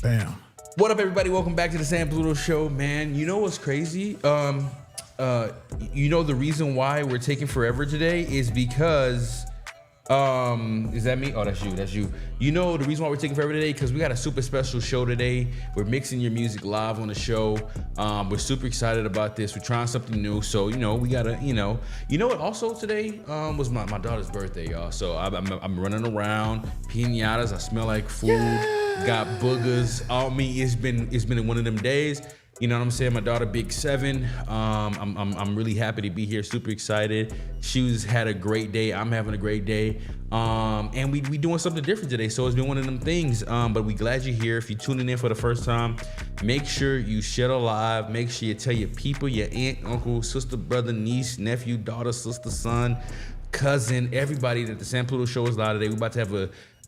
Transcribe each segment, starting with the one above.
Bam. What up, everybody? Welcome back to the San Pluto Show, man. You know what's crazy? You know the reason why we're taking forever today is because, is that me? Oh, that's you. That's you. You know the reason why we're taking forever today because we got a super special show today. We're mixing your music live on the show. We're super excited about this. We're trying something new, so we gotta, you know what? Also today was my daughter's birthday, y'all. So I'm running around, piñatas. I smell like food. Yeah. Got boogers on me. It's been one of them days. You know what I'm saying? My daughter, Big 7. I'm really happy to be here. Super excited. She's had a great day. I'm having a great day. And we doing something different today. So it's been one of them things. But we glad you're here. If you're tuning in for the first time, make sure you share the live. Make sure you tell your people, your aunt, uncle, sister, brother, niece, nephew, daughter, sister, son, cousin, everybody that the San Pluto Show is live today. We're about to have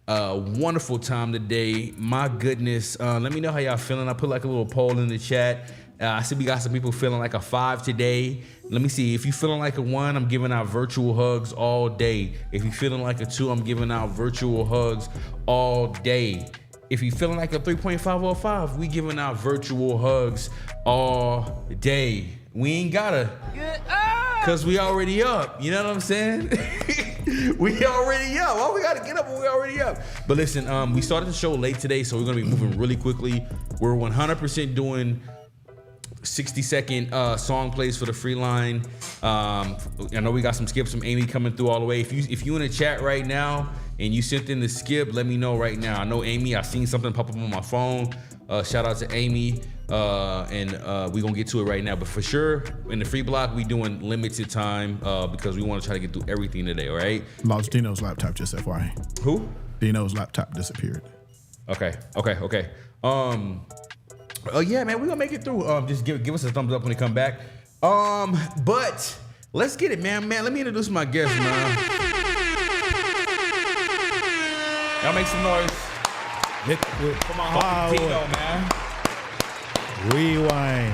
a wonderful time today. My goodness. Let me know how y'all feeling. I put like a little poll in the chat. I see we got some people feeling like a 5 today. Let me see. If you feeling like a 1, I'm giving out virtual hugs all day. If you feeling like a 2, I'm giving out virtual hugs all day. If you feeling like a 3.5 or 5, we giving out virtual hugs all day. We ain't gotta, cause we already up. You know what I'm saying? We already up. Why we gotta get up when we already up? But listen, we started the show late today, so we're gonna be moving really quickly. We're 100% doing 60-second song plays for the free line. I know we got some skips from Amy coming through all the way. If you in the chat right now and you sent in the skip, let me know right now. I know Amy, I seen something pop up on my phone. Shout out to Amy. And we gonna get to it right now, but for sure in the free block we doing limited time because we want to try to get through everything today. All right. Lost Dino's laptop, just FYI. Who? Dino's laptop disappeared. Okay. Yeah, man, we gonna make it through. Just give us a thumbs up when they come back. But let's get it, man. Let me introduce my guest, man. Y'all make some noise. Come on, Uncle Tino, man. Rewind.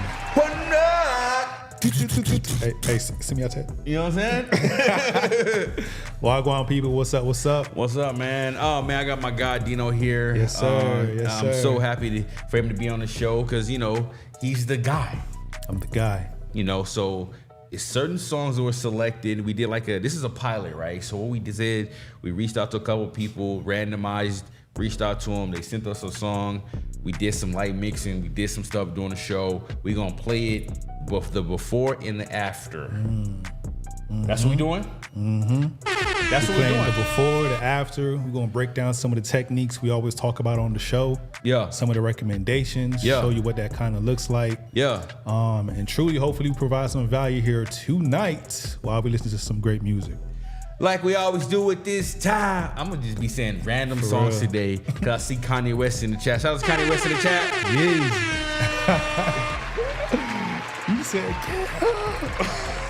Hey, send me out that. You know what I'm saying? Wagwan people, what's up? What's up, man? Oh man, I got my guy Dino here. Yes, sir. I'm so happy for him to be on the show because he's the guy. I'm the guy. So it's certain songs that were selected. We did this is a pilot, right? So what we did, we reached out to a couple people, randomized, reached out to them. They sent us a song. We did some light mixing. We did some stuff during the show. We gonna play it the before and the after. That's what we doing? That's what we're doing. The before, the after. We're gonna break down some of the techniques we always talk about on the show. Yeah. Some of the recommendations. Yeah. Show you what that kind of looks like. Yeah. And truly, hopefully, we provide some value here tonight while we listen to some great music. Like we always do at this time. I'm gonna just be saying random songs today because I see Kanye West in the chat. Shout out to Kanye West in the chat. Yes. You said,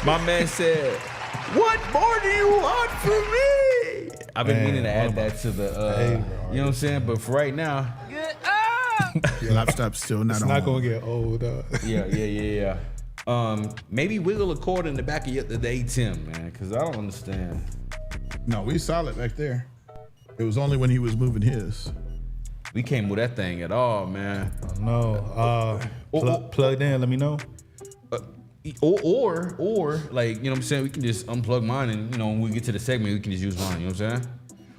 my man said, "What more do you want from me?" I've been meaning to add that to the, you know what I'm saying? But for right now, your laptop's still not it's on. not gonna get old. Yeah. Maybe wiggle a cord in the back of the ATEM, man, because I don't understand. No, we solid back there. It was only when he was moving his. We can't move that thing at all, man. No. Plugged in, let me know. Or like, you know what I'm saying? We can just unplug mine and, when we get to the segment, we can just use mine, you know what I'm saying?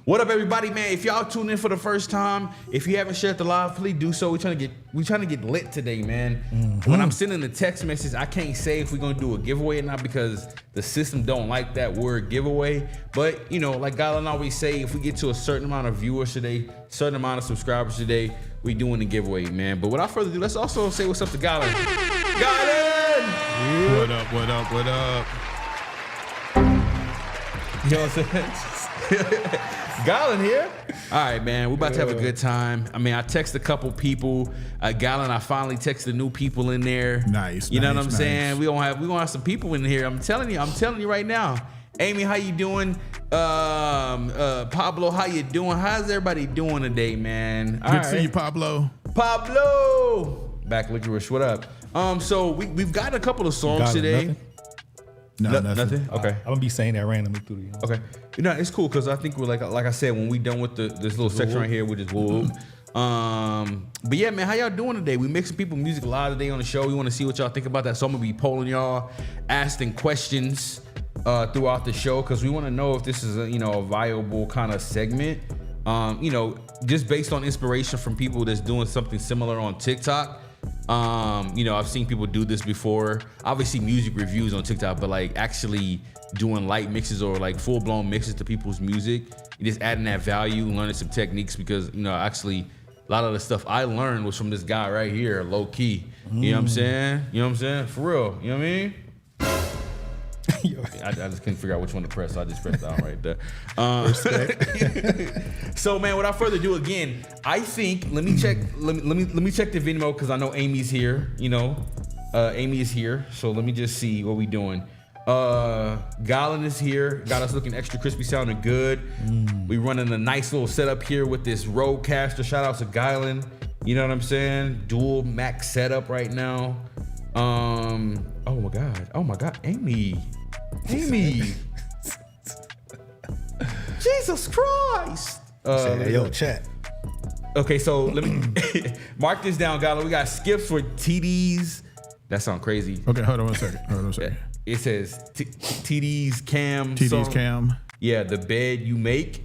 What up, everybody, man? If y'all tune in for the first time, if you haven't shared the live, please do so. We're trying to get lit today, man. When I'm sending the text message, I can't say if we're gonna do a giveaway or not because the system don't like that word giveaway. But like Galen always say, if we get to a certain amount of viewers today, certain amount of subscribers today, we doing the giveaway, man. But without further ado, let's also say what's up to Galen. Galen! Yeah. What up? You know what I'm saying? Galen here. All right, man. We're about to have a good time. I mean, I texted a couple people. Galen, I finally texted new people in there. Nice. You know what I'm saying? We gonna have some people in here. I'm telling you right now. Amy, how you doing? Pablo, how you doing? How's everybody doing today, man? Good to see you, Pablo. Back licorice. What up? So we've got a couple of songs today. Nothing? No, nothing. Okay. I'm gonna be saying that randomly through the. Okay. It's cool because I think we're like I said, when we done with this little section right here, we just whoop. But yeah, man, how y'all doing today? We mixing people music live today on the show. We want to see what y'all think about that. So I'm gonna be polling y'all, asking questions throughout the show because we want to know if this is a viable kind of segment. Just based on inspiration from people that's doing something similar on TikTok. I've seen people do this before. Obviously, music reviews on TikTok, but like actually doing light mixes or like full blown mixes to people's music. Just adding that value, learning some techniques because actually a lot of the stuff I learned was from this guy right here, low key. You know what I'm saying? For real. You know what I mean? I just couldn't figure out which one to press, so I just pressed down right there. So, man, without further ado, again, I think let me check the Venmo because I know Amy's here. Amy is here, so let me just see what we doing. Galen is here, got us looking extra crispy, sounding good. We running a nice little setup here with this Rodecaster. Shout out to Galen. You know what I'm saying? Dual max setup right now. Oh my god, Amy. Jesus Christ. Yo, chat. Okay, so let me mark this down, Gala. We got skips for TDs. That sounds crazy. Okay, hold on one second. It says TDs cam. TDs cam. Yeah, the bed you make.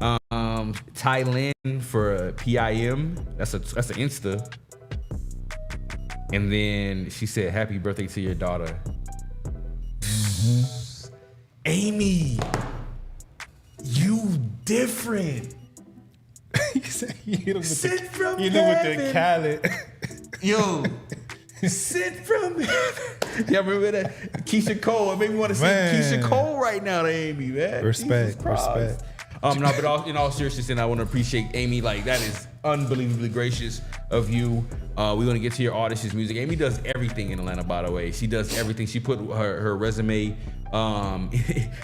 Thailand for PIM. That's an Insta. And then she said, "Happy birthday to your daughter." Amy, you different. You hit him with Sent from with heaven. the Khaled. Yo, sent from heaven. Y'all remember that? Keisha Cole. It made me want to sing Keisha Cole right now to Amy, man. Respect. No, but in all seriousness, and I want to appreciate Amy. Like, that is unbelievably gracious of you. We're going to get to your artist's music. Amy does everything in Atlanta, by the way. She does everything. She put her resume in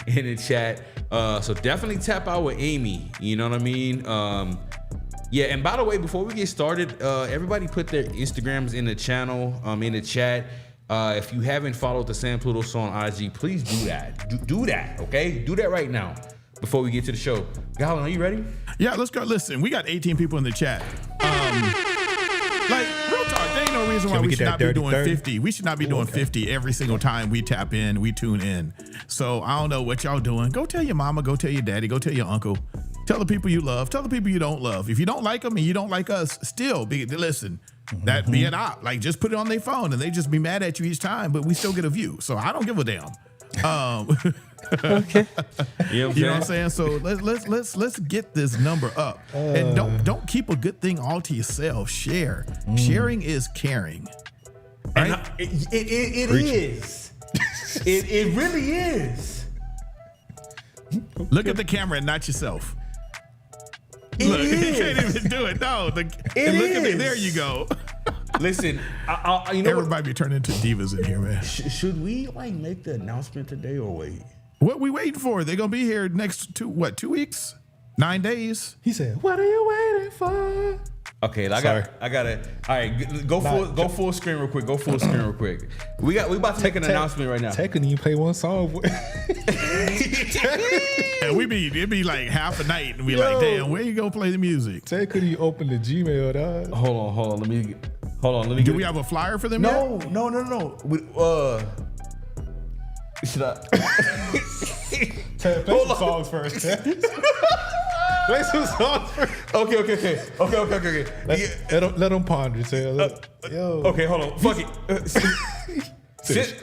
the chat. So definitely tap out with Amy. You know what I mean? Yeah, and by the way, before we get started, everybody put their Instagrams in the channel, in the chat. If you haven't followed the Sam Pluto Show on IG, please do that. Do that, okay? Do that right now before we get to the show. Galen, are you ready? Yeah, let's go. Listen, we got 18 people in the chat. Like, real talk, there ain't no reason why we should not be doing 50. We should not be doing 50 every single time we tap in, we tune in. So I don't know what y'all doing. Go tell your mama, go tell your daddy, go tell your uncle. Tell the people you love, tell the people you don't love. If you don't like them and you don't like us, still listen. That be an op. Like, just put it on their phone and they just be mad at you each time, but we still get a view. So I don't give a damn. Okay. You know what I'm saying? So let's get this number up. And don't keep a good thing all to yourself. Share. Sharing is caring. Right? And it is. It really is. Look at the camera and not yourself. It Look, is. you can't even do it. No, look at me. There you go. Listen, everybody be turning into divas in here, man. Should we make the announcement today or wait? What we waiting for? They're gonna be here next 2 weeks? 9 days? He said, "What are you waiting for?" Okay, I got it. All right, go full screen real quick. Go full screen real quick. We about to take an announcement right now. Technically, you play one song. And it'd be like half a night, and we like, damn, where you gonna play the music? Technically, you open the Gmail, dog. Hold on. Let me. Do we have a flyer for them? No. Should I? Play some songs first. Play some songs first. Okay. Let them ponder. Yo. Okay, hold on. Fuck it.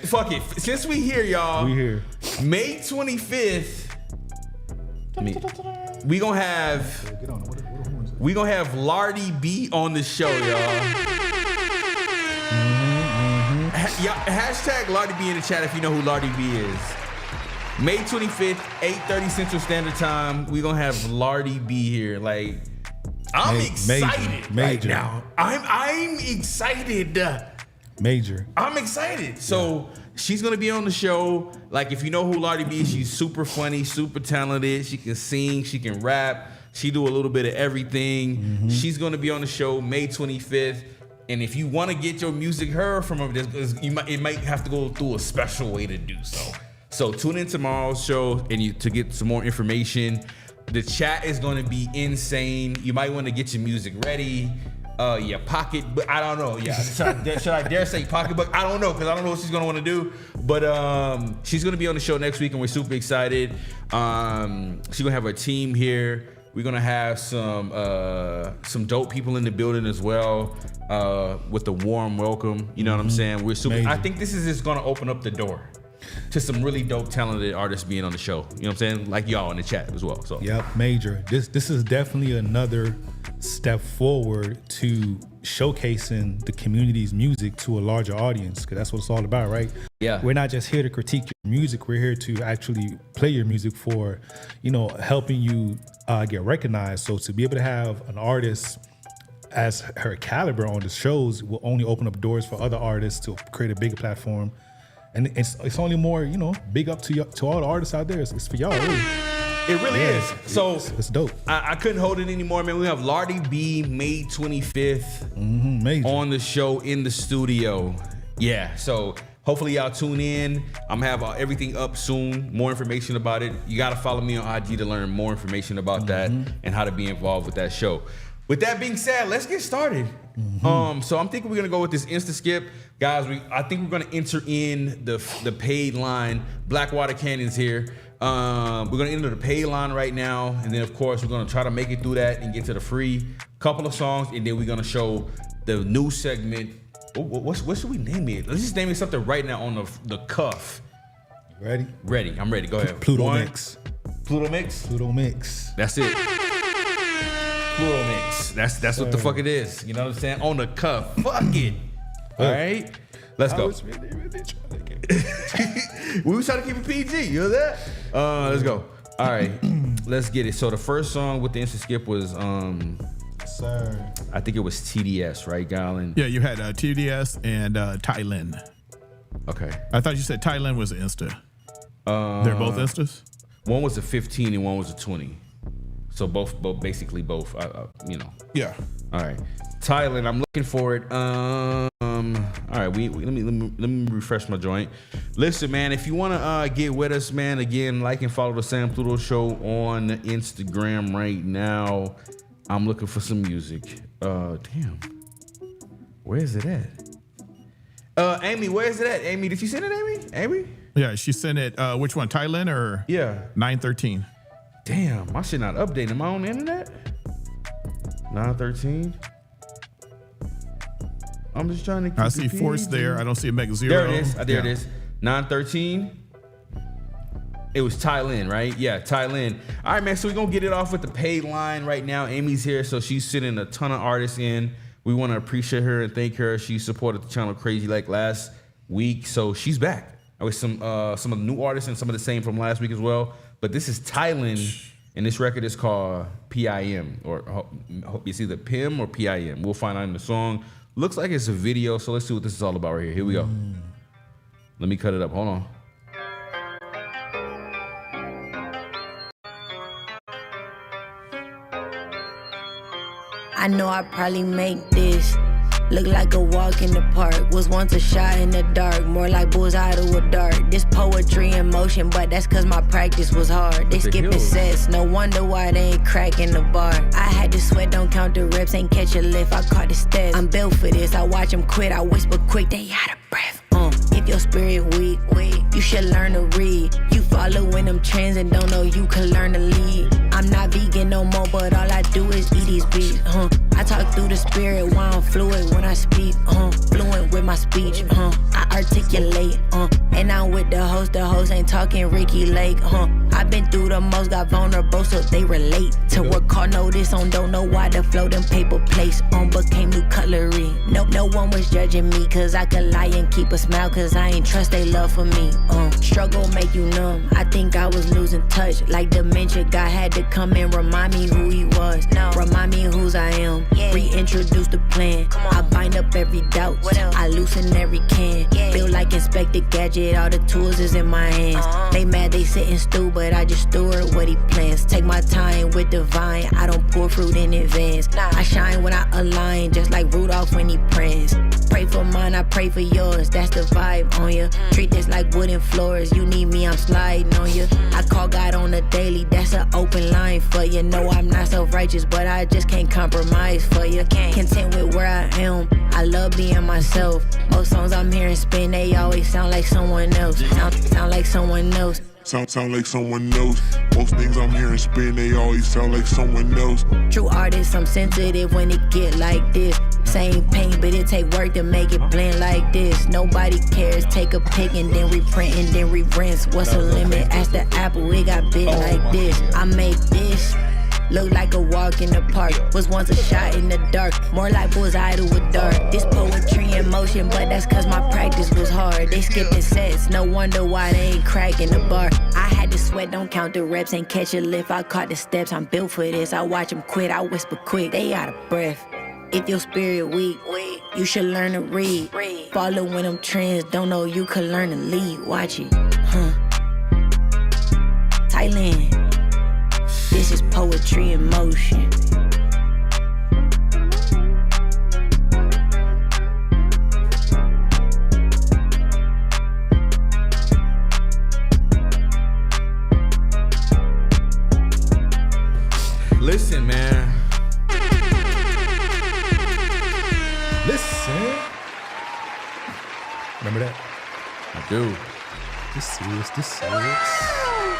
Fuck it. Since we here, y'all. We here. May 25th. We gonna have Lardy B on the show, y'all. Hashtag Lardy B in the chat if you know who Lardy B is. May 25th, 8:30 Central Standard Time. We gonna have Lardy B here. Like, I'm excited right now. I'm excited. Major. I'm excited. So she's gonna be on the show. Like, if you know who Lardy B is, she's super funny, super talented. She can sing, she can rap, she do a little bit of everything. She's gonna be on the show May 25th. And if you want to get your music heard from her, it might have to go through a special way to do so. So tune in tomorrow's show to get some more information. The chat is going to be insane. You might want to get your music ready. Your pocketbook. I don't know. Yeah, should I dare say pocketbook? I don't know, because I don't know what she's gonna want to do. But she's gonna be on the show next week, and we're super excited. She's gonna have her team here. We're gonna have some dope people in the building as well, with a warm welcome. You know what I'm saying? We're super. Amazing. I think this is just gonna open up the door to some really dope, talented artists being on the show. You know what I'm saying? Like y'all in the chat as well. So yep, major. This is definitely another step forward to showcasing the community's music to a larger audience, because that's what it's all about, right? Yeah. We're not just here to critique your music. We're here to actually play your music for, helping you get recognized. So to be able to have an artist as her caliber on the shows will only open up doors for other artists to create a bigger platform. And it's only more, big up to all the artists out there. It's for y'all, really. It really is. So it's dope. I couldn't hold it anymore, man. We have Lardy B May 25th on the show in the studio. Yeah. So hopefully y'all tune in. I'm gonna have everything up soon. More information about it. You gotta follow me on IG to learn more information about that and how to be involved with that show. With that being said, let's get started. So I'm thinking we're gonna go with this Insta skip, guys. I think we're gonna enter in the paid line. Blackwater Canyon's here. We're gonna enter the paid line right now, and then of course we're gonna try to make it through that and get to the free couple of songs, and then we're gonna show the new segment. What should we name it? Let's just name it something right now on the cuff. Ready? Ready. I'm ready. Go ahead. Pluto Mix. Pluto Mix. Pluto Mix. That's it. Pluto Mix. That's what the fuck it is. You know what I'm saying? On the cuff. Fuck it. All right. Let's go. Really trying to get We were trying to keep it PG. You know that? Let's go. All right. Let's get it. So the first song with the Insta skip was Sir. I think it was TDS, right, Garland? Yeah, you had TDS and Thailand. Okay. I thought you said Thailand was an Insta. They're both Instas? One was a 15 and one was a 20. So both basically both, Yeah. All right. Thailand, I'm looking for it. All right, let me refresh my joint. Listen, man, if you want to get with us, man, again, like and follow the Sam Pluto Show on Instagram right now. I'm looking for some music. Damn. Where is it at? Amy, where is it at? Amy, did you send it, Amy? Yeah, she sent it. Which one, Thailand or? Yeah. 913. Damn, my shit not updating. Am I on the internet? 913. I'm just trying to keep I see Force there. I don't see a Mech Zero. There it is. There it is. 913. It was Thailand, right? Yeah, Thailand. All right, man. So we're going to get it off with the paid line right now. Amy's here, so she's sending a ton of artists in. We want to appreciate her and thank her. She supported the channel crazy like last week, so she's back with some of the new artists and some of the same from last week as well. But this is Thailand, and this record is called PIM, or it's either PIM or PIM. We'll find out in the song. Looks like it's a video, so let's see what this is all about right here. Here we go. Let me cut it up. Hold on. I know I probably make this look like a walk in the park. Was once a shot in the dark, more like bullseye to a dart. This poetry in motion, but that's cause my practice was hard. They skipping sets, no wonder why they ain't cracking the bar. I had to sweat, don't count the reps, ain't catch a lift, I caught the steps. I'm built for this, I watch them quit, I whisper quick, they out of breath. If your spirit weak, you should learn to read. You following them trends and don't know you can learn to lead. I'm not vegan no more, but all I do is eat these beats. I talk through the spirit while I'm fluid when I speak. Fluent with my speech. I articulate. And I'm with the host ain't talking Ricky Lake. I've been through the most, got vulnerable, so they relate to what call notice on. Don't know why the flow them paper plates became new cutlery. No one was judging me, cause I could lie and keep a smile, cause I ain't trust they love for me. Struggle make you numb. I think I was losing touch, like dementia. God had to come and remind me who he was. Remind me whose I am. Reintroduce the plan. I bind up every doubt. I loosen every can. Feel like Inspector Gadget, all the tools is in my hands. They mad they sit and stew, but I just steward what he plans. Take my time with divine, I don't pour fruit in advance. I shine when I align, just like Rudolph when he prance. pray for mine, I pray for yours. That's the vibe on ya. Treat this like wooden floors. You need me, I'm sliding on ya. I call God on a daily, that's an open line for you. No, I'm not self-righteous, but I just can't compromise for you. Content with where I am, I love being myself. Most songs I'm hearing spin, they always sound like someone else. Sound like someone else. Sound like someone else. Most things I'm hearing spin, they always sound like someone else. True artist, I'm sensitive when it get like this. Same pain, but it take work to make it blend like this. Nobody cares, take a pic and then reprint and then re-rinse. What's the limit? Ask the Apple, it got big like this. I make this look like a walk in the park. Was once a shot in the dark, more like bullseye to a dart. This poetry in motion, but that's cause my practice was hard. They skipping sets, no wonder why they ain't cracking the bar. I had to sweat, don't count the reps, ain't catch a lift. I caught the steps, I'm built for this. I watch them quit, I whisper quick, they out of breath. If your spirit weak, you should learn to read. Following them trends, don't know you could learn to lead. Watch it, Thailand. This is poetry in motion. Listen, man. Listen. Remember that? I do. This serious.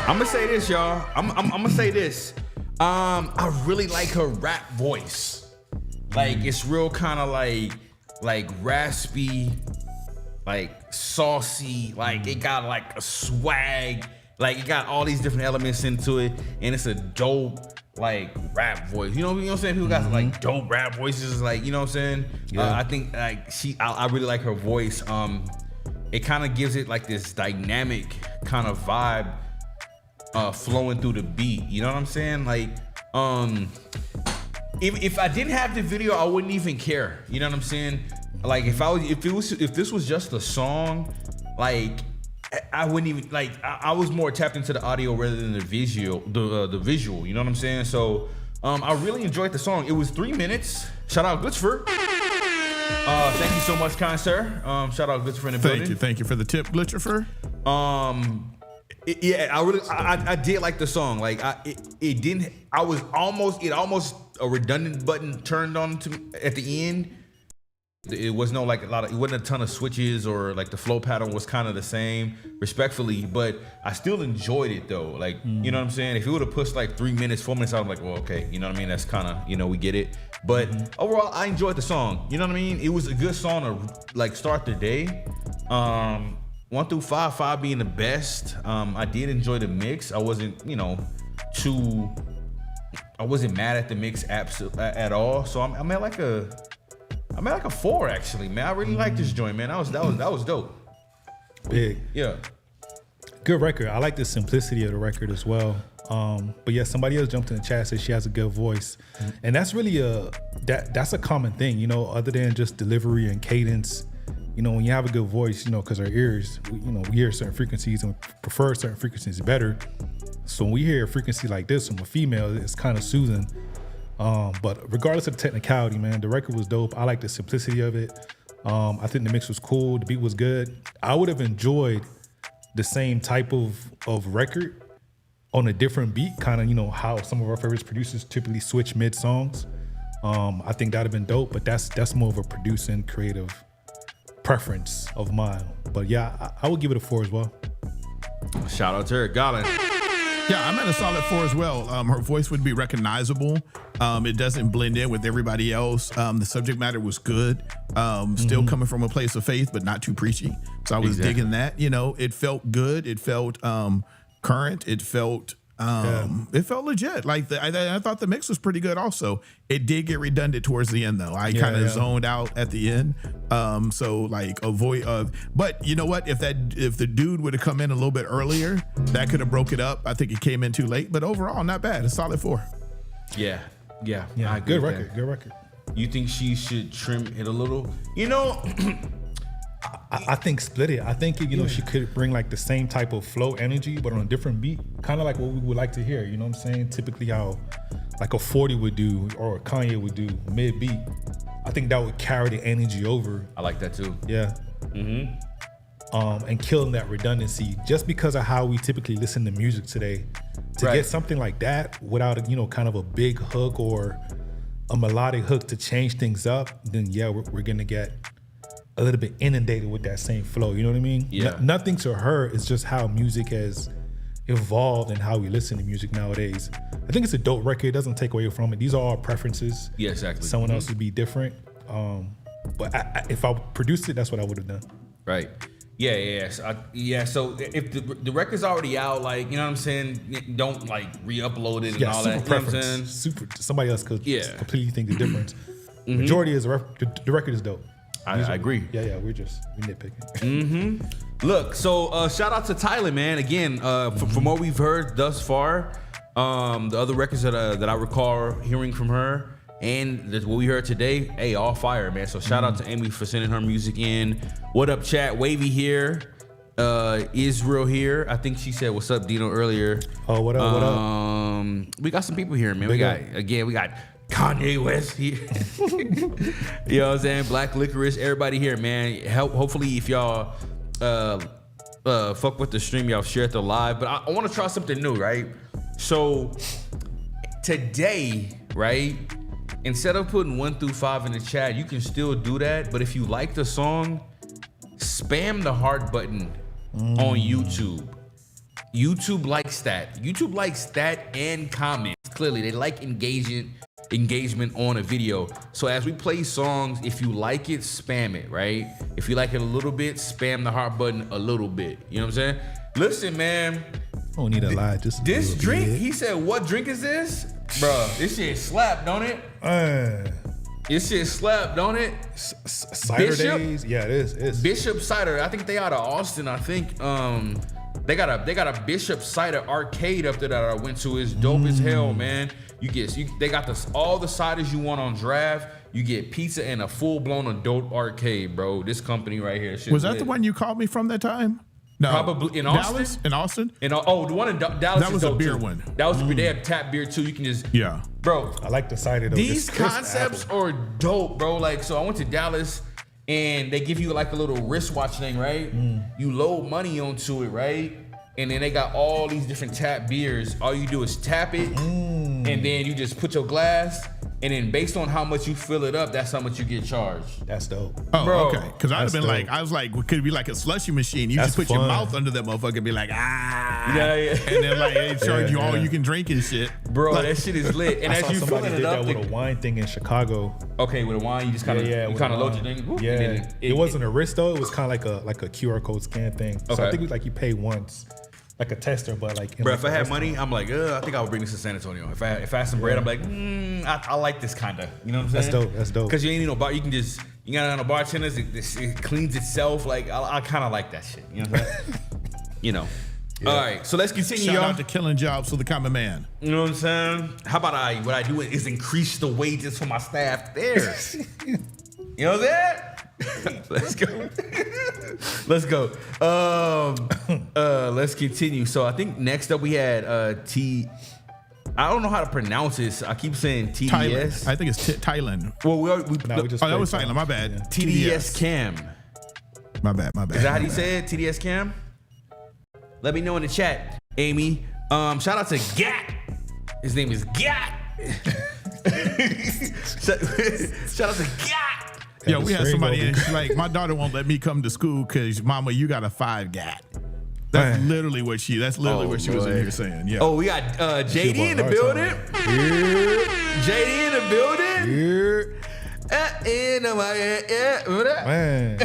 I'm gonna say this, y'all. I'm gonna say this. I really like her rap voice. Like it's real kind of like raspy, like saucy. Like it got like a swag. Like it got all these different elements into it, and it's a dope like rap voice. You know what I'm saying? People got like dope rap voices. Like you know what I'm saying? Yeah. I think like I really like her voice. It kind of gives it like this dynamic kind of vibe. Flowing through the beat, you know what I'm saying? Like, if I didn't have the video, I wouldn't even care. You know what I'm saying? Like, if this was just a song, like, I wouldn't even like. I was more tapped into the audio rather than the visual. The visual, you know what I'm saying? So, I really enjoyed the song. It was 3 minutes. Shout out Glitchford. Thank you so much, kind sir. Shout out Glitchford in the building. Thank you for the tip, Glitchford. I did like the song. Like it almost a redundant button turned on to at the end. It was no like it wasn't a ton of switches or like the flow pattern was kind of the same, respectfully, but I still enjoyed it though. Like, you know what I'm saying? If it would have pushed like 3 minutes, 4 minutes, I'm like, well, okay, you know what I mean? That's kind of, you know, we get it. But overall, I enjoyed the song. You know what I mean? It was a good song to like start the day. 1 through 5, 5 being the best. I did enjoy the mix. I wasn't, I wasn't mad at the mix at all. So I'm at like a 4 actually, man. I really like this joint, man. That was dope. Big. Yeah. Good record. I like the simplicity of the record as well. But yeah, somebody else jumped in the chat, said she has a good voice. And that's really that's a common thing, other than just delivery and cadence. When you have a good voice, because our ears, we hear certain frequencies and prefer certain frequencies better. So when we hear a frequency like this from a female, it's kind of soothing. But regardless of the technicality, man, the record was dope. I like the simplicity of it. I think the mix was cool. The beat was good. I would have enjoyed the same type of record on a different beat, kind of, how some of our favorite producers typically switch mid songs. I think that'd have been dope, but that's more of a producing creative preference of mine. But yeah, I would give it a 4 as well. Shout out to her, Garland. Yeah, I'm at a solid 4 as well. Her voice would be recognizable. It doesn't blend in with everybody else. The subject matter was good. Still coming from a place of faith, but not too preachy. So I was digging that. It felt good. It felt current. It felt legit. Like I thought the mix was pretty good. Also, it did get redundant towards the end though. I kind of zoned out at the end. So like avoid. But you know what? If the dude would have come in a little bit earlier, that could have broke it up. I think it came in too late. But overall, not bad. A solid 4. Yeah. Good record. Good record. You think she should trim it a little? I think split it. I think she could bring like the same type of flow energy, but on a different beat, kind of like what we would like to hear. You know what I'm saying? Typically how like a 40 would do or a Kanye would do mid beat. I think that would carry the energy over. I like that too. Yeah. And killing that redundancy just because of how we typically listen to music today. To get something like that without kind of a big hook or a melodic hook to change things up, then yeah, we're gonna get a little bit inundated with that same flow. You know what I mean? Yeah. Nothing to her. It's just how music has evolved and how we listen to music nowadays. I think it's a dope record. It doesn't take away from it. These are all preferences. Yeah, exactly. Someone else would be different. But if I produced it, that's what I would have done. Right. Yeah. So if the record's already out, like, you know what I'm saying, don't like re-upload it and all that. Preference. You know what I'm saying? Super. Somebody else could completely think the difference. Majority is the record is dope. I agree. Yeah. We're nitpicking. Look, so shout out to Tyler, man. Again, from what we've heard thus far, the other records that I recall hearing from her, and what we heard today, hey, all fire, man. So shout out to Amy for sending her music in. What up, chat? Wavy here. Israel here. I think she said, what's up, Dino, earlier. Oh, what up? We got some people here, man. We got Kanye West here. You know what I'm saying? Black Licorice, everybody here, man. Hopefully, if y'all fuck with the stream, y'all share it to live. But I want to try something new, right? So today, right? Instead of putting 1 through 5 in the chat, you can still do that. But if you like the song, spam the heart button on YouTube. YouTube likes that. YouTube likes that and comments. Clearly, they like engagement on a video. So as we play songs, if you like it, spam it, right? If you like it a little bit, spam the heart button a little bit. You know what I'm saying? Listen, man. I don't need a lie. Just this drink, he said, what drink is this? Bruh, this shit slap, don't it? This shit slap, don't it? Cider Bishop? days? Yeah, it is. Bishop Cider. I think they out of Austin. I think they got a Bishop Cider arcade up there that I went to. It's dope as hell, man. They got all the ciders you want on draft. You get pizza and a full-blown adult arcade, bro. This company right here. Was that the one you called me from that time? No. Probably in Austin. Dallas? In Austin? The one in Dallas. That was a beer one. That was they had tap beer too. You can just bro. I like the cider though. These concepts are dope, bro. Like, so I went to Dallas and they give you like a little wristwatch thing, right? You load money onto it, right? And then they got all these different tap beers. All you do is tap it, and then you just put your glass, and then based on how much you fill it up, that's how much you get charged. That's dope. Oh, bro, okay. Because I'd have been like, I was like, could it be like a slushy machine? You just put your mouth under that motherfucker and be like, Yeah. And then like they charge you all you can drink and shit. Bro, that shit is lit. And as you filling it up, with a wine thing in Chicago. Okay, with a wine, you just kind of load your thing. Whoop, yeah, it wasn't a wrist though. It was kind of like a QR code scan thing. So Okay. I think you pay once. Like a tester, but like. Bro, if I had money, I'm like, I think I would bring this to San Antonio. If I had some bread, I'm like, I like this kind of. You know what I'm saying? That's dope. Because you ain't need no bar. You got it on the bartenders. It cleans itself. Like I kind of like that shit. You know what I'm saying? You know. Yeah. All right, so let's continue, Shout y'all. out to Killing Jobs for the common man. You know what I'm saying? How about what I do is increase the wages for my staff there. You know that? Let's go. Let's continue. So I think next up we had T. I don't know how to pronounce this. I keep saying TDS. Thailand. I think it's Thailand. Well, we that was Thailand. My bad. Yeah. TDS Cam. My bad. Is that how you say it? TDS Cam? Let me know in the chat, Amy. Shout out to Gat. His name is Gat. Shout out to Gat. Yeah, we had somebody in. She's like, my daughter won't let me come to school because, Mama, you got a 5 Gat. That's literally what she was in here saying. Yeah. Oh, we got JD in the building. JD in the building. Man,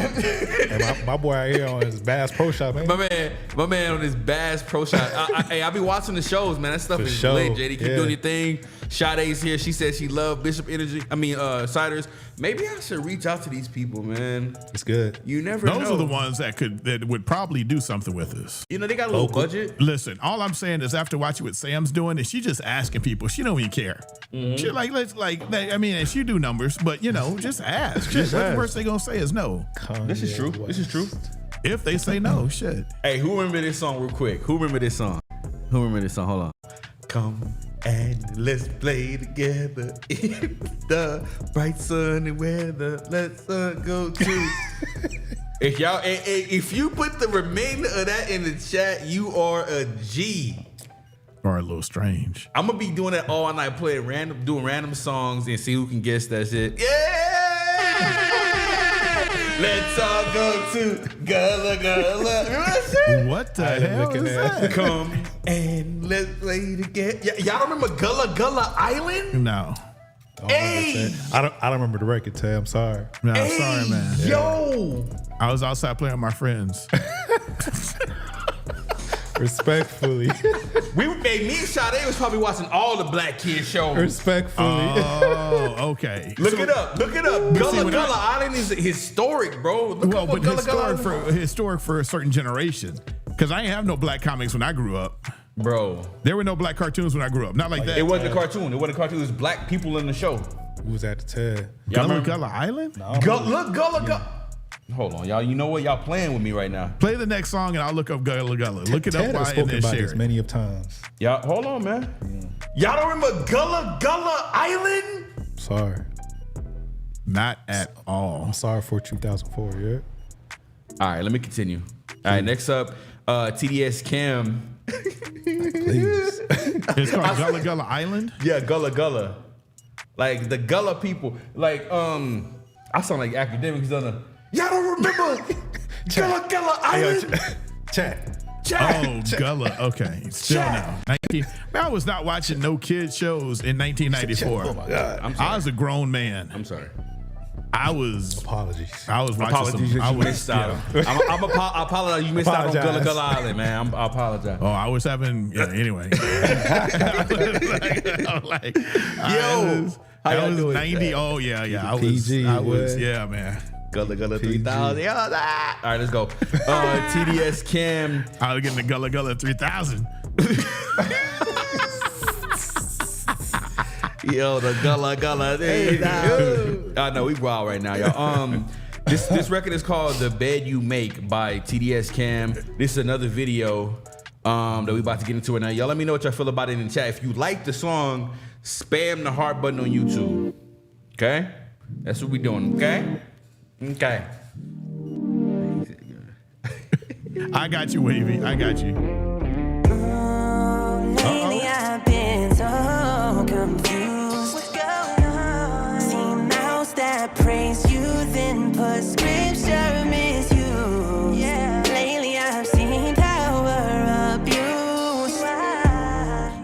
my boy out here on his Bass Pro Shop, man. My man on his Bass Pro Shop. I be watching the shows, man. That stuff is lit. JD, keep doing your thing. Sade's here. She said she loved Bishop ciders. Maybe I should reach out to these people, man. It's good. You never know. Those are the ones that would probably do something with us. You know, they got a little budget. Listen, all I'm saying is after watching what Sam's doing, is she just asking people. She don't even care. She and she do numbers, but just ask. What's the worst they gonna say is no. This is true. This is true. If they say no, shit. Hey, who remember this song real quick? Who remember this song? Hold on. Come and let's play together in the bright sunny weather. Let's go to. If you put the remainder of that in the chat, you are a G. Or a little strange. I'm gonna be doing that all night, doing random songs and see who can guess that shit. Yeah! Let's all go to Gullah Gullah. Remember that shit? What the hell is that? Come and let's play together. Y'all remember Gullah Gullah Island? No. Hey! I don't remember the record, Tay. I'm sorry. No, sorry, man. Yo! I was outside playing with my friends. Respectfully. Me and Sade was probably watching all the Black Kid shows. Respectfully. Oh, okay. Look it up. Gullah Gullah Island is historic, bro. But historic for a certain generation. Because I ain't have no black comics when I grew up. Bro. There were no black cartoons when I grew up. Not like that. It wasn't a cartoon. It was black people in the show. Who was at the TED? Gullah Gullah Island? No, Gullah Gullah. Hold on, y'all. You know what? Y'all playing with me right now. Play the next song and I'll look up Gullah Gullah. Look it Ted up has while and spoken then about share this it. many of times. Y'all, hold on, man. Y'all don't remember Gullah Gullah Island? Sorry. Not at all. I'm sorry for 2004, yeah? All right, let me continue. All right, next up, TDS Cam. Please. It's called Gullah Gullah Island? Yeah, Gullah Gullah. Like the Gullah people. Like, I sound like academics on the. Y'all don't remember Gullah Gullah Island? Chat. Oh, Gullah. Okay. Still now. Man, I was not watching no kid shows in 1994. Oh my God. I was a grown man. I'm sorry. Apologies. I was watching Apologies some. that you missed out. I apologize. You missed out on Gullah Gullah Island, man. I apologize. Oh, I was having. Yeah, anyway. How y'all doing? 90. Oh yeah. PG, I was. boy. Yeah, man. Gullah Gullah 3000. All right, let's go. TDS Cam. I was getting the Gullah Gullah 3000. Yo, the Gullah Gullah. I know we wild right now, y'all. This record is called "The Bed You Make" by TDS Cam. This is another video that we about to get into right now. Y'all, let me know what y'all feel about it in the chat. If you like the song, spam the heart button on YouTube. Okay, that's what we doing. Okay. I got you, Wavy. I got you. Lately I've been so confused. What's going on? Seen mouths that praise you, then put scripture miss you. Yeah. Lately I've seen power abuse.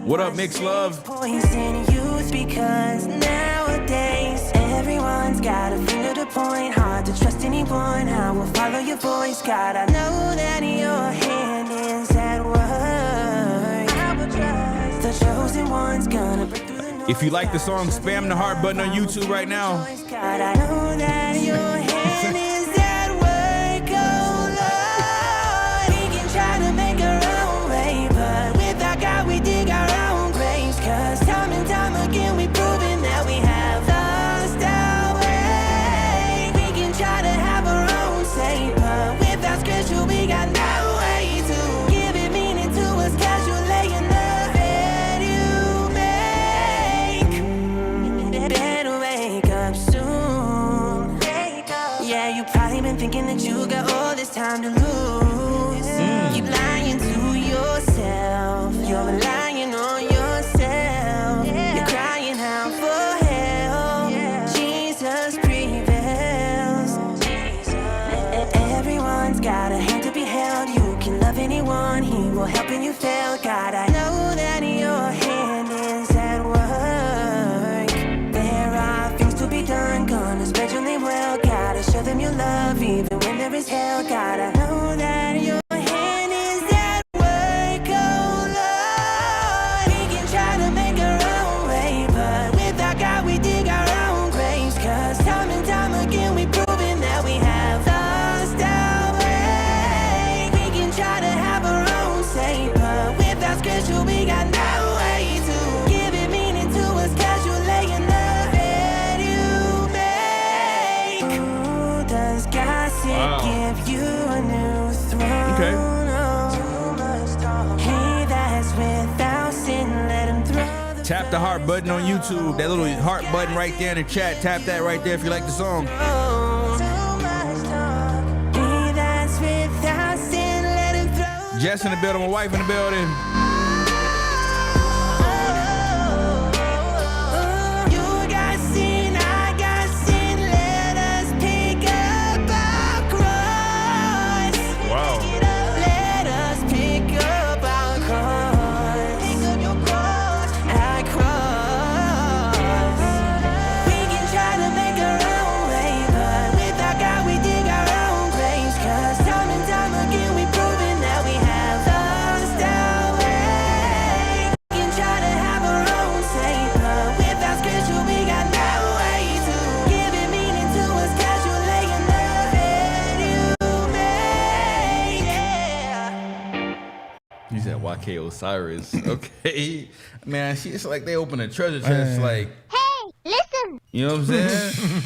What up, Mix Love? Poison youth because nowadays everyone's got a finger to point. Hard to trust anyone. I will follow your voice. God, I know that your hand is at work. I will trust the chosen one's gonna break through the noise. If you like the song, spam the heart button on YouTube right now. God, I know that your hand is at work. Oh Lord, we can try to make our own way, but without God we dig our own graves. 'Cause time and time again we proven that we have lost our way. We can try to have our own say, but without scripture we got no way to give it meaning to us. Casual laying the bed you make. Better wake up soon. Yeah, you probably been thinking that you got all this time to lose. Keep lying to yourself. You're relying on yourself. You're crying out for help. Jesus prevails. Everyone's got a hand to be held. You can love anyone. He will help when you fail. God, I know that your hand is at work. There are things to be done. Gonna spread your name well. Gotta show them your love even when there is hell. God, I know that your hand is at work. Oh Lord, we can try to make our own way, but without God we dig our own graves. 'Cause time and time again we proven that we have lost our way. We can try to have our own say, but without scripture we got no way to give it meaning to us. Casual laying the bed you make. Ooh, does God give you a new throne? Tap the heart button on YouTube. That little heart button right there in the chat. Tap that right there if you like the song. Jess in the building, my wife in the building. YK Osiris. Okay. Man, it's like they open a treasure chest like, hey, listen. You know what I'm saying?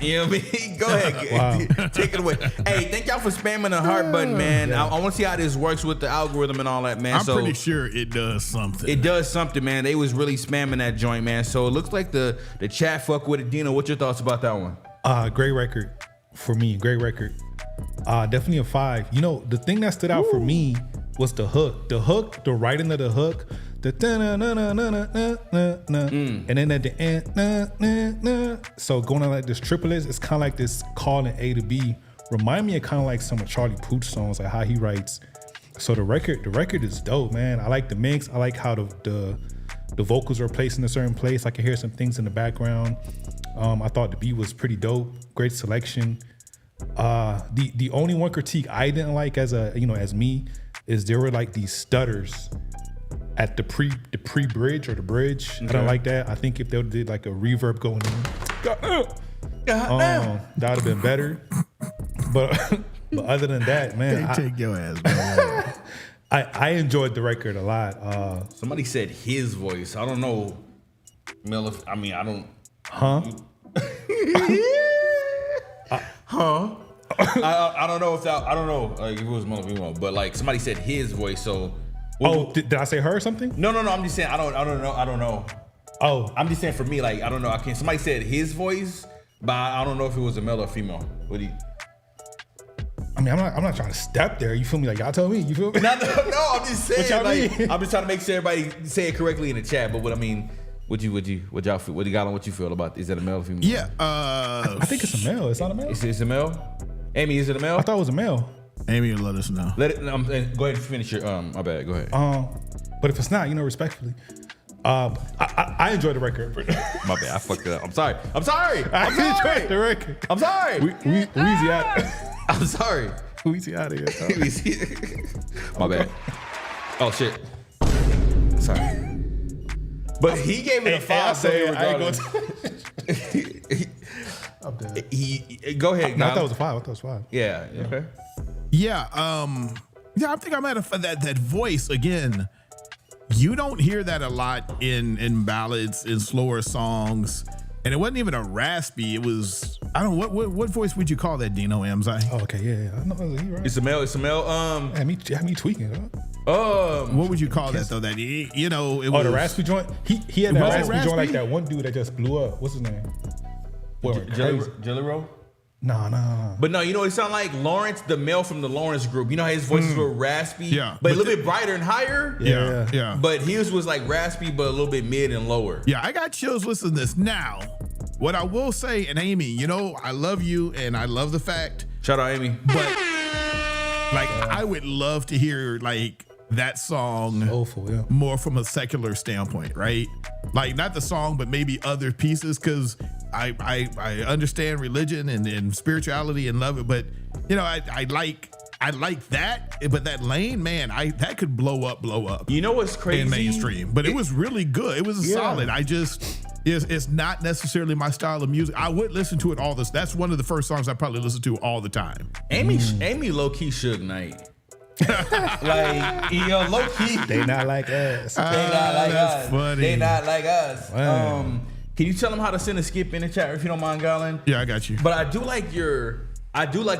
You know what I mean? Go ahead. Wow. Take it away. Hey, thank y'all for spamming the heart button, man. Yeah. I want to see how this works with the algorithm and all that, man. I'm pretty sure it does something. It does something, man. They was really spamming that joint, man. So it looks like the chat fuck with it. Dino, what's your thoughts about that one? Great record for me. Great record. Definitely a 5. You know, the thing that stood out for me was the hook. The hook, the writing of the hook, the and then at the end, so going on like this triplets, it's kind of like this calling A to B. Remind me of kind of like some of Charlie Puth songs, like how he writes. So the record is dope, man. I like the mix. I like how the vocals are placed in a certain place. I can hear some things in the background. I thought the beat was pretty dope. Great selection. The only one critique I didn't like as me is there were like these stutters at the pre-bridge or the bridge. Okay. I don't like that. I think if they did like a reverb going in, that would have been better. But other than that, man, take your ass, man. I enjoyed the record a lot. Somebody said his voice. I don't know, Mel. I don't. Huh? Huh? I don't know if that. I don't know if it was Mel, but like somebody said his voice. So. Did I say her or something? No. I'm just saying I don't know. Oh, I'm just saying for me, like I don't know. I can't. Somebody said his voice, but I don't know if it was a male or female. What do you? I mean, I'm not trying to step there. You feel me? Like y'all tell me. You feel me? No. I'm just saying. What y'all mean? I'm just trying to make sure everybody say it correctly in the chat. But what I mean. What y'all feel? What you got on? What you feel about? Is that a male or female? Yeah, I think it's a male. It's not a male. It's a male. Amy, is it a male? I thought it was a male. Amy will let us know. Let it. Go ahead and finish your. My bad. Go ahead. But if it's not, respectfully, I enjoyed the record. My bad. I fucked it up. I'm sorry. I enjoyed the record. I'm sorry. Weezy out. I'm sorry. Weezy out of here. My bad. Oh shit. Sorry. But he gave it a 5. I'm dead. Go ahead. No, I thought it was a 5. I thought it was 5. Yeah. Okay. Yeah. I think I'm at that voice again. You don't hear that a lot in ballads, in slower songs, and it wasn't even a raspy. It was what voice would you call that, Dino Amzai? Oh, okay, yeah. I know right. It's a male. Had me tweaking. What would you call that though? That it was the raspy joint. He had that raspy joint like that one dude that just blew up. What's his name? Jelly Roll? No. But no, it sounded like Lawrence, the male from the Lawrence group. You know how his voice is a little raspy? Yeah. But a little bit brighter and higher? Yeah. But his was like raspy, but a little bit mid and lower. Yeah, I got chills listening to this. Now, what I will say, and Amy, I love you and I love the fact. Shout out, Amy. But I would love to hear that song more from a secular standpoint, right? Like not the song, but maybe other pieces, because I understand religion and spirituality and love it, but I like that, but that lane, man, that could blow up. You know what's crazy? In mainstream, but it was really good. It was solid. It's not necessarily my style of music. I would listen to it all this. That's one of the first songs I probably listen to all the time. Amy low key Suge Knight. Low key. They not like us. That's funny. They not like us. Wow. Can you tell them how to send a skip in the chat if you don't mind, Garland? Yeah, I got you. But I do like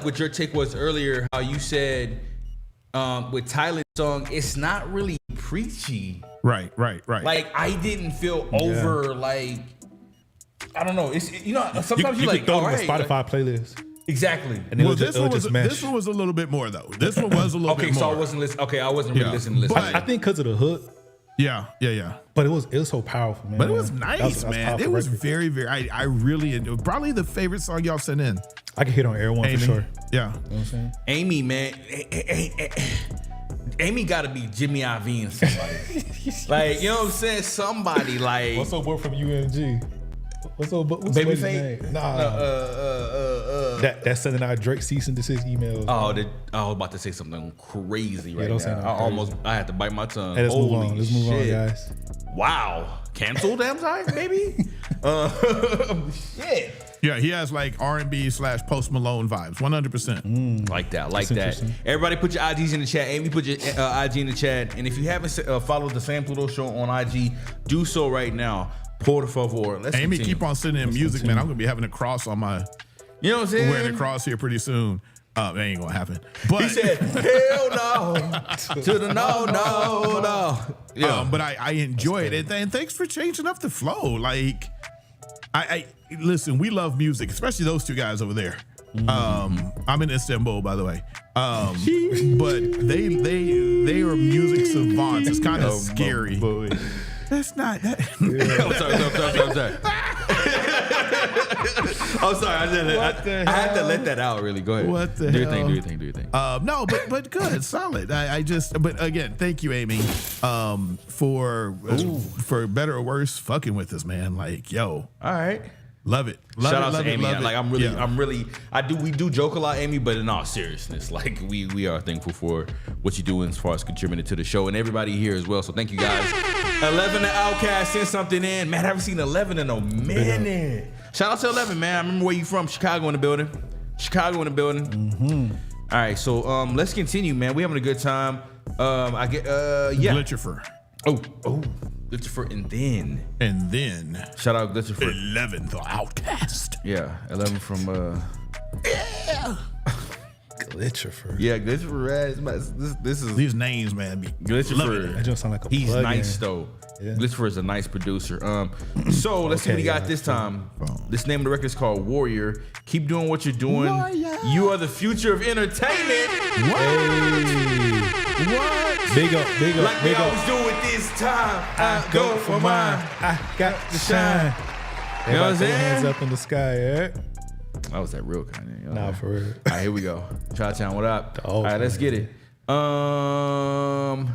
what your take was earlier. How you said with Tyler's song, it's not really preachy. Right. Like I didn't feel over like I don't know. It's sometimes you like could throw all it in a right, Spotify playlist. Exactly. And this one was a little bit more though. This one was a little bit more. So I wasn't listening. Okay, I wasn't really listening. I think because of the hook. Yeah. But it was so powerful, man. But it was nice, man. It was very, very. I really enjoyed. Probably the favorite song y'all sent in. I can hit on everyone for sure. Yeah. You know what I'm saying? Amy, man. Amy got to be Jimmy Iovine and somebody. Like, you know what I'm saying? Somebody like. What's up, boy from UNG? What's Babyface? That's sending out Drake cease and desist emails. I was about to say something crazy right now. I had to bite my tongue. Hey, let's move on. Let's move on, guys. Wow. Canceled, damn time, baby. Shit. Yeah, he has like R&B / Post Malone vibes, 100%. Like that. Everybody put your IGs in the chat. Amy, put your IG in the chat. And if you haven't followed the Sam Pluto Show on IG, do so right now. Por favor. Let's Amy, continue. keep on sending in music, man. I'm going to be having a cross on my... You know what I'm saying? Wearing a cross here pretty soon. That ain't going to happen. But he said, hell no. To the no. Yeah. But I enjoy it. And thanks for changing up the flow. Like, I listen, we love music, especially those two guys over there. I'm in Istanbul, by the way. But they are music savants. It's kind of scary. That's not that. I'm sorry. I'm sorry. I had to let that out. Really, go ahead. What the hell? Do your thing. No, but good, solid. But again, thank you, Amy, for better or worse, fucking with us, man. Like, yo, all right. Love it. Shout out to Amy. We do joke a lot, Amy, but in all seriousness, like we are thankful for what you're doing as far as contributing to the show and everybody here as well. So thank you guys. 11 the Outcast sent something in. Man, I haven't seen 11 in a minute. Shout out to 11, man. I remember where you from. Chicago in the building. All right, so let's continue, man. We having a good time. Glitchifer. Oh. Glitchifer and then. Shout out Glitchifer. 11 the Outcast. Yeah, 11 from Glitchifer. Yeah, Glitchifer. This is these names, man. Glitchifer. That just sound like a He's plug-in. nice though. Yeah. Glitchifer is a nice producer. So let's see what he got this time. This name of the record is called Warrior. Keep doing what you're doing. Warrior. You are the future of entertainment. What? Big up. Like we always do it this time. I go for mine. I got to shine. You know what I'm saying? Hands up in the sky, yeah. That was that real kind of. Nah, for real. All right, here we go. Chi-Town, what up? All right, let's get it. All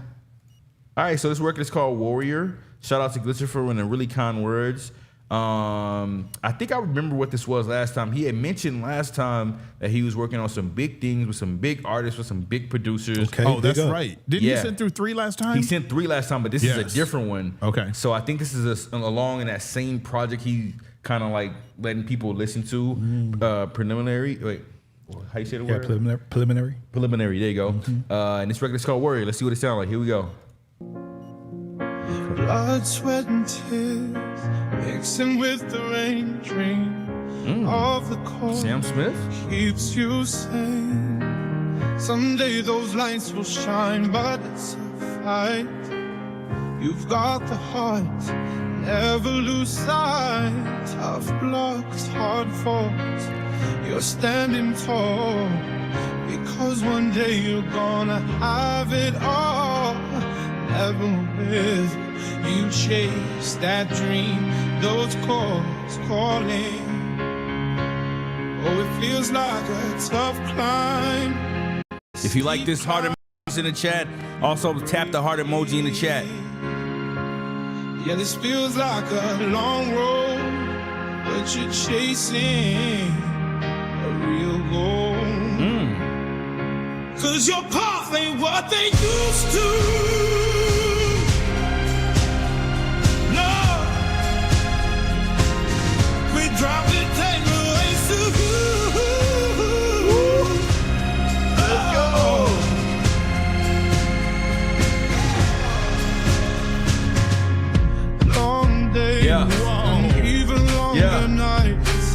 right, so this record is called Warrior. Shout out to Glitchifer and the really kind words. I think I remember what this was last time. He had mentioned last time that he was working on some big things with some big artists, with some big producers. Okay, oh, that's right. Didn't you send through 3 last time? He sent 3 last time, but this is a different one. Okay. So I think this is along in that same project he kind of like letting people listen to. Preliminary. Wait, how you say the word? Preliminary. Preliminary. There you go. And this record is called Warrior. Let's see what it sounds like. Here we go. Blood, sweat, and tears mixing with the rain, dream of the cold. Sam Smith keeps you sane. Someday those lights will shine, but it's a fight. You've got the heart, never lose sight. Tough blocks, hard falls, you're standing tall. Because one day you're gonna have it all. Never with you chase that dream, those calls calling. Oh, it feels like a tough climb. If you like this, heart emojis in the chat. Also tap the heart emoji in the chat. Yeah, this feels like a long road, but you're chasing a real goal. 'Cause your path ain't what they used to. Drop it, take away to you. Let's go. Long days, even longer nights.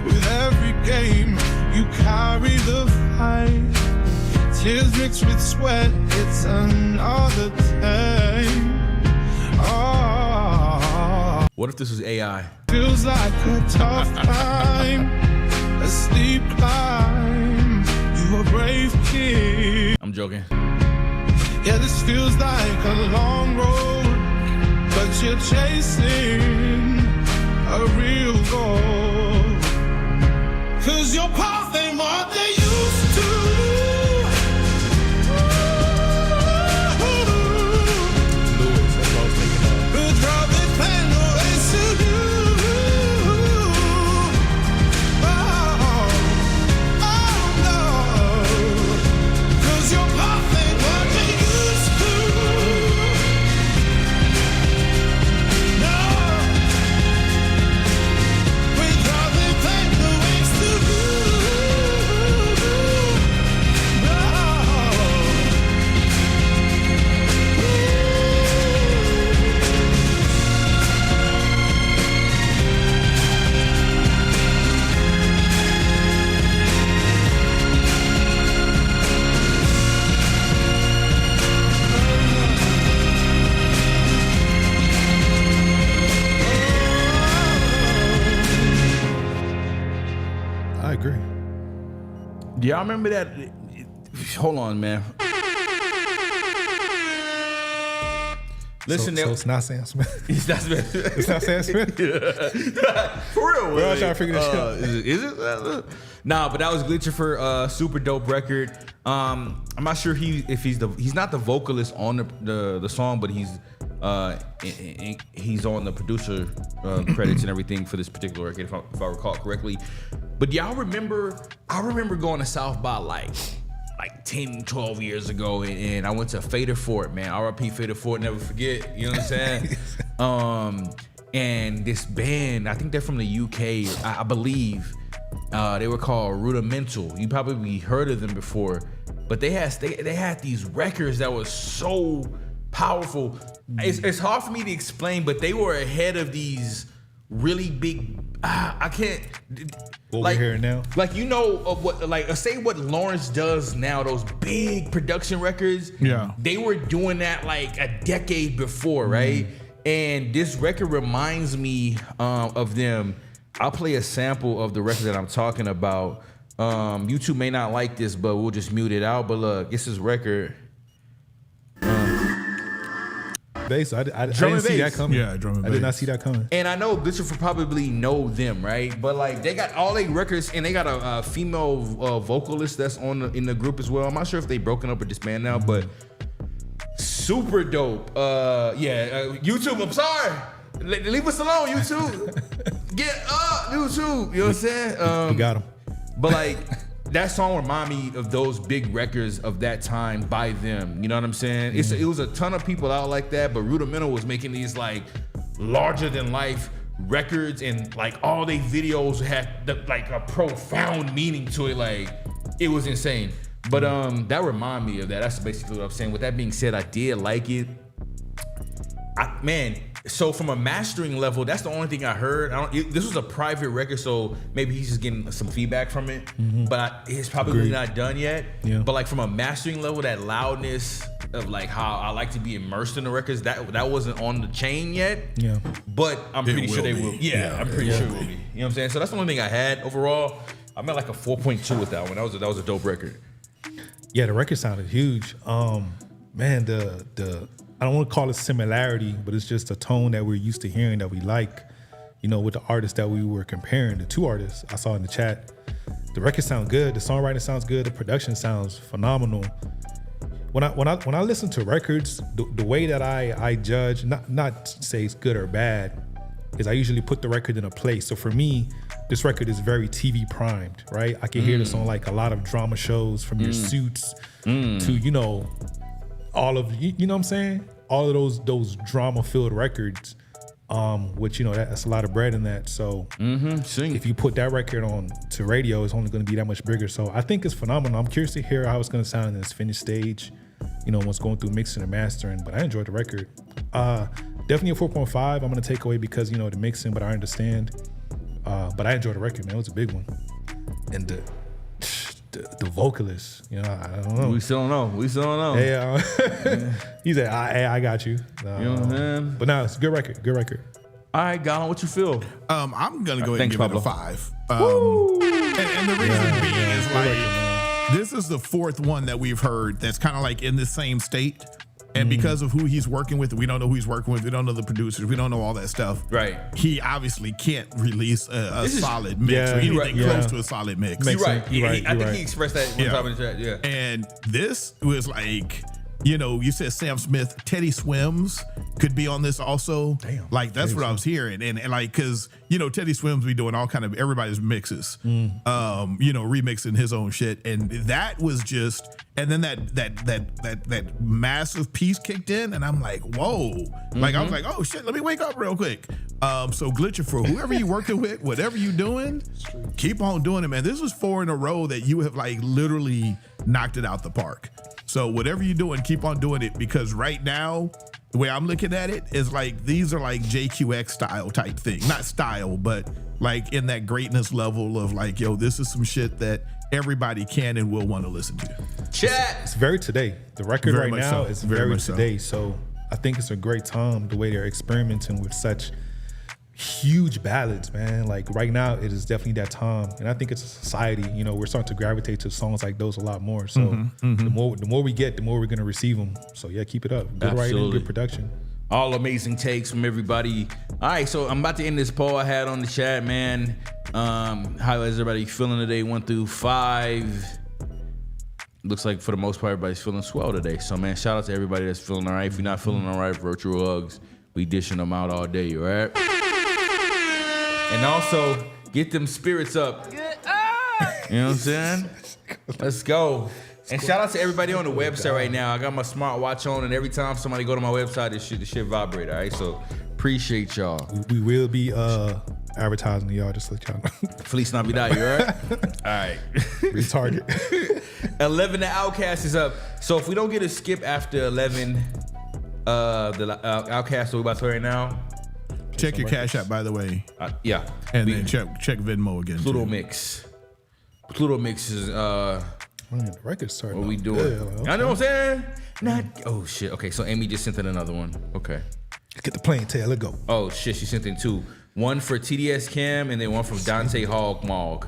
With every game, you carry the fight. Tears mixed with sweat, it's another day. Oh, What if this was AI? feels like a tough time, a steep climb. You a brave kid. I'm joking. Yeah, this feels like a long road, but you're chasing a real goal. 'Cause your path ain't what they used to. Lewis, that's what I was thinking of. But probably find a way to you. Oh no. 'Cause your path ain't what they used to. No. We probably find a ways to you. I agree. Do y'all remember that? Hold on, man. Listen, So it's not Sam Smith. it's not It's not Sam Smith. for real. We're all trying to figure this out. Is it? Nah, but that was Glitcher for super dope record. I'm not sure he's not the vocalist on the song, but he's on the producer credits and everything for this particular record, if I recall correctly. But y'all remember? I remember going to South by like 10, 12 years ago, and I went to Fader Fort, man. R.I.P. Fader Fort, never forget. You know what I'm saying? And this band, I think they're from the UK, I believe. They were called Rudimental. You probably heard of them before, but they had these records that was so powerful. It's hard for me to explain, but they were ahead of these really big. I can't. What we're hearing now? Like, you know, say what Lawrence does now, those big production records. Yeah. They were doing that like a decade before, right? And this record reminds me of them. I'll play a sample of the record that I'm talking about. You two may not like this, but we'll just mute it out. But look, this is record. Bass. I didn't and see that bass. coming. Yeah, drum and I did not bass. see that coming. And I know Glitcher for probably know them, right? But like they got all their records, and they got a female vocalist that's in the group as well. I'm not sure if they broken up or disbanded now, but super dope. YouTube. I'm sorry. Leave us alone, YouTube. Get up, YouTube. You know what I'm saying? We got him. But like that song remind me of those big records of that time by them. You know what I'm saying? It was a ton of people out like that, but Rudimental was making these like larger than life records, and like all they videos had like a profound meaning to it. Like it was insane. But that remind me of that. That's basically what I'm saying. With that being said, I did like it. So from a mastering level, that's the only thing I heard. This was a private record, so maybe he's just getting some feedback from it. But it's probably not done yet. Yeah. But like from a mastering level, that loudness of like how I like to be immersed in the records, that wasn't on the chain yet. Yeah. But I'm pretty sure they will will. be. Yeah, I'm pretty sure it will be. You know what I'm saying? So that's the only thing I had overall. I'm at like a 4.2 with that one. That was a dope record. Yeah, the record sounded huge. Man, the I don't want to call it similarity, but it's just a tone that we're used to hearing that we like. You know, with the artists that we were comparing, the two artists I saw in the chat. The record sounds good. The songwriting sounds good. The production sounds phenomenal. When I listen to records, the way that I judge, not say it's good or bad, is I usually put the record in a place. So for me, this record is very TV primed, right? I can hear this on like a lot of drama shows, from your Suits to, you know, all of, you know what I'm saying? All of those drama filled records, which, you know, that's a lot of bread in that. So if you put that record on to radio, it's only going to be that much bigger. So I think it's phenomenal. I'm curious to hear how it's going to sound in its finished stage, you know, once going through mixing and mastering, but I enjoyed the record. Definitely a 4.5. I'm going to take away because, you know, the mixing, but I understand. But I enjoyed the record, man. It was a big one. And the vocalist. You know, I don't know. We still don't know. Yeah, he said, "I got you." You know what I'm saying? But no, it's a good record. Good record. All right, Gallon, what you feel? I'm gonna go ahead and give Pablo. it a 5. And the reason being is like this is the 4th one that we've heard that's kind of like in the same state. And because of who he's working with, we don't know who he's working with. We don't know the producers. We don't know all that stuff. Right. He obviously can't release a solid mix or anything close to a solid mix. You're right. I think right. he expressed that one time in the chat. Yeah. And this was like, you know, you said Sam Smith, Teddy Swims could be on this also. Damn. Like that's what I was hearing, and like because you know Teddy Swims be doing all kind of everybody's mixes, you know, remixing his own shit, and that was just, and then that massive piece kicked in, and I'm like, whoa, like I was like, oh shit, let me wake up real quick. So Glitcher, for whoever you working with, whatever you doing, keep on doing it, man. This was 4 in a row that you have like literally knocked it out the park. So whatever you're doing, keep on doing it, because right now, the way I'm looking at it is like these are like JQX style type thing. Not style, but like in that greatness level of like, yo, this is some shit that everybody can and will want to listen to. Chat. It's very today. The record Very right much now so. is Very very much so. today. So I think it's a great time the way they're experimenting with such huge ballads, man. Like right now, it is definitely that time, and I think it's a society. You know, we're starting to gravitate to songs like those a lot more. So the more we get, the more we're gonna receive them. So yeah, keep it up. Good writing, Absolutely. good production. All amazing takes from everybody. All right, so I'm about to end this poll I had on the chat, man. How is everybody feeling today? 1 through 5. Looks like for the most part, everybody's feeling swell today. So man, shout out to everybody that's feeling all right. If you're not feeling all right, virtual hugs. We dishing them out all day, you all right? And also, get them spirits up. You know what I'm saying? Let's go. And shout out to everybody on the website right now. I got my smartwatch on, and every time somebody go to my website, the shit vibrate, all right? So, appreciate y'all. We will be advertising to y'all, just to let y'all know. Feliz Navidad, you all right? All right. Retarget. 11, the Outcast is up. So, if we don't get a skip after 11, the Outcast that we're about to play right now. Check your Cash App, by the way. Yeah. And then check Venmo again. Pluto too. Mix. Pluto Mix is Man, the record's starting. what we off doing. good. Okay. I know what I'm saying? Oh shit. Okay, so Amy just sent in another one. Okay. Let's get the plane tail. Let's go. Oh shit, she sent in 2. One for TDS Cam and then one from Dante Hogmog.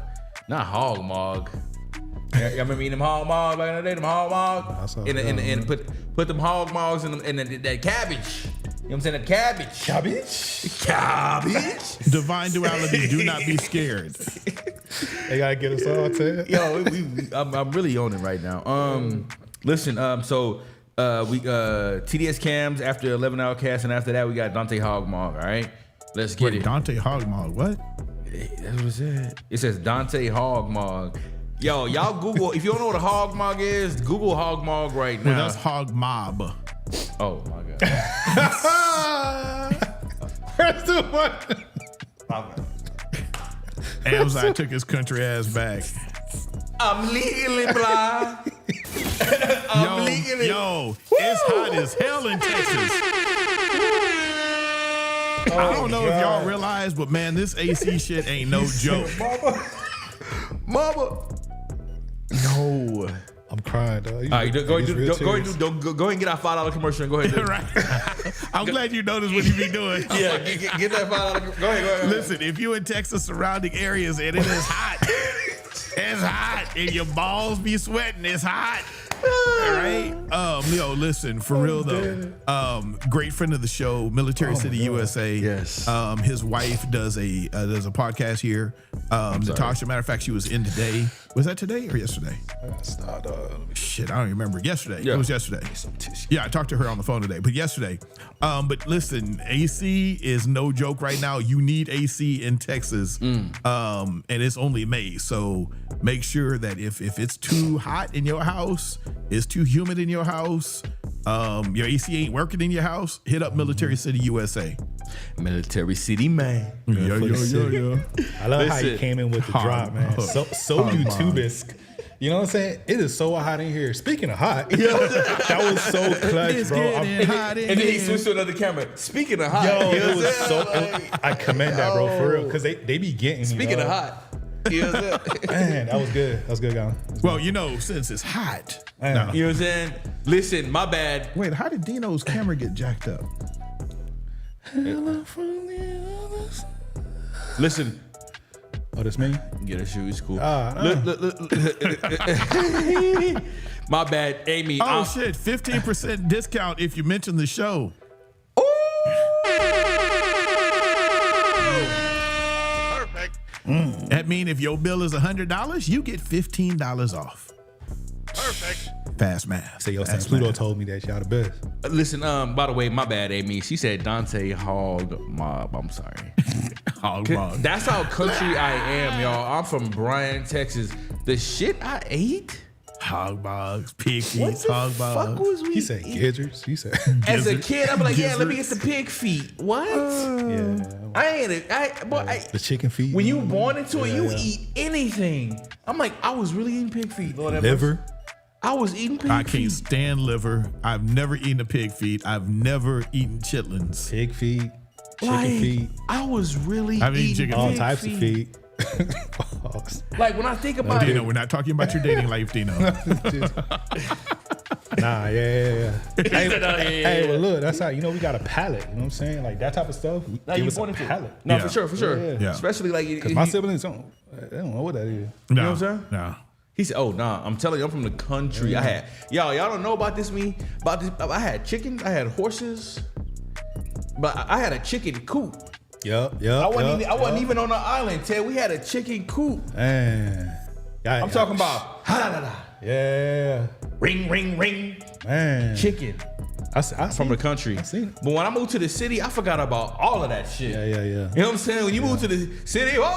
Not Hogmog. Y'all remember eating them Hogmog back in the day? Them Hogmog? I saw And put them Hogmogs in that cabbage. You know what I'm saying? That cabbage. Divine Duality, do not be scared. They gotta get us all tail. Yo, I'm really on it right now. Listen, so we TDS Cams after 11 Outcasts, and after that we got Dante Hogmog. All right, let's get it. Dante Hogmog, what? That's what it said. It says Dante Hogmog. Yo, y'all Google, if you don't know what a Hogmog is, Google Hogmog right now. Well, that's Hog Mob. Oh my god. Where's the one? Amzai took his country ass back. I'm legally blind. Yo, it's hot as hell in Texas. I don't know if y'all realize, but man, this AC shit ain't no joke. Mama. No. I'm crying, dog. All right, go and get our $5 commercial and go ahead. Right. I'm glad you noticed what you be doing. Yeah, get that $5. Go ahead. Listen, if you in Texas surrounding areas and it is hot, it's hot, and your balls be sweating, it's hot. All right. Yo, listen, for real though. Great friend of the show, Military City USA. Yes. His wife does a podcast here. Natasha, matter of fact, she was in today. Was that today or yesterday? Shit, I don't even remember. Yesterday. Yeah. It was yesterday. Yeah, I talked to her on the phone today, but yesterday. But listen, AC is no joke right now. You need AC in Texas. And it's only May. So make sure that if it's too hot in your house, it's too humid in your house, your AC ain't working in your house, hit up Military City USA. Military City, man. Yo. I love how you came in with the drop, man. So YouTubisk. You know what I'm saying? It is so hot in here. Speaking of hot, that was so clutch, It's bro. getting hot in And then he here. switched to another camera. Speaking of hot, Yo, you know it what was I'm so. saying? I commend that, bro, for real, because they be getting me. Speaking of dog. hot, You know what I'm saying? Man, that was good. That was good, guy. Well, you know, since it's hot. Man. You know what I'm saying? Listen, my bad. Wait, how did Dino's camera get jacked up? Listen. Oh, that's me? Yeah, that shit was cool. Look. My bad, Amy. Oh, shit. 15% discount if you mention the show. Perfect. That means if your bill is $100, you get $15 off. Perfect. Fast math. Say, yo, Fast Pluto math. told me that y'all the best. Listen, by the way, my bad, Amy. She said Dante Hog Mob. I'm sorry. Hog mob. That's how country I am, y'all. I'm from Bryan, Texas. The shit I ate? Hog bogs, pig What feet, the hog fuck bogs. was we He said gizzards. He said, As a kid, I'm like, yeah, let me get the pig feet. What? yeah. I ain't it. The chicken feet. When you born into it, you Yeah. eat anything. I'm like, I was really eating pig feet. Lord have Liver. mercy. I was eating pig I feet. can't stand liver. I've never eaten a pig feet. I've never eaten chitlins. Pig feet. Chicken Like, feet. I was really I've eaten eating chicken All pig types feet. of feet. Like when I think about Dino, it, we're not talking about your dating life, Dino. Nah, yeah. Hey, hey, well, look, that's how, you know, we got a palate. You know what I'm saying? Like, that type of stuff, Now give you us a wanted to. palate. No, Yeah. for sure. Yeah. Especially like, Because my siblings don't know what that is. No, know what I'm saying? No. he said, "Oh nah, I'm telling you, I'm from the country. I had y'all don't know about this. I had chickens, I had horses, but I had a chicken coop. Yep. I wasn't even on the island, Ted. We had a chicken coop. Man. I'm talking about Yeah. ring, ring, ring, Man. chicken I from the country. I seen it. But when I moved to the city, I forgot about all of that shit. Yeah. You know what I'm saying? When you move to the city, Yep.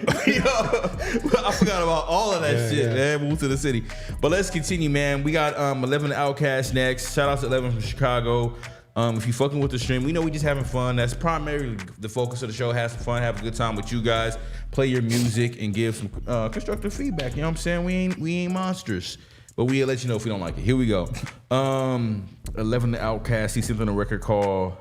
I forgot about all of that shit, man. Moved to the city. But let's continue, man. We got 11 Outcast next. Shout out to 11 from Chicago. If you fucking with the stream, we know we just having fun. That's primarily the focus of the show. Have some fun, have a good time with you guys. Play your music and give some constructive feedback. You know what I'm saying? We ain't monsters. But we'll let you know if we don't like it. Here we go. 11 the Outcast. He sent on a record called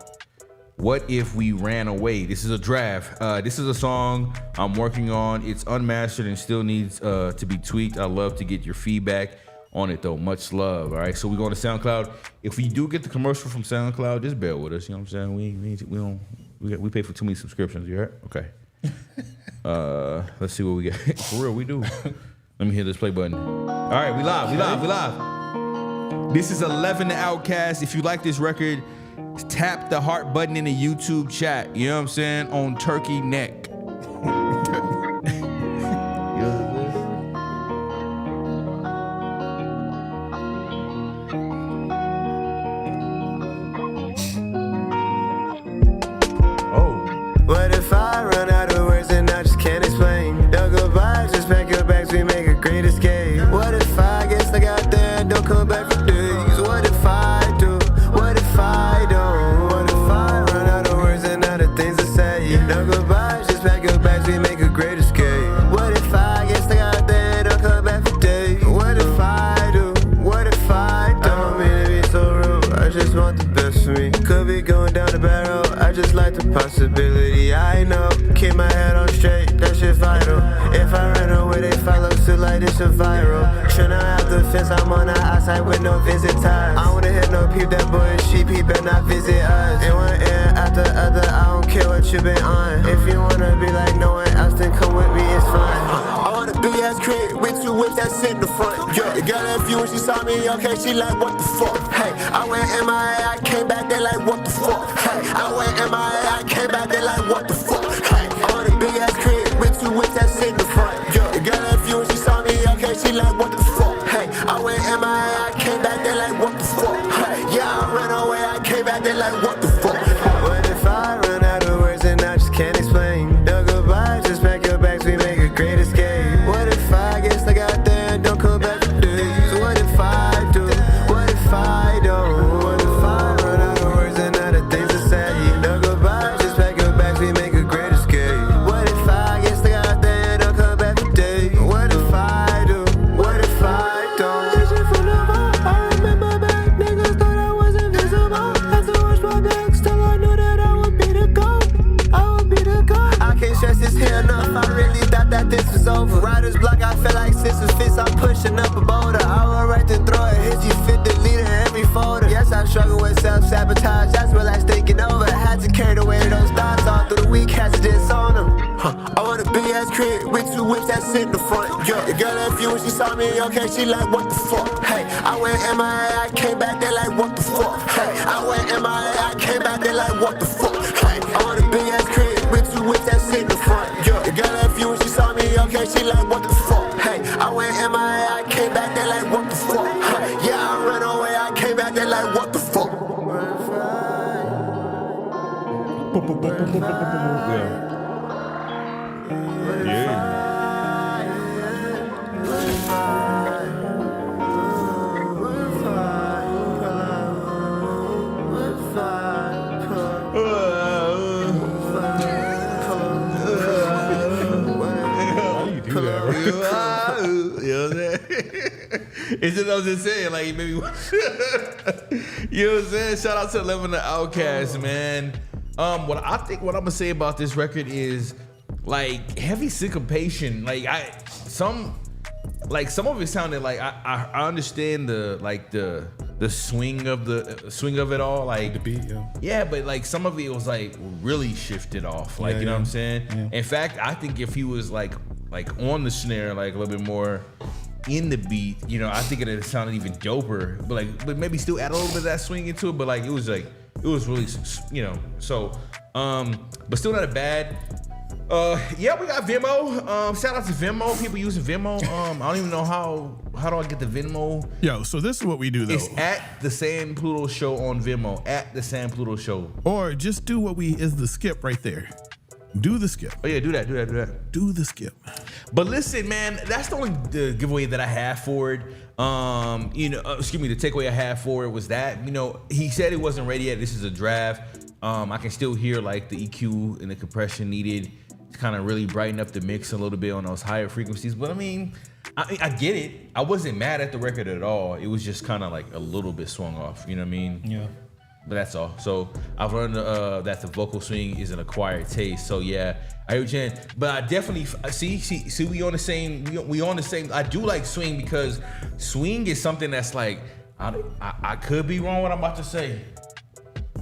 What If We Ran Away. This is a draft. This is a song I'm working on. It's unmastered and still needs to be tweaked. I'd love to get your feedback on it though. Much love. All right. So we go to SoundCloud. If we do get the commercial from SoundCloud, just bear with us. You know what I'm saying? We pay for too many subscriptions. You heard? Okay. Let's see what we get. For real, we do. Let me hit this play button. All right, we live. This is 11 the Outcast. If you like this record, tap the heart button in the YouTube chat. You know what I'm saying? On Turkey Neck. What if I run out of words and I just can't explain? Don't go by, just pack your bags, we make a great escape. What if I get stuck out there and don't come back for days? What if I do? What if I don't? What if I run out of words and not the things to say? Don't go by, just pack your bags, we make a great escape. What if I get stuck out there and don't come back for days? What if I do? What if I don't? I don't mean to be so rude, I just want the best for me. Could be going down the barrel, I just like the possibility. I know, keep my head on straight, that shit vital. If I run away, they follow suit like this shit viral. Tryna out the fence, I'm on the outside with no visit time. I wanna hit no peep, that boy sheep, he better not visit us. In one ear, after other, I don't care what you been on. If you wanna be like no one else, then come with me, it's fine. I want a big ass crib with two whips that's in the front. Yeah, the girl that view when she saw me, okay, she like, what the fuck? Hey, I went MIA, I came back, they like, what the fuck? Hey, I went MIA, I came back, they like, what the fuck? Hey, I want a big ass crib with two whips that's in the front. Yeah, the girl that view when she saw me, okay, she like, what the fuck? Hey, I went MIA, I came back, they like, what the fuck? Hey, yeah, I ran away, I came back, they like, what the fuck? What if I run out of words and I just can't explain? Don't go by, just pack your bags, we make a great escape. What if I get stuck out there and don't come back for days? What if I do? What if I don't? What if I run out of words and not the things to say? Don't go by, just pack your bags, we make a great escape. What if I get stuck out there and don't come back for days? What if I do? What if I don't? This shit full of all. I remember back, niggas thought I was invisible. That's the worst part. over. Riders block, I feel like sisters fist, I'm pushing up a boulder. I will right to throw it, hits you fit the leader every folder. Yes, I struggle with self-sabotage, that's what I thinking over. I had to carry the weight of those thoughts all through the week, had to just on them. I want a big ass crib with 2 whips that sit in the front. Yeah, the girl left you when she saw me, okay, she like, what the fuck? Hey, I went MIA, I came back there like, what the fuck? Hey, I went MIA, I came back there like, what the fuck? Hey, I want a big ass crib with 2 whips that sit in the front. Yeah, the girl left you when she saw me, okay, she like, what the fuck? Hey, I went MIA, I came back there like, what the fuck? Hey, yeah, I ran away, I came back there like, what the fuck? It's just, I was just saying, like, maybe, you know what I'm saying? Shout out to 11 the Outcast, man. What I'm gonna say about this record is, like, heavy syncopation. Like, some of it sounded like I understand the swing of it all, like the beat, yeah, but like some of it was like really shifted off, like, you know what I'm saying? Yeah. In fact, I think if he was like on the snare, like a little bit more in the beat, you know, I think it sounded even doper, but maybe still add a little bit of that swing into it, but like it was really, you know, so but still not a bad. Yeah, we got Venmo. Shout out to Venmo. People using Venmo. I don't even know how do I get the Venmo. Yo, so this is what we do though. It's at the San Pluto Show on Venmo. At the San Pluto Show. Or just do what is the skip right there. Do the skip. Oh yeah, do that. Do the skip. But listen, man, that's the only giveaway that I have for it. You know, the takeaway I have for it was that, you know, he said it wasn't ready yet. This is a draft. I can still hear like the EQ and the compression needed to kind of really brighten up the mix a little bit on those higher frequencies. But I mean, I get it. I wasn't mad at the record at all. It was just kind of like a little bit swung off. You know what I mean? Yeah. But that's all. So I've learned that the vocal swing is an acquired taste. So yeah, I hear what you're saying. But I definitely see we on the same. We on the same. I do like swing because swing is something that's like I could be wrong what I'm about to say,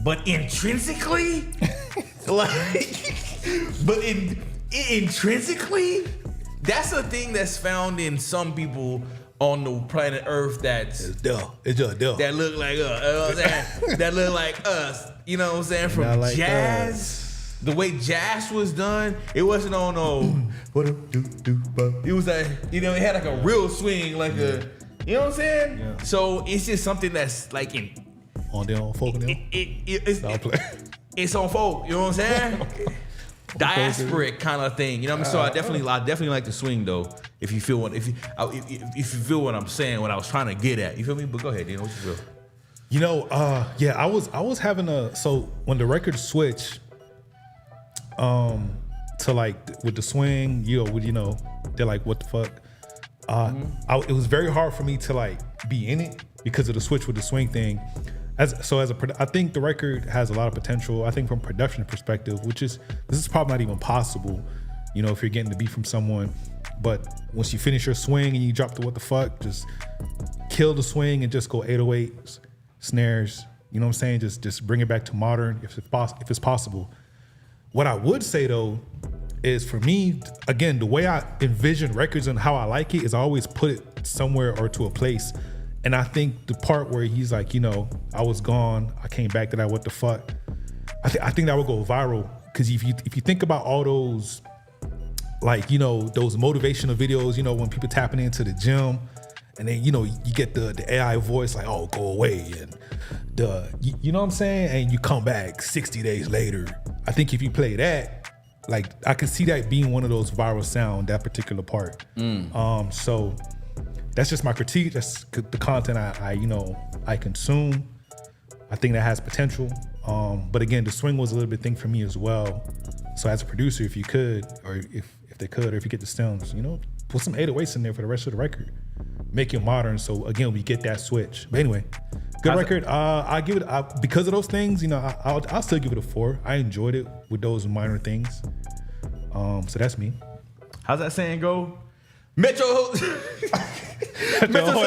but intrinsically, intrinsically, that's a thing that's found in some people on the planet Earth it's just that look like us, you know what I'm saying? That look like us, you know what I'm saying? From like jazz, the way jazz was done, it wasn't on it was like, you know, it had like a real swing, like a, you know what I'm saying? Yeah. So it's just something that's like on folk now. It's on folk, you know what I'm saying? Diasporic kind of thing, you know what I mean? So I definitely like the swing though. If you feel what I'm saying, what I was trying to get at, you feel me? But go ahead, Dino, what you feel? You know, yeah, I was having so when the record switched, to like with the swing, they're like, what the fuck? It was very hard for me to like be in it because of the switch with the swing thing. I think the record has a lot of potential. I think from a production perspective, this is probably not even possible, you know, if you're getting the beat from someone. But once you finish your swing and you drop the what the fuck, just kill the swing and just go 808s, snares. You know what I'm saying? Just bring it back to modern if it's possible. What I would say though is, for me, again, the way I envision records and how I like it is I always put it somewhere or to a place. And I think the part where he's like, you know, I was gone, I came back to that, what the fuck? I think that would go viral. Because if you think about all those, like, you know, those motivational videos, you know, when people tapping into the gym, and then, you know, you get the AI voice like, oh, go away, and you know what I'm saying? And you come back 60 days later. I think if you play that, like, I could see that being one of those viral sound, that particular part. So that's just my critique. That's the content I consume. I think that has potential. But again, the swing was a little bit thing for me as well. So as a producer, if you could, or if they could, or if you get the stems, you know, put some 808s in there for the rest of the record. Make it modern. So again, we get that switch. But anyway, good record. I give it, because of those things, you know, I'll still give it a 4. I enjoyed it with those minor things. So that's me. How's that saying go? Metro. Metro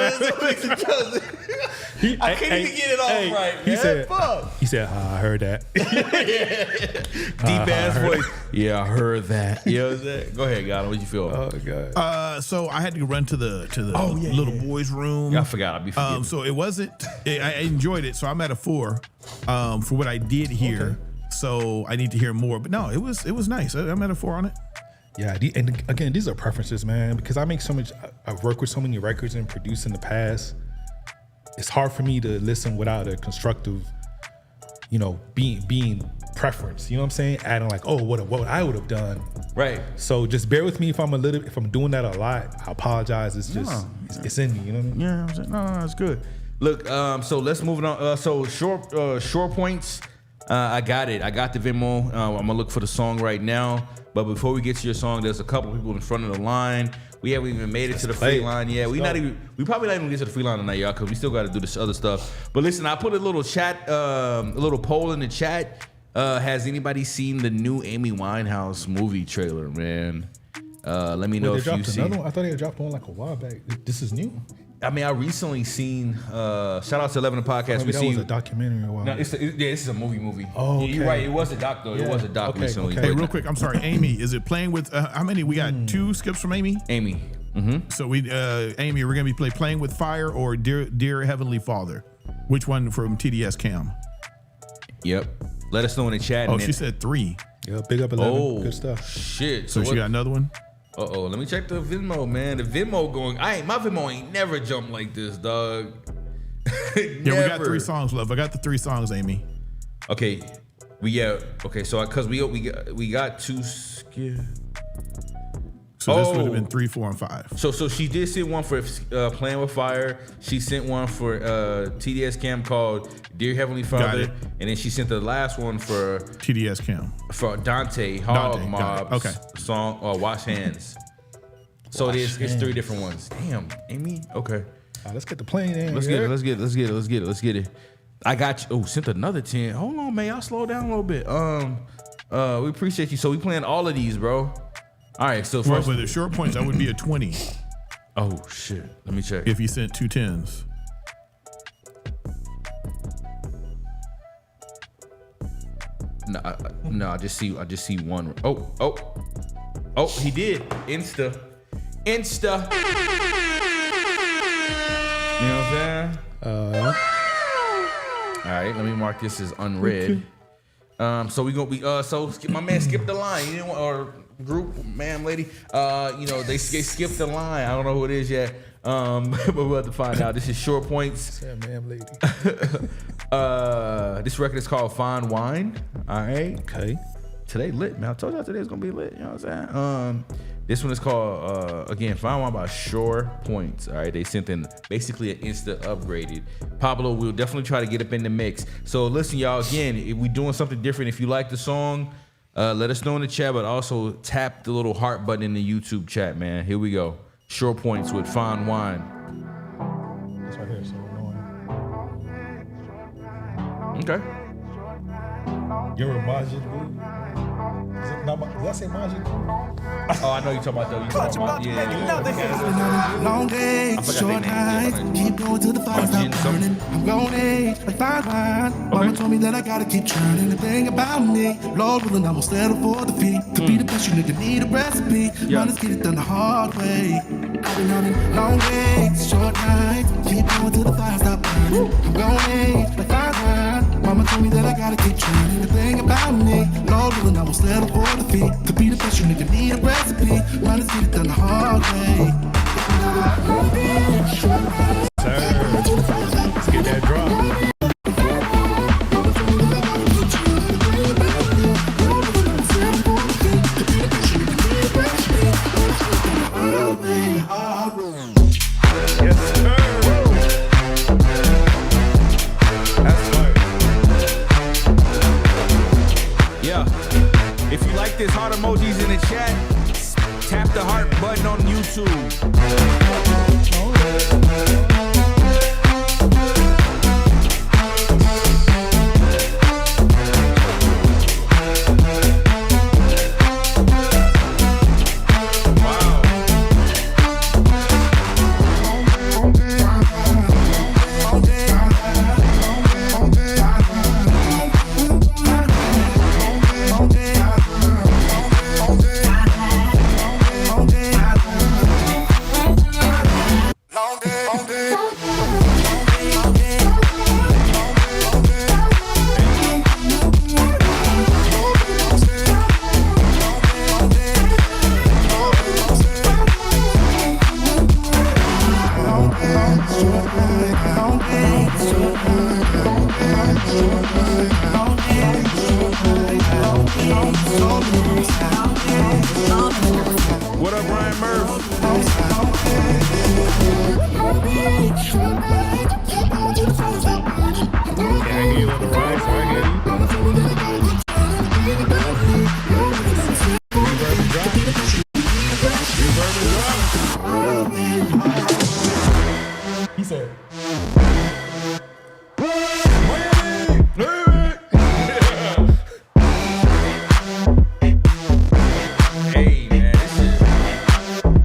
I can't even get it off right. He man. said, Fuck. He said, I heard that. Deep ass voice. Yeah, I heard that. You know what I'm saying? Go ahead, God. What you feel? Oh God. So I had to run to the little boys' room. I forgot. I'll be forgetting. So it wasn't. I enjoyed it. So I'm at a 4 for what I did hear. Okay. So I need to hear more. But no, it was nice. I'm at a 4 on it. Yeah, and again, these are preferences, man. Because I make so much. I've worked with so many records and produced in the past. It's hard for me to listen without a constructive, being preference. You know what I'm saying? Adding like, oh, what I would have done. Right. So just bear with me if I'm doing that a lot. I apologize. It's just it's in me. You know what I mean? Yeah, I'm saying, no, it's good. Look, so let's move it on. So short points. I got it. I got the Venmo. I'm gonna look for the song right now. But before we get to your song, there's a couple people in front of the line. We haven't even made it to the free line yet. We probably not even get to the free line tonight, y'all, because we still got to do this other stuff. But listen, I put a little poll in the chat. Has anybody seen the new Amy Winehouse movie trailer, man? Let me know if you've seen. I thought they had dropped one like a while back. This is new. I mean, I recently seen. Shout out to 11 the podcast. That was a documentary a while. No, this is a movie. Oh, okay. You're right. It was a doc though. Yeah. It was a doc recently. Hey, real quick. I'm sorry, Amy. Is it playing with? How many? We got 2 skips from Amy. Amy. Mm-hmm. So Amy, we're gonna be playing with fire or Dear Heavenly Father. Which one from TDS Cam? Yep. Let us know in the chat. Oh, she said 3. Yeah, big up 11. Oh, good stuff. Shit. So she got another one. Let me check the Venmo, man. The Venmo going. My Venmo ain't never jumped like this, dog. Yeah, we got 3 songs left. I got the 3 songs, Amy. Okay, So because we got 2 skip. So this would have been 3, 4, and 5. So she did send one for Playing with Fire. She sent one for TDS Cam called Dear Heavenly Father, and then she sent the last one for TDS Cam for Dante Hog Mob's song Wash Hands. So it's 3 different ones. Damn, Amy. Okay. Let's get the plane in. Let's get it. I got you. Oh, sent another 10. Hold on, man. Y'all slow down a little bit. We appreciate you. So we playing all of these, bro. All right, so first, with the short points, that would be a 20. Oh shit! Let me check. If you sent 2 10s. No, I just see one. Oh, he did. Insta. You know what I'm saying? All right, let me mark this as unread. So my man skipped the line. You know, or group, ma'am, lady. They skipped the line. I don't know who it is yet. But we'll have to find out. This is Short Points. Yeah, ma'am, lady. This record is called Fine Wine. All right. Okay. Today lit, man. I told y'all today's gonna be lit. You know what I'm saying? This one is called again Fine Wine by Short Points. All right. They sent in basically an Insta upgraded. Pablo, we'll definitely try to get up in the mix. So listen, y'all. Again, if we doing something different, if you like the song, let us know in the chat. But also tap the little heart button in the YouTube chat, man. Here we go. Short Points with Fine Wine. That's right here, so annoying. Okay. You remember Majid? Did I say Majid? Oh, I know you're talking about though. You talking about Long days, short nights, keep going till the fire stop burning. I'm grown age, like fine wine. Mama told me that I gotta keep churning. The thing about me, Lord willing, I won't settle for defeat. To be the best, you nigga need a recipe. Let's get it done the hard way. I've been having long days, short nights, keep going till the fire stop burning. I'm grown age, like fine wine. Mama told me that I gotta keep churning. The thing about me, Lord willing, I won't settle for defeat. To be the best, you nigga need a recipe. Let's get it done the hard way. Let's get that drop. If you like this, heart emojis in the chat. Tap the heart button on YouTube. Wow. He said, Hey, man, this shit.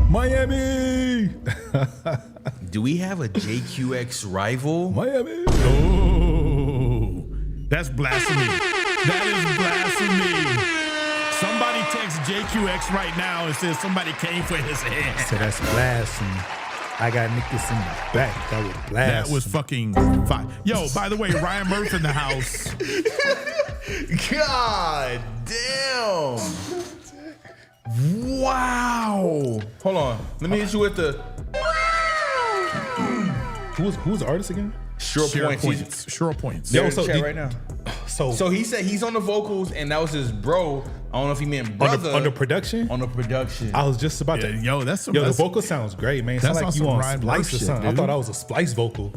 Miami. Do we have a JQX rival? Miami. Oh, that's blasphemy. That is blasphemy. Somebody text JQX right now and says somebody came for his head. So that's blasphemy. I got niggas in the back. That was blasphemy. That was fucking fine. Yo, by the way, Ryan Murph in the house. God damn. Wow. Hold on. Let me hit you with the Who's the artist again? Sure Points. Sure Points. They're Yo, in so chat did- right now. So So he said he's on the vocals and that was his bro. I don't know if he meant brother. under production? On the production. I was just about Yeah, to. yo, that's some. Yo, the that's, vocal sounds great, man. It sounds That's like on you some on Ryan Splice Murph or shit, something. I dude. thought that was a Splice vocal.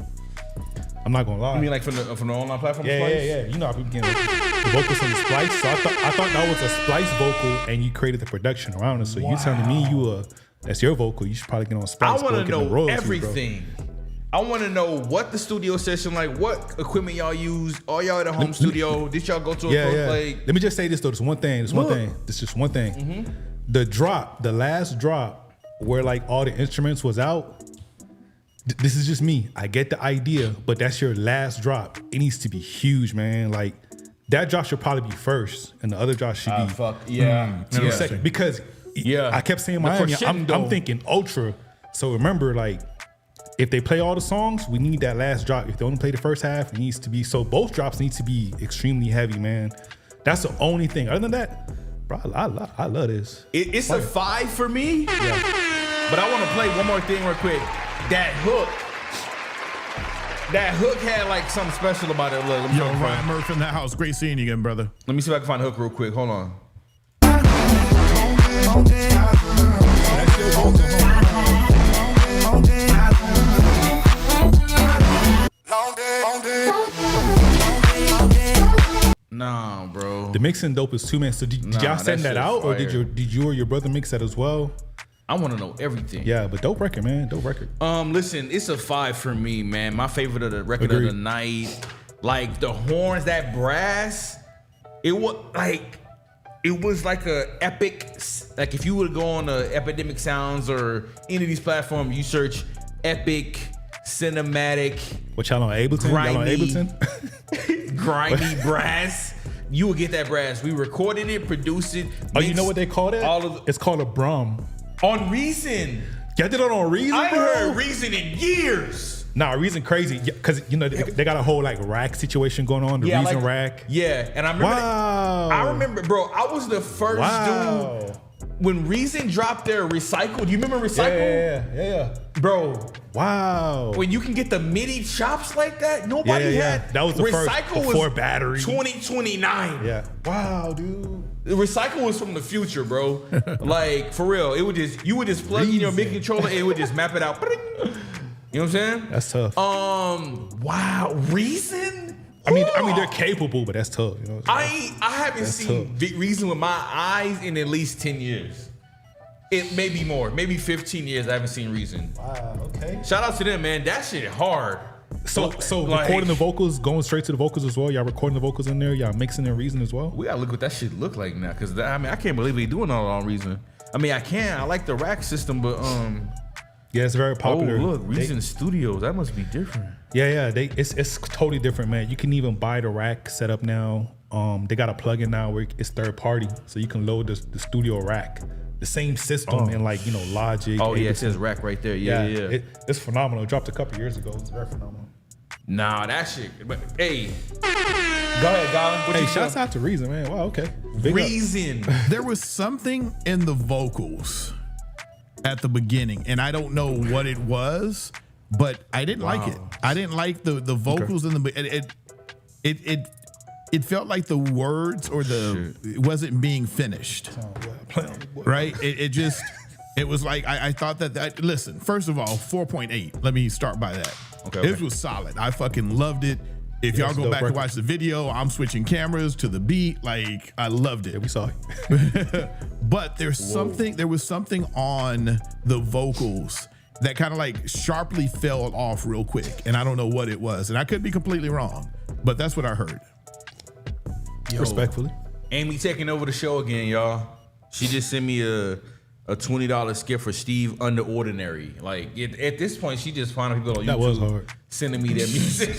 I'm not gonna lie. You mean like from the online platform? yeah, Splice? yeah. You know how people get the vocals from the Splice. So I thought that was a Splice vocal, and you created the production around it. So you telling me that's your vocal? You should probably get on I Splice. want to get the know royalties, bro. everything. I want to know what the studio session like, what equipment y'all use. All y'all at a home studio. Did y'all go to a Yeah. like? Let me just say this though. There's one thing. There's just one thing. Mm-hmm. The last drop, where like all the instruments was out. This is just me. I get the idea, but that's your last drop. It needs to be huge, man. Like that drop should probably be first, and the other drop should be Fuck yeah. second. Because I kept saying The Miami. I'm crescendo. thinking ultra. So remember, like if they play all the songs, we need that last drop. If they only play the first half, it needs to be. So both drops need to be extremely heavy, man. That's the only thing. Other than that, bro, I love this. It's a 5 for me. Yeah. But I want to play one more thing real quick. That hook had like something special about it. Look, let me Yo, see if I can Ryan find- Murph in the house. Great seeing you again, brother. Let me see if I can find a hook real quick. Hold on. Nah, bro. The mixing dope is too, man. So did Nah, y'all that send that shit out, or did fire. you or your brother mix that as well? I want to know everything. Yeah, but dope record, man. Dope record. Listen, it's a 5 for me, man. My favorite of the record Agreed. of the night. Like the horns, that brass. It was like a epic. Like if you would go on Epidemic Sounds or any of these platforms, you search epic, cinematic, What y'all on Ableton? Y'all on Grimy. Ableton? grimy brass. You will get that brass. We recorded it, produced it. Oh, you mixed know what they call it? All of It's called a Brum. on Reason. Y'all did it on Reason, I ain't bro? heard Reason in years. Nah, Reason crazy. Because, you know, they got a whole, like, rack situation going on. The Reason like, rack. Yeah, and I remember. Wow. I remember, bro. I was the first dude when Reason dropped their Recycle. Do you remember Recycle? Yeah. Bro, Wow. when you can get the MIDI chops like that, nobody had. That was the first Recycle before was battery. 2029. Yeah. Wow, dude. The Recycle was from the future, bro. Like for real, you would just plug in your MIDI controller and it would just map it out. You know what I'm saying? That's tough. Wow, Reason. I mean, they're capable, but that's tough. You know what I'm saying? I haven't That's seen Reason with my eyes in at least 10 years. It may be more, maybe 15 years. I haven't seen Reason. Wow, okay. Shout out to them, man. That shit hard. So Like- recording the vocals, going straight to the vocals as well. Y'all recording the vocals in there. Y'all mixing their Reason as well. We gotta look what that shit look like now, cause I can't believe they doing all on Reason. I mean, I like the rack system, but Yeah, it's very popular. oh look, Reason Studios, that must be different. Yeah. It's totally different, man. You can even buy the rack set up now. They got a plugin now where it's third party, so you can load the studio rack the same system in like, you know, Logic. Oh yeah, it says rack right there. Yeah. It's phenomenal. It dropped a couple years ago. It's very phenomenal. Nah, that shit. But hey, go ahead, Colin. Hey, shouts out to Reason, man. Wow, okay. Big Reason. There was something in the vocals at the beginning, and I don't know what it was, but I didn't like it. I didn't like the vocals in the it felt like the words or it wasn't being finished. Right? It was like I thought that listen, first of all, 4.8. Let me start by that. Okay. This was solid. I fucking loved it. If y'all go back and watch the video, I'm switching cameras to the beat. Like, I loved it. Yeah, we saw it. But there was something on the vocals that kind of like sharply fell off real quick. And I don't know what it was. And I could be completely wrong, but that's what I heard. Respectfully. Amy taking over the show again, y'all. She just sent me a $20 skip for Steve Under Ordinary. Like at this point, she just finding people on YouTube. That was hard. Sending me their music.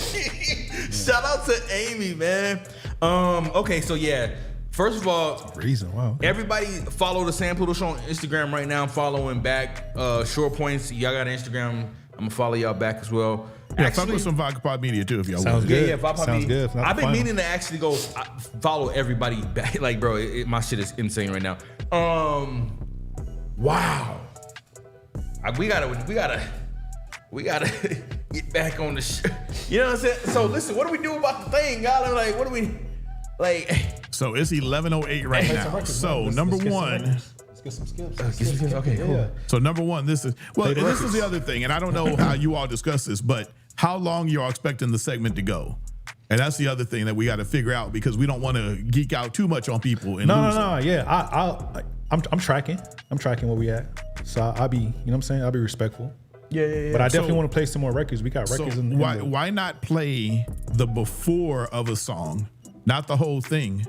Shout out to Amy, man. Okay, so yeah. First of all, Reason, wow. Everybody follow the Sam Pluto Show on Instagram right now. I'm following back. Short Points, y'all got Instagram. I'm gonna follow y'all back as well. Yeah, follow some Vodka Pod Media too if y'all Sounds want. good. Yeah, Vodka Pod Sounds Media. good. I've been meaning to actually go follow everybody back. Like, bro, my shit is insane right now. Wow. We gotta get back on the show. You know what I'm saying? So listen, what do we do about the thing, y'all? Like, what do we like? So it's 11:08 right now. So number one. Let's get some skips. Okay, cool. Yeah. So number one, this is the other thing, and I don't know how you all discuss this, but how long you all expecting the segment to go? And that's the other thing that we got to figure out because we don't want to geek out too much on people. And No. Yeah, I'm tracking. I'm tracking where we at. So I'll be, you know what I'm saying? I'll be respectful. Yeah. But I definitely want to play some more records. We got records in why not play the before of a song, not the whole thing,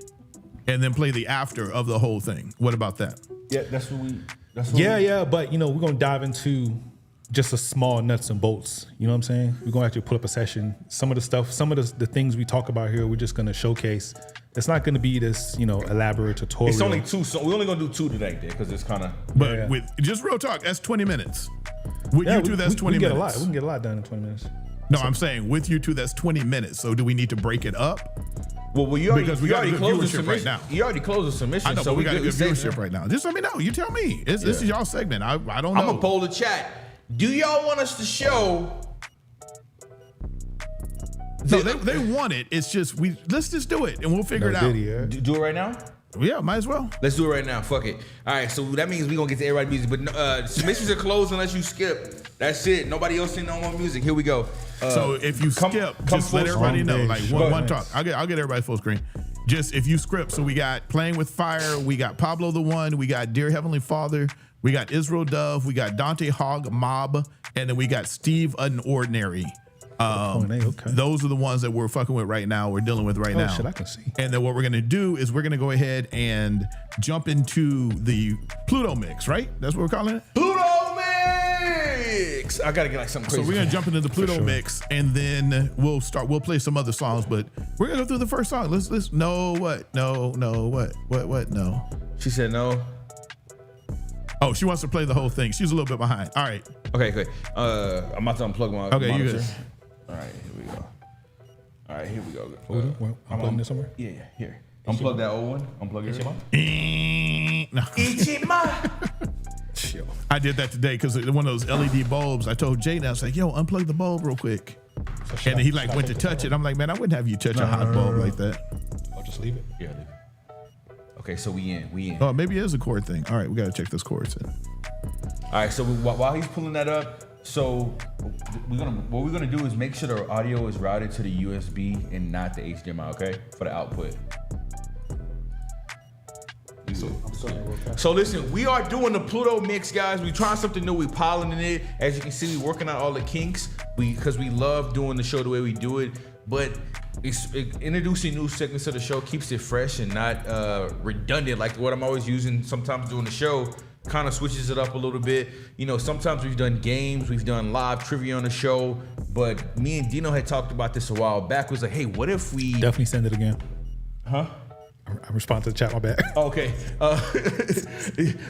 and then play the after of the whole thing? What about that? Yeah, that's what we. But you know, we're gonna dive into just a small nuts and bolts. You know what I'm saying? We're gonna actually put up a session. Some of the stuff, some of the things we talk about here, we're just gonna showcase. It's not gonna be this, you know, elaborate tutorial. It's only 2, so we're only gonna do 2 tonight there because it's kind of. But with just real talk, that's 20 minutes. With you two, that's 20 minutes. We can get a lot done in 20 minutes. No, I'm saying with you two, that's 20 minutes. So do we need to break it up? Well, you already, because we got a good viewership right now. You already closed the submission. I know, so but we got a good viewership right now. Just let me know. You tell me. This is y'all segment. I don't know. I'm gonna poll the chat. Do y'all want us to show? No, they want it. It's just let's just do it and we'll figure it out. Do it right now. Yeah, might as well. Let's do it right now. Fuck it. All right, so that means we're gonna get to everybody's music. But submissions are closed unless you skip. That's it. Nobody else send no more music. Here we go. So if you skip, just let everybody know. Like one talk. I'll get everybody full screen. Just if you script. So we got Playing with Fire. We got Pablo the One. We got Dear Heavenly Father. We got Israel Dove. We got Dante Hogg Mob. And then we got Steve Unordinary. Those are the ones that we're fucking with right now. We're dealing with right now. Shit, I can see. And then what we're gonna do is we're gonna go ahead and jump into the Pluto mix, right? That's what we're calling it. Pluto mix. I gotta get like something crazy. So we're gonna jump into the Pluto mix, and then we'll play some other songs. But we're gonna go through the first song. Let's no. She said no. Oh, she wants to play the whole thing. She's a little bit behind. All right. Okay. I'm about to unplug my. Okay, you good. All right, here we go. I'm plugging this somewhere? Yeah, here. Unplug that old one. Unplug it. No. Ichima. I did that today because one of those LED bulbs. I told Jay, I was like, yo, unplug the bulb real quick. And then he went to touch it. I'm like, man, I wouldn't have you touch a hot bulb like that. I'll just leave it. Yeah, leave it. Okay, so we in. Oh, maybe it is a chord thing. All right, we got to check this chords in. All right, so while he's pulling that up, so what we're gonna do is make sure the audio is routed to the USB and not the HDMI, okay? For the output. So listen, we are doing the Pluto mix, guys. We trying something new. We piloting it. As you can see, we working out all the kinks. Because we love doing the show the way we do it. But introducing new segments to the show keeps it fresh and not redundant like what I'm always using sometimes doing the show. Kind of switches it up a little bit. You know, sometimes we've done games, we've done live trivia on the show, but me and Dino had talked about this a while back. Was like, hey, what if we definitely send it again? Huh? I respond to the chat, my bad. Okay.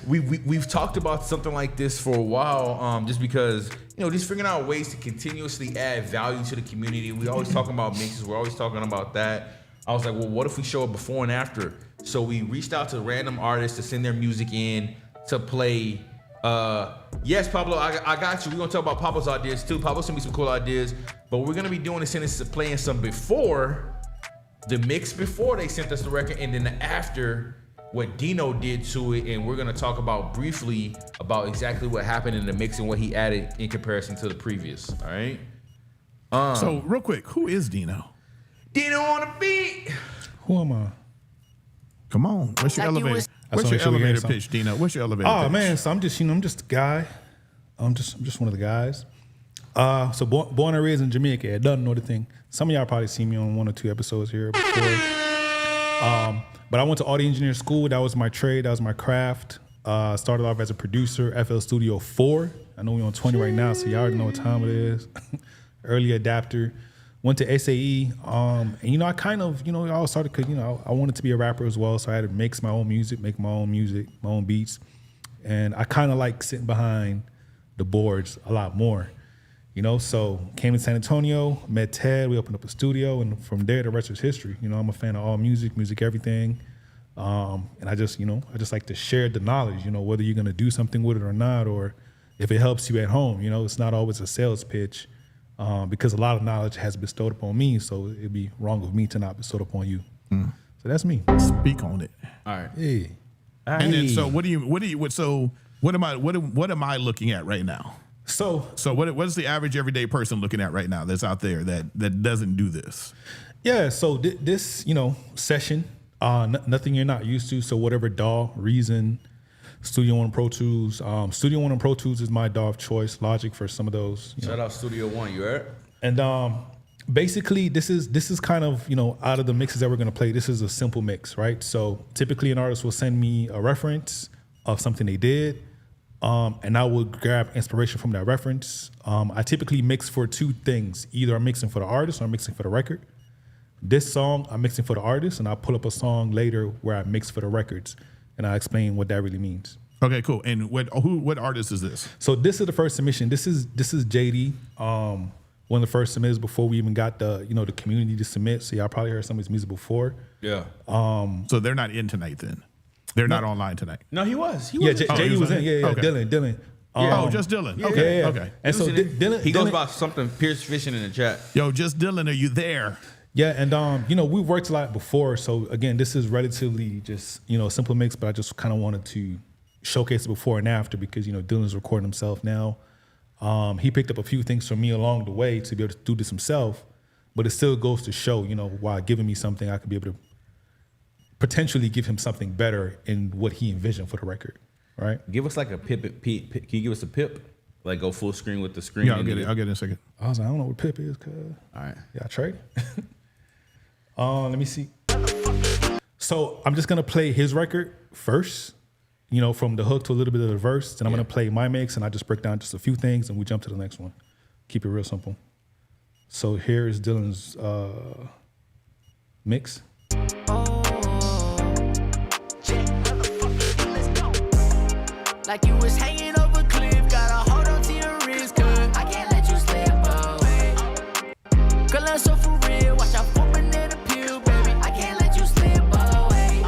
We've talked about something like this for a while, just because, just figuring out ways to continuously add value to the community. We always talking about mixes. We're always talking about that. I was like, well, what if we show a before and after? So we reached out to random artists to send their music in to play. Yes, Pablo, I got you. We're going to talk about Pablo's ideas too. Pablo sent me some cool ideas, but we're going to be doing this is playing some before, the mix before they sent us the record, and then the after, what Dino did to it, and we're going to talk about briefly about exactly what happened in the mix and what he added in comparison to the previous, all right? So real quick, who is Dino? Dino on the beat. Who am I? Come on, what's your elevator? What's your elevator pitch, Dino? What's your elevator pitch? Oh man, so I'm just a guy. I'm just one of the guys. So born and raised in Jamaica. I don't know the thing. Some of y'all probably seen me on 1 or 2 episodes here before. But I went to audio engineering school. That was my trade. That was my craft. Started off as a producer, FL Studio 4. I know we're on 20 right now, so y'all already know what time it is. Early adapter. Went to SAE. And I kind of, I all started because, I wanted to be a rapper as well. So I had to mix my own music, make my own music, my own beats. And I kind of like sitting behind the boards a lot more. So came to San Antonio, met Ted, we opened up a studio, and from there the rest is history. I'm a fan of all music everything. And I just like to share the knowledge, whether you're gonna do something with it or not, or if it helps you at home, it's not always a sales pitch, because a lot of knowledge has bestowed upon me, so it'd be wrong of me to not bestow upon you. So that's me. Speak on it. All right. Hey. And then, so what am I looking at right now? So what is the average everyday person looking at right now that's out there that doesn't do this? Yeah, so this session, nothing you're not used to. So whatever DAW, Reason, Studio One, Pro Tools. Studio One and Pro Tools is my DAW of choice. Logic for some of those. Shout out Studio One, you heard? And basically, this is kind of out of the mixes that we're gonna play. This is a simple mix, right? So typically, an artist will send me a reference of something they did. And I will grab inspiration from that reference. I typically mix for 2 things. Either I'm mixing for the artist or I'm mixing for the record. This song, I'm mixing for the artist, and I'll pull up a song later where I mix for the records, and I explain what that really means. Okay, cool. And what artist is this? So this is the first submission. This is JD. One of the first submitters before we even got the the community to submit. So y'all probably heard some of his music before. Yeah. So they're not in tonight then? They're not online tonight. No, he was. JD was in. Yeah. Okay. Dylan. Just Dylan. Yeah, Okay. yeah. Okay. And so Dylan, he goes by something Pierce Fishing in the chat. Yo, just Dylan, are you there? Yeah, and we worked a lot before. So again, this is relatively just a simple mix, but I just kind of wanted to showcase it before and after because Dylan's recording himself now. He picked up a few things from me along the way to be able to do this himself, but it still goes to show while giving me something, I could be able to potentially give him something better in what he envisioned for the record, right? Give us like a pip. Can you give us a pip? Like go full screen with the screen? Yeah, I'll get it in a second. I was like, I don't know what pip is, cuz. All right. Yeah, I trade. Let me see. So I'm just gonna play his record first, from the hook to a little bit of the verse. Then I'm gonna play my mix, and I just break down just a few things, and we jump to the next one. Keep it real simple. So here is Dylan's mix. Like you was hanging over a cliff, gotta hold on to your wrist, cause I can't let you slip away. Girl, I'm so for real, watch out for banana peel, baby. I can't let you slip away.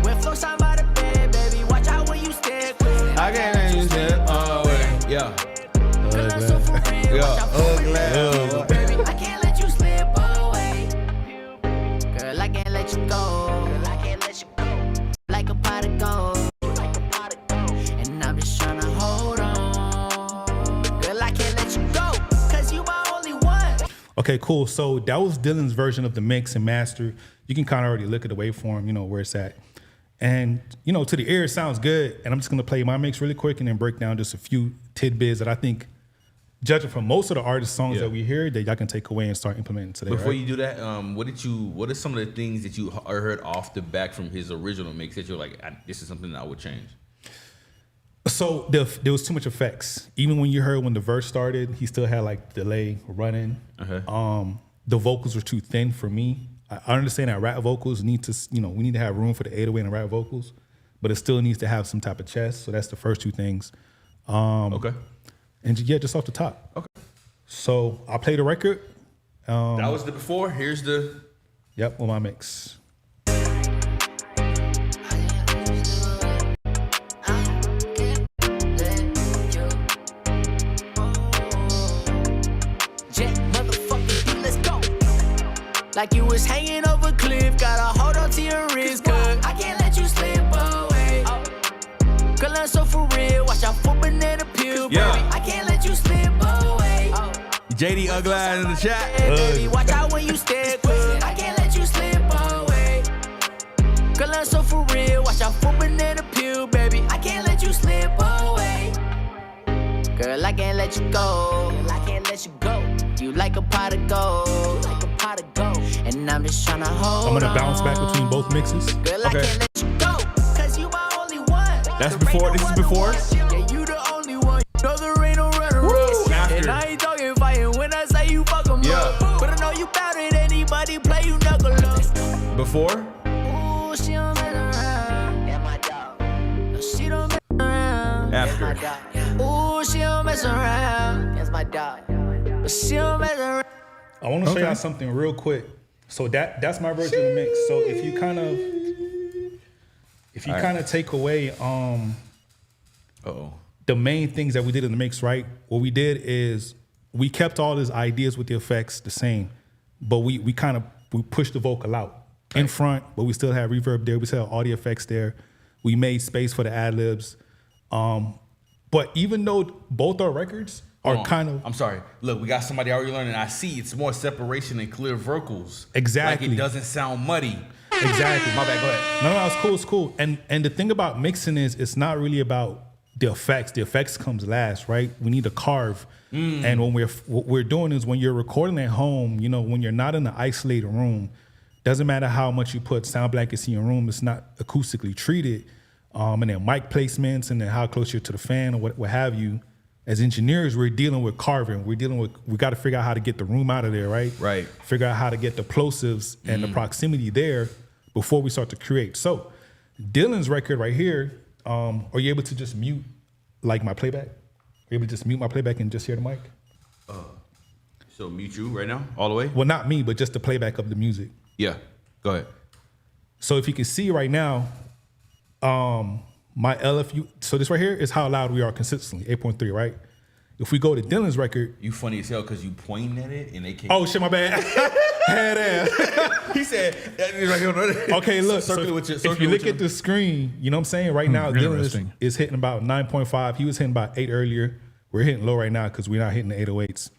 When flow sign by the bed, baby, watch out when you step. I can't let you slip away. Yeah. Girl, I'm so for real, watch out for banana peel, baby. I can't let you slip away. Girl, I can't let you go. Girl, I can't let you go. Like a pot of gold. Okay, cool. So that was Dylan's version of the mix and master. You can kind of already look at the waveform, where it's at. And, to the ear, it sounds good. And I'm just going to play my mix really quick and then break down just a few tidbits that I think, judging from most of the artist songs that we hear, that y'all can take away and start implementing today. Before you do that, what are some of the things that you heard off the back from his original mix that you're like, this is something that I would change? So there was too much effects. Even when you heard when the verse started, he still had like delay running. Okay. The vocals were too thin for me. I understand that rap vocals need to, we need to have room for the 808 and rap vocals, but it still needs to have some type of chest. So that's the first two things. Okay. And yeah, just off the top. Okay. So I played the record. That was the before. Here's the. Yep, on my mix. Like you was hanging over a cliff, gotta hold on to your wrist, cause I can't let you slip away. Girl, I'm so for real, watch out for banana peel, baby. I can't let you slip away. JD Ugly in the chat. Baby, watch out when you stare, cause I can't let you slip away. Girl, I'm so for real, watch out for banana peel, baby. I can't let you slip away. Girl, I can't let you go. Girl, I can't let you go. You like a pot of gold. And I'm just tryna hold I'm gonna bounce back between both mixes. Girl, I can't let you go, cause you my only one. That's before, this is before? Yeah, you the only one. You know there ain't no running rules. And I ain't talking fighting when I say you fuck 'em up. But I know you bout it, anybody play you knuckle up. Before? Ooh, she don't mess around. Yeah, my dog. No, she don't mess around. After. Ooh, she don't mess around. That's my dog. But she don't mess around. I want to show y'all something real quick. So that's my version of the mix. So if you kind of take away the main things that we did in the mix, right? What we did is we kept all his ideas with the effects the same, but we pushed the vocal out in front, but we still had reverb there. We still had audio effects there. We made space for the ad libs. But even though both our records are kind of... I'm sorry. Look, we got somebody already learning. I see it's more separation and clear vocals. Exactly. Like it doesn't sound muddy. Exactly. My bad, go ahead. No, it's cool. And the thing about mixing is it's not really about the effects. The effects comes last, right? We need to carve. And what we're doing is when you're recording at home, when you're not in an isolated room, doesn't matter how much you put sound blankets in your room, it's not acoustically treated. And then mic placements and then how close you're to the fan or what have you. As engineers, we're dealing with carving. We got to figure out how to get the room out of there, right? Right. Figure out how to get the plosives and the proximity there before we start to create. So Dylan's record right here, are you able to just mute like my playback? Are you able to just mute my playback and just hear the mic? So mute you right now, all the way? Well, not me, but just the playback of the music. Yeah, go ahead. So if you can see right now, my LFU, so this right here is how loud we are consistently, 8.3, right? If we go to Dylan's record. You funny as hell because you pointing at it and they can't. Oh, shit, my bad. Head ass. He said, right here. Okay, look, so if you look at the screen, you know what I'm saying? Right now, Dylan is hitting about 9.5. He was hitting about 8 earlier. We're hitting low right now because we're not hitting the 808s.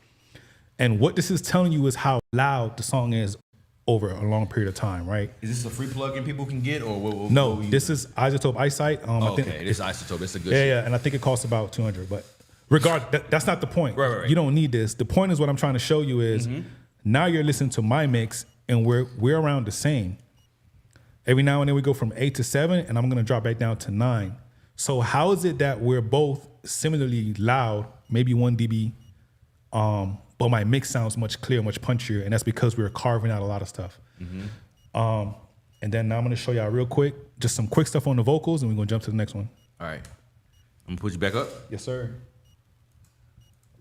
And what this is telling you is how loud the song is over a long period of time, right? Is this a free plugin people can get, or what? No, this is Isotope Eyesight. I think this is Isotope. It's a good shit. Yeah, and I think it costs about $200. But that's not the point. Right. You don't need this. The point is what I'm trying to show you is now you're listening to my mix, and we're around the same. Every now and then we go from 8 to 7, and I'm gonna drop back down to 9. So how is it that we're both similarly loud, maybe 1 dB, but my mix sounds much clearer, much punchier, and that's because we were carving out a lot of stuff. And then now I'm gonna show y'all real quick, just some quick stuff on the vocals, and we're gonna jump to the next one. All right. I'm gonna put you back up. Yes, sir.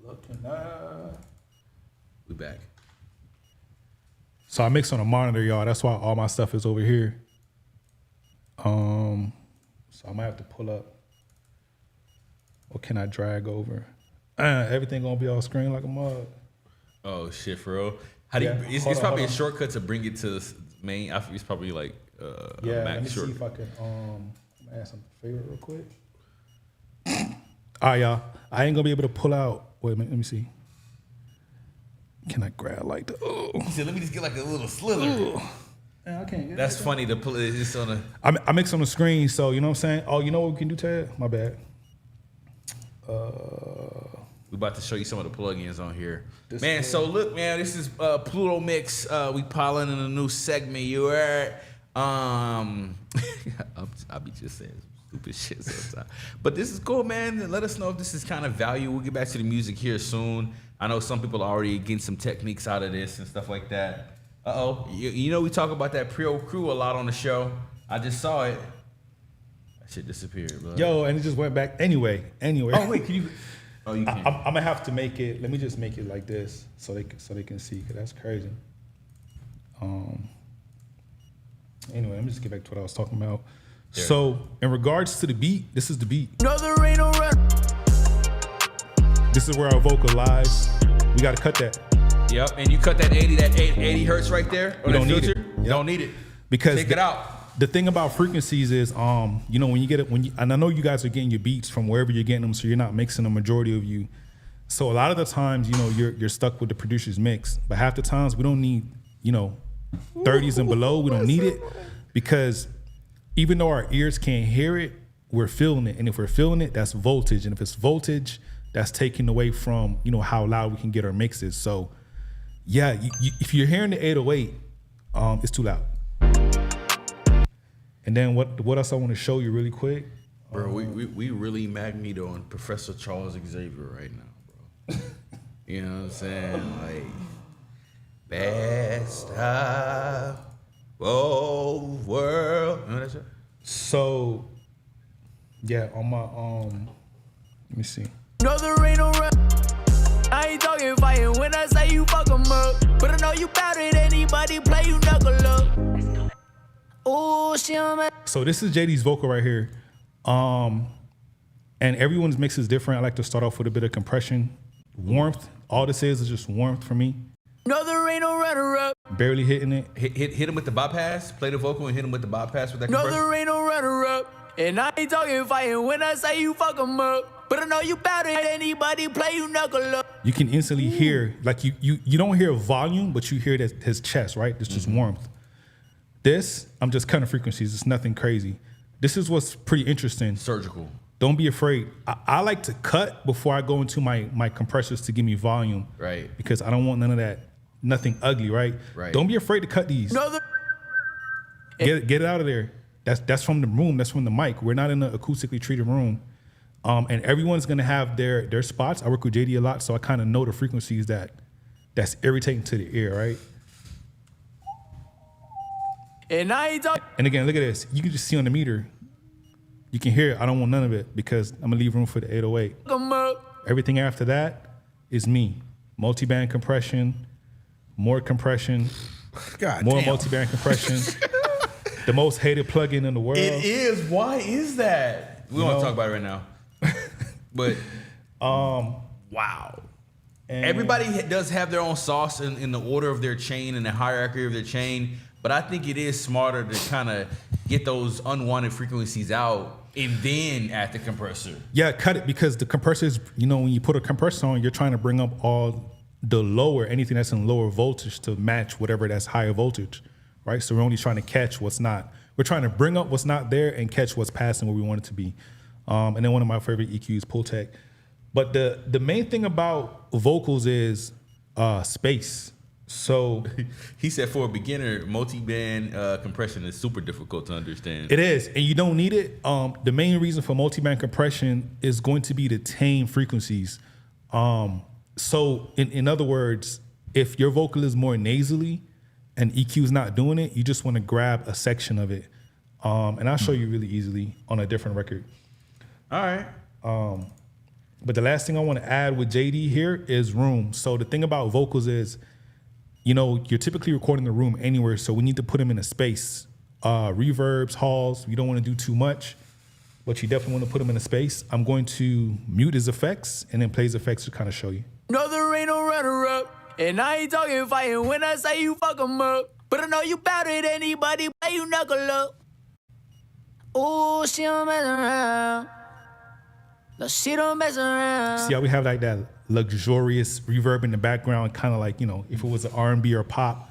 Looking at... We back. So I mix on a monitor, y'all. That's why all my stuff is over here. So I might have to pull up. Or can I drag over? Everything gonna be off screen like a mug. Oh shit, for real. How do you? It's probably a shortcut to bring it to the main. It's probably like a let Mac me short. see if I can add some favorite real quick. All right, y'all. I ain't gonna be able to pull out. Wait a minute. Let me see. Can I grab like the? He said, "Let me just get like a little slither." Man, I can't get That's funny to pull it just on a. I mix on the screen, so you know what I'm saying. Oh, you know what we can do, Ted? My bad. We about to show you some of the plugins on here, man. So look, man, this is Pluto Mix. We piling in a new segment. You heard? I'll be just saying stupid shit sometimes, but this is cool, man. Let us know if this is kind of value. We'll get back to the music here soon. I know some people are already getting some techniques out of this and stuff like that. Uh-oh. You know we talk about that Prio crew a lot on the show. I just saw it. That shit disappeared, bro. Yo, and it just went back. Anyway. Oh, wait, can you... Oh, you can't. I'm gonna have to make it. Let me just make it like this so they can see, because that's crazy. Anyway, let me just get back to what I was talking about. There. So, in regards to the beat, this is the beat. No, there ain't no run. This is where our vocal lies. We gotta cut that. Yep, and you cut that 80 hertz right there. We don't need it. Yep. Don't need it because take it out. The thing about frequencies is, you know, when you get it, and I know you guys are getting your beats from wherever you're getting them, so you're not mixing the majority of you. So a lot of the times, you know, you're stuck with the producer's mix, but half the times we don't need, you know, 30s and below. We don't need it because even though our ears can't hear it, we're feeling it, and if we're feeling it, that's voltage, and if it's voltage, that's taken away from, you know, how loud we can get our mixes. So yeah, if you're hearing the 808, it's too loud. And then what else I want to show you really quick? Bro, we really Magneto and Professor Charles Xavier right now, bro. You know what I'm saying? Like, best of both world. You know that shit? So, yeah, on my let me see. No, there ain't no run. I ain't talking fighting when I say you fuck 'em up. But I know you better than anybody play you knuckle up. Oh, so this is JD's vocal right here. And everyone's mix is different. I like to start off with a bit of compression. Warmth. All this is just warmth for me. No, there ain't no runner up. Barely hitting it. Hit him with the bypass. Play the vocal and hit him with the bypass with that no, compression. No, there ain't no runner up. And I ain't talking fighting when I say you fuck 'em up. But I know you better than anybody play you knuckle up. You can instantly hear, like you don't hear volume, but you hear that his chest, right? It's just warmth. This, I'm just cutting frequencies. It's nothing crazy. This is what's pretty interesting. Surgical. Don't be afraid. I like to cut before I go into my compressors to give me volume. Right. Because I don't want none of that, nothing ugly, right? Right. Don't be afraid to cut these. No, get it out of there. That's from the room. That's from the mic. We're not in an acoustically treated room. And everyone's gonna have their spots. I work with JD a lot, so I kind of know the frequencies that's irritating to the ear, right? And I ain't talking. And again, look at this. You can just see on the meter. You can hear it. I don't want none of it because I'm gonna leave room for the 808. Everything after that is me. Multi-band compression, more compression, God more damn. multi-band compression. The most hated plugin in the world. It is. Why is that? We don't want to talk about it right now. But wow. And everybody does have their own sauce in the order of their chain and the hierarchy of their chain. But I think it is smarter to kind of get those unwanted frequencies out and then add the compressor. Yeah, cut it because the compressors, you know, when you put a compressor on, you're trying to bring up all the lower, anything that's in lower voltage to match whatever that's higher voltage, right? So we're only trying to catch what's not. We're trying to bring up what's not there and catch what's passing where we want it to be. And then one of my favorite EQs, Pull Tech. But the main thing about vocals is space. So he said for a beginner, multi-band compression is super difficult to understand. It is, and you don't need it. The main reason for multi-band compression is going to be to tame frequencies. So in other words, if your vocal is more nasally and EQ is not doing it, you just want to grab a section of it. And I'll show you really easily on a different record. All right. But the last thing I want to add with JD here is room. So the thing about vocals is, you know, you're typically recording the room anywhere, so we need to put them in a space. Reverbs, halls, you don't want to do too much, but you definitely want to put them in a space. I'm going to mute his effects and then play his effects to kind of show you. No, there ain't no runner up. And I ain't talking fighting when I say you fuck 'em up. But I know you better than anybody play you knuckle up. Oh, she don't mess around. No, she don't mess around. See how we have like that luxurious reverb in the background, kind of like, you know, if it was an R&B or pop,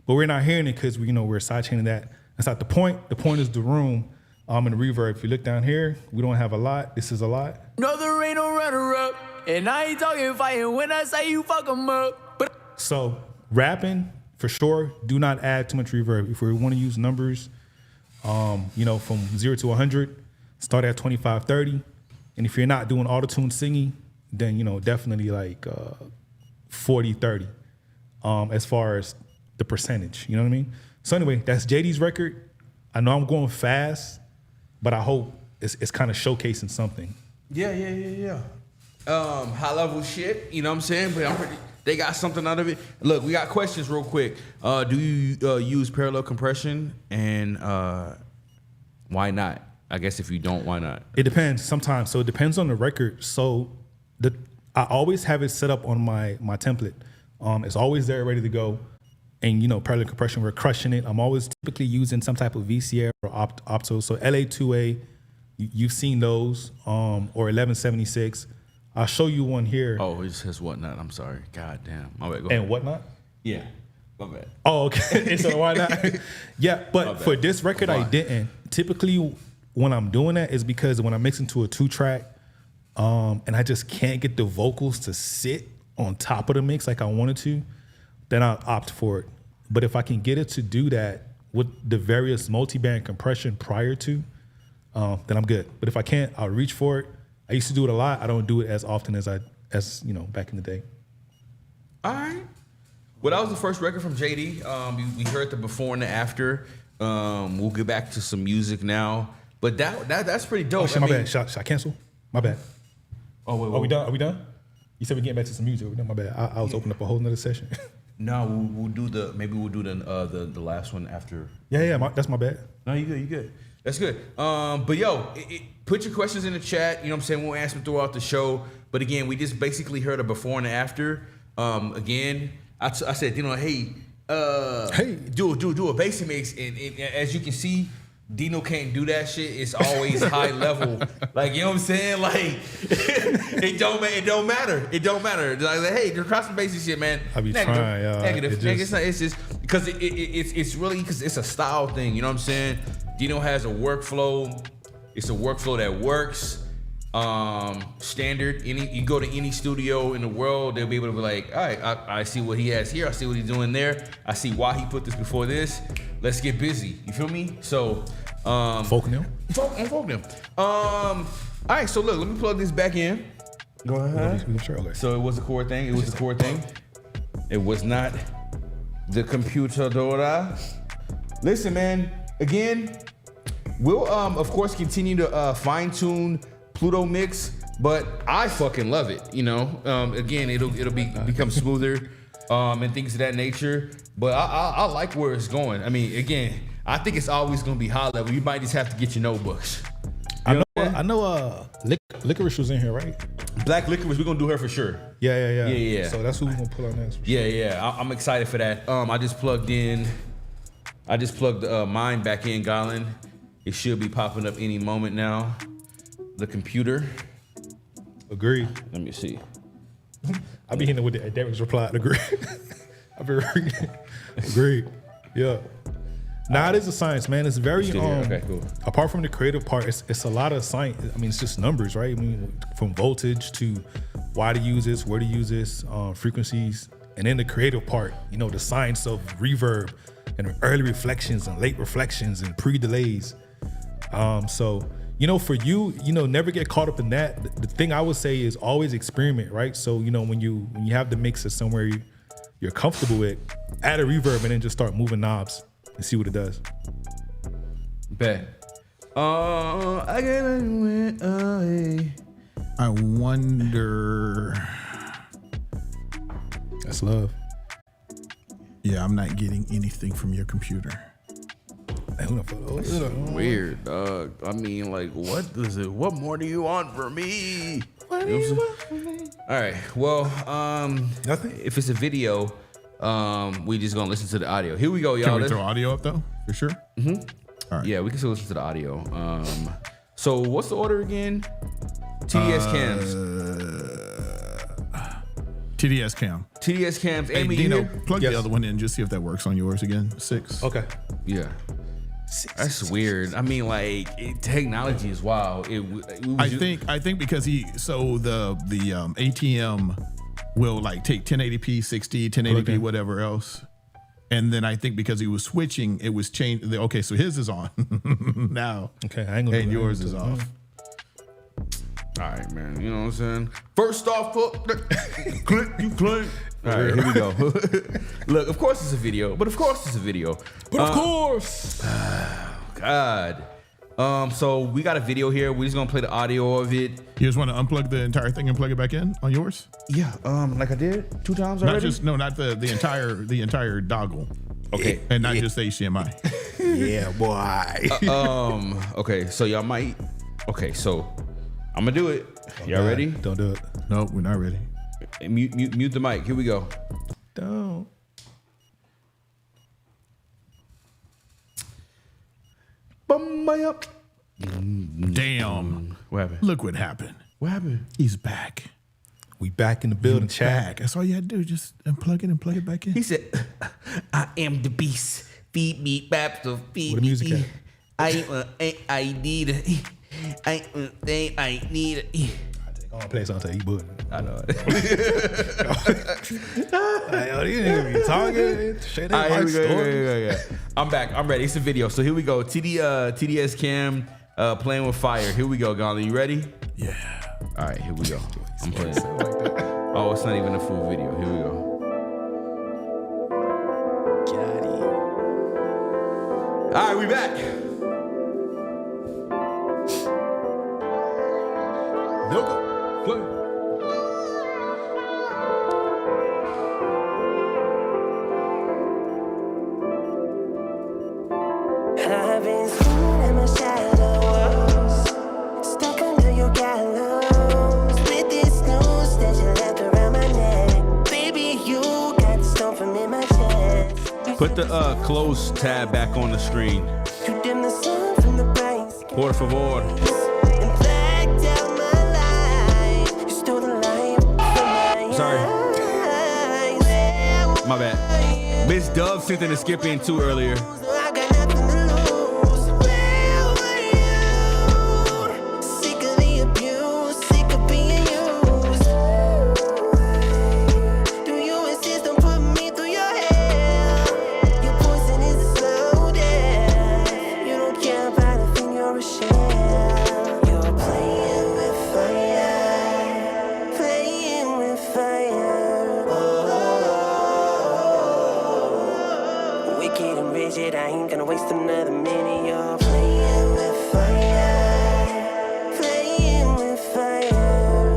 but we're not hearing it because we're sidechaining that. That's not the point. The point is the room and the reverb. If you look down here, we don't have a lot. This is a lot. No, there ain't no runner up. And I ain't talking fighting when I say you fuck 'em up. But so rapping, for sure, do not add too much reverb. If we want to use numbers, you know, from 0 to 100, start at 25, 30. And if you're not doing auto-tune singing, then, you know, definitely like 40, 30 as far as the percentage. You know what I mean? So anyway, that's JD's record. I know I'm going fast, but I hope it's kind of showcasing something. Yeah. High level shit, you know what I'm saying? But they got something out of it. Look, we got questions real quick. Do you use parallel compression, and why not? I guess if you don't, why not? It depends sometimes. So it depends on the record. So I always have it set up on my template. It's always there ready to go. And, you know, parallel compression, we're crushing it. I'm always typically using some type of VCA or opto. So LA2A, you've seen those, or 1176. I'll show you one here. Oh, it says whatnot. I'm sorry. God damn. My bad. Go and ahead. whatnot? Yeah. My bad. Oh, okay. So why not? Yeah, but for this record, I didn't. Typically, when I'm doing that is because when I'm mixing to a 2-track, and I just can't get the vocals to sit on top of the mix like I wanted to, then I'll opt for it. But if I can get it to do that with the various multi-band compression prior to, then I'm good. But if I can't, I'll reach for it. I used to do it a lot. I don't do it as often as you know, back in the day. All right. Well, that was the first record from JD. We heard the before and the after. We'll get back to some music now. But that's pretty dope. Oh, shit, my bad. Should I cancel? My bad. Oh, wait. Are we done? Are we done? You said we're getting back to some music. Are we done? My bad. I was opening up a whole nother session. No, we'll do the last one after. Yeah. That's my bad. No, you good. That's good. But yo, put your questions in the chat. You know what I'm saying? We'll answer them throughout the show. But again, we just basically heard a before and after. Again, I said, you know, hey, do a bass mix, and as you can see, Dino can't do that shit. It's always high level. Like, you know what I'm saying? Like, it don't matter. It don't matter. Like, hey, the cross bass shit, man. I be trying, y'all. Negative. It's just because it's really because it's a style thing. You know what I'm saying? Dino has a workflow. It's a workflow that works. Standard. You go to any studio in the world, they'll be able to be like, all right, I see what he has here. I see what he's doing there. I see why he put this before this. Let's get busy. You feel me? So, folk them. All right, so look, let me plug this back in. Go ahead. Okay. So it was a core thing. It was not the computer Dora. Listen, man. Again, we'll of course continue to fine tune Pluto mix, but I fucking love it. You know, again, it'll become smoother and things of that nature. But I like where it's going. I mean, again, I think it's always gonna be high level. You might just have to get your notebooks. I know. Licorice was in here, right? Black Licorice, we're gonna do her for sure. Yeah. So that's who we're gonna pull on next. Yeah. I'm excited for that. I just plugged mine back in, Garland. It should be popping up any moment now. The computer. Agreed. Let me see. I be hitting with the Derek's reply. Agree. I be reading. Agreed. Yeah. Nah, it is a science, man. It's very okay, cool. Apart from the creative part, it's a lot of science. I mean, it's just numbers, right? I mean, from voltage to why to use this, where to use this, frequencies, and then the creative part. You know, the science of reverb and early reflections and late reflections and pre-delays. So, you know, for you, you know, never get caught up in that. The thing I would say is always experiment, right? So, you know, when you have the mixer somewhere you're comfortable with, add a reverb and then just start moving knobs and see what it does. Bet. I wonder. That's love. Yeah, I'm not getting anything from your computer. Weird, dog. I mean, like, what more do you want from me? What do you want from me? All right. Well, nothing. If it's a video, we just gonna listen to the audio. Here we go, y'all. Can we throw audio up though? For sure. Mm-hmm. All right. Yeah, we can still listen to the audio. So what's the order again? TDS cams. TDS cam. TDS cams. Hey, Amy, Dino, plug the other one in. Just see if that works on yours again. 6. Okay. Yeah. That's weird. I mean, like, technology is wild. I think because the ATM will like take 1080p, 60, 1080p, whatever else. And then I think because he was switching, it was changed. Okay, so his is on now. Okay, and yours is off. All right, man. You know what I'm saying? First off, click, you click. All right, here we go. Look, of course it's a video, but of course it's a video. But of course. God. So we got a video here. We're just gonna play the audio of it. You just want to unplug the entire thing and plug it back in on yours? Yeah. Like I did 2 times already. Not the entire dongle. Okay. And not just HDMI. Yeah, boy. Okay. So y'all might. Okay. So I'm gonna do it. Y'all ready? Don't do it. No, we're not ready. Mute the mic. Here we go. Don't. Damn. What happened? Look what happened. What happened? He's back. We back in the building, chat. Back. That's all you had to do. Just unplug it and plug it back in. He said, "I am the beast. Feed me, bap, so feed Where the music me. at? I need it. I need it." I'm gonna play something you button. I know. You didn't be talking. Shit, All right, here we go. I'm back. I'm ready. It's a video. So here we go. TDS Cam playing with fire. Here we go, Gonly. You ready? Yeah. All right, here we go. I'm playing. Oh, it's not even a full video. Here we go. All right, we back. Play. I've been screaming in my shadows, stuck under your gallows, with this noose that you left around my neck. Baby, you got the stone from in my chest. Put the close tab back on the screen. You dim the sun from the bright sky. Por favor. And blacked out my life. You stole the light from my Sorry. eyes. My bad. Miss Dove sent in a skip in too earlier. I got nothing to lose. Where were you? Sick of the abuse, sick of being used. Do you insist on putting me through your hair? Your poison is a slow death. You don't care about a thing, you're a shell. You're playing with fire, playing with fire. Wicked and rigid, I ain't gonna waste another minute. You're playing with fire, playing with fire.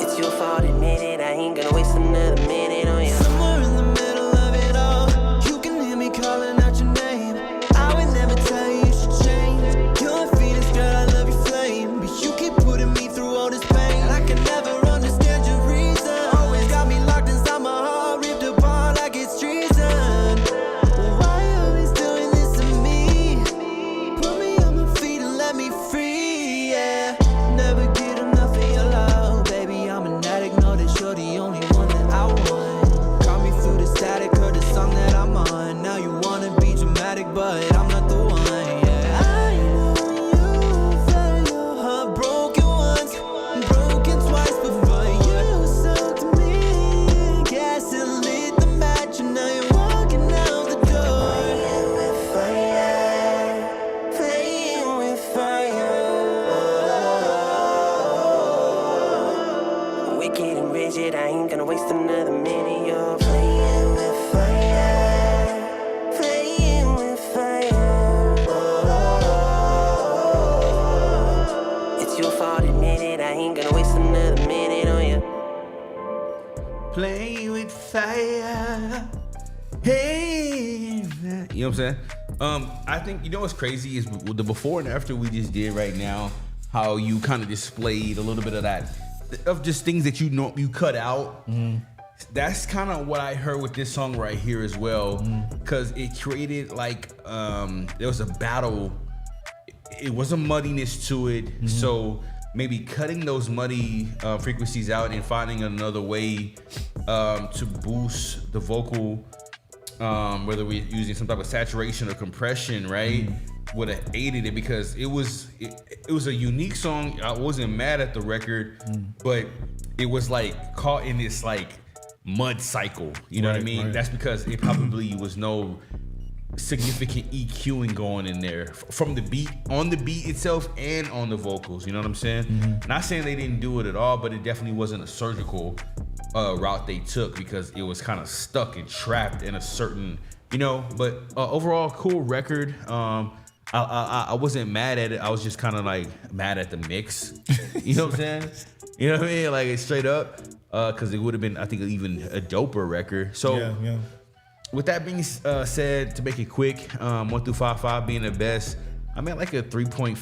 It's your fault, admit it. I ain't gonna waste another minute on you. Somewhere in the middle of it all, you can hear me calling out your name. I would never tell you should change. You're a Phoenix, girl, I love your flame, but you keep putting me through all this pain. I can never understand your reason. Always got me locked inside my heart, ripped apart like it's treason. Why you always doing this to me? Put me on my feet and let me free, yeah. Never get enough of your love, baby. I'm an addict, know that you're the only one that I want. Call me through the static, heard the song that I'm on. Now you wanna be dramatic, but I'm not the one, yeah. I know you felt your heart broken once, broken twice before you sucked me. Gas and lit the match, and now you're walking out the door. Playing with fire, playing with fire. Wicked and rigid, I ain't gonna waste another minute. You're playing with fire, playing with fire. It's your fault, admit it. I ain't gonna waste another minute on you. Play with fire. Hey. You know what I'm saying? I think, you know what's crazy is with the before and after we just did right now, how you kind of displayed a little bit of that, of just things that you know you cut out. That's kind of what I heard with this song right here as well, because it created like there was a battle. It was a muddiness to it, so maybe cutting those muddy frequencies out and finding another way to boost the vocal, whether we're using some type of saturation or compression, right? Would have aided it, because it was a unique song. I wasn't mad at the record, but it was like caught in this like mud cycle. You know what I mean? Right. That's because it probably was no significant EQing going in there from the beat, on the beat itself and on the vocals. You know what I'm saying? Not saying they didn't do it at all, but it definitely wasn't a surgical route they took because it was kind of stuck and trapped in a certain, you know. But overall, cool record. I wasn't mad at it. I was just kind of like mad at the mix. You know what I'm saying? You know what I mean? Like it's straight up, because it would have been, I think, even a doper record. So. Yeah. With that being said, to make it quick, 1 through 5 being the best, I'm at like a 3.5,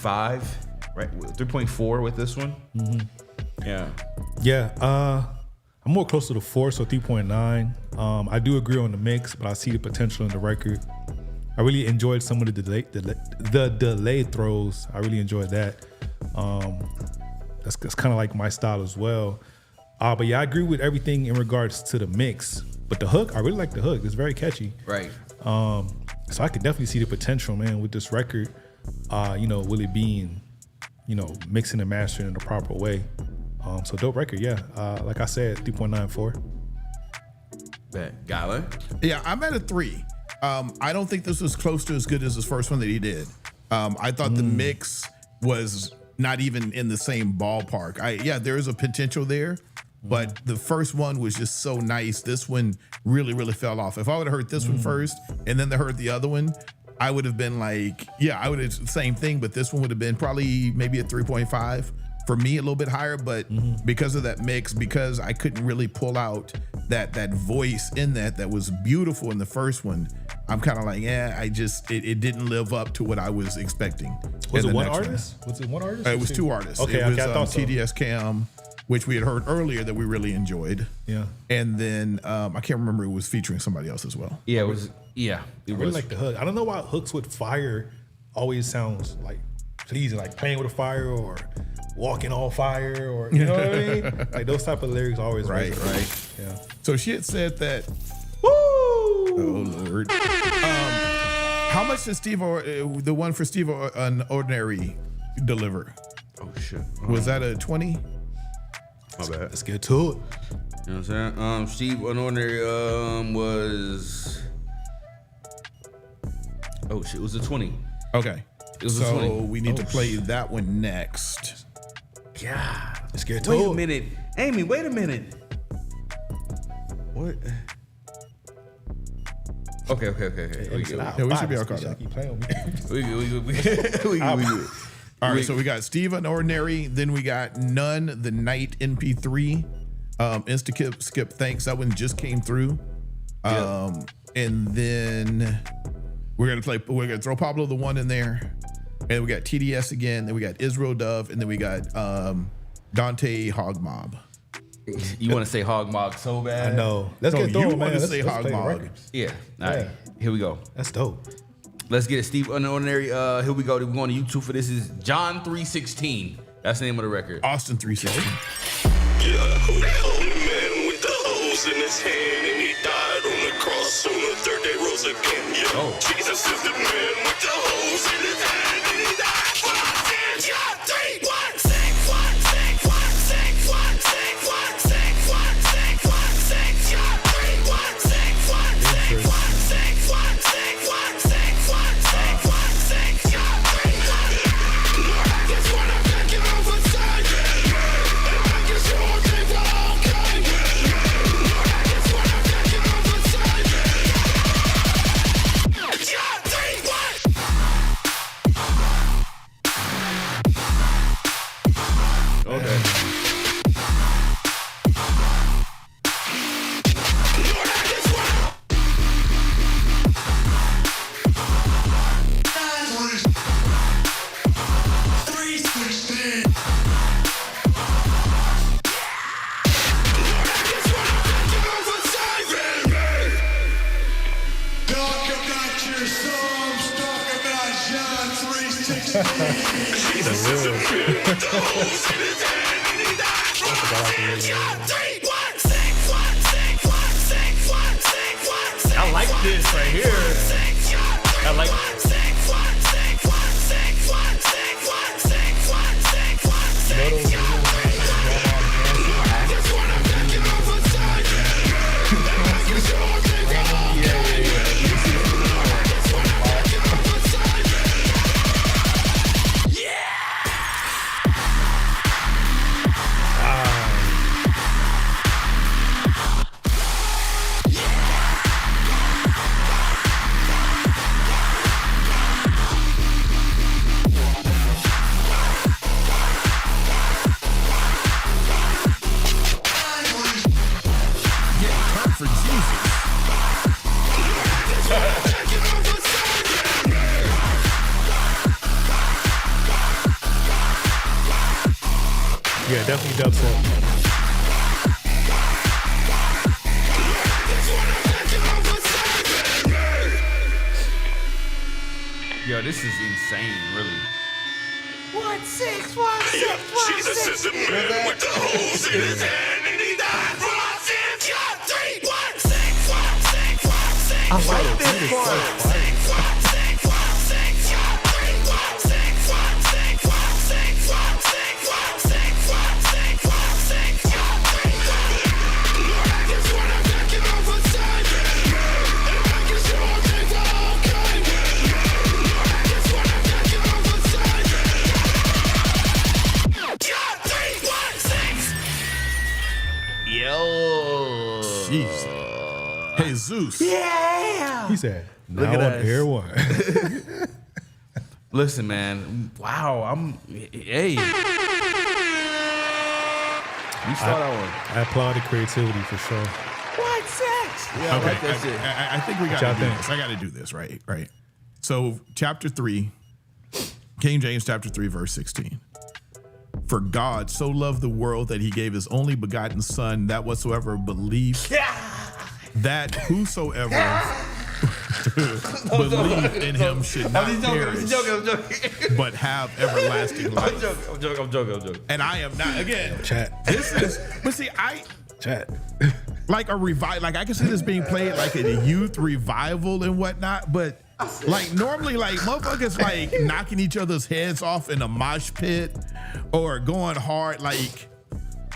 right? 3.4 with this one. Yeah. I'm more close to the 4, so 3.9. I do agree on the mix, but I see the potential in the record. I really enjoyed some of the delay throws. I really enjoyed that. That's kind of like my style as well. But yeah, I agree with everything in regards to the mix. But the hook, I really like the hook. It's very catchy. Right. So I could definitely see the potential, man, with this record. Will it being, mixing and mastering in the proper way. So dope record, yeah. Like I said, 3.94. Bet. Gyler? Yeah, I'm at a 3. I don't think this was close to as good as his first one that he did. I thought the mix was not even in the same ballpark. There is a potential there. But the first one was just so nice. This one really, really fell off. If I would have heard this one first and then heard the other one, I would have been like, I would have same thing. But this one would have been probably maybe a 3.5 for me, a little bit higher. But because of that mix, because I couldn't really pull out that voice in that was beautiful in the first one, I'm kind of like, it didn't live up to what I was expecting. Was it one artist? Was it one artist? It was 2 artists. Okay, it was, I thought so. TDS Cam, which we had heard earlier that we really enjoyed. Yeah. And then I can't remember, it was featuring somebody else as well. Yeah, it was. Yeah, I really like the hook. I don't know why hooks with fire always sounds like pleasing, like playing with a fire or walking on fire, or you know what I mean? Like those type of lyrics always right. Yeah. So she had said that. Woo! Oh Lord. How much did the one for Steve Ordinary deliver? Oh shit. Was that a 20? My bad. Let's get to it. You know what I'm saying? Steve Ordinary was. Oh shit! It was a 20. Okay. It was a 20. So we need to play that one next. Yeah. Let's get to Wait it. a minute, Amy. Wait a minute. What? Okay. We good. Yeah, we should be all caught up. Keep playing with We me. good. All right, so we got Steve Ordinary, then we got None, the Night MP3, Insta Skip Thanks, that one just came through. And then we're gonna throw Pablo the One in there. And we got TDS again, then we got Israel Dove, and then we got Dante Hog Mob. You want to say Hog Mob so bad? I know. Let's get you through, want man. to say Hog Mob. Yeah. All right. Here we go. That's dope. Let's get it. Steve Ordinary. Here we go. We're going to YouTube for this. Is John 3:16. That's the name of the record. Austin 316. Yeah, who the only man with the hose in his hand, and he died on the cross on the third day rose again. Yeah, Jesus is the man with the hose in his hand, and he died for our sins. Yeah, 3, 1, 6, 1, 6, 1, 6, 1, 6, 1, 6, 1, 6, 1, 6, yeah, 3, 1, 6, 1, 6, 1, 6, 1, 6, 1, 6, 1, 6, 1, 6, yeah, 3, 1. Lord, I just wanna thank you for saving. I just wanna thank you for okay. Lord, I just wanna thank you for saving. Yeah, 3, 1. Okay. Lord, I just wanna. I like this right here. I like. hurt for Jesus. Yeah, definitely dubstep. Yo, this is insane, really. 1 6 1 6 1 Jesus is the man with the hose in his hand, and he died for my sins. God, 3 1 6 1 6 1 6. I like this part. Hey, Zeus. Yeah. He said, Look now at on us. Air One. Listen, man. Wow. Hey. You saw that one. I applaud the creativity for sure. 1 6. Yeah, I Okay, like that shit. I think we got y'all to do think? this. I got to do this, right? Right. So, chapter 3, King James chapter 3, verse 16. For God so loved the world that he gave his only begotten son, that whatsoever believe, that whosoever believe in him should not perish, I'm joking. but have everlasting life. I'm joking. And I am not, again, Chat. this is, but see, Chat. like a revival, like I can see this being played like at a youth revival and whatnot, but like normally like motherfuckers like knocking each other's heads off in a mosh pit or going hard like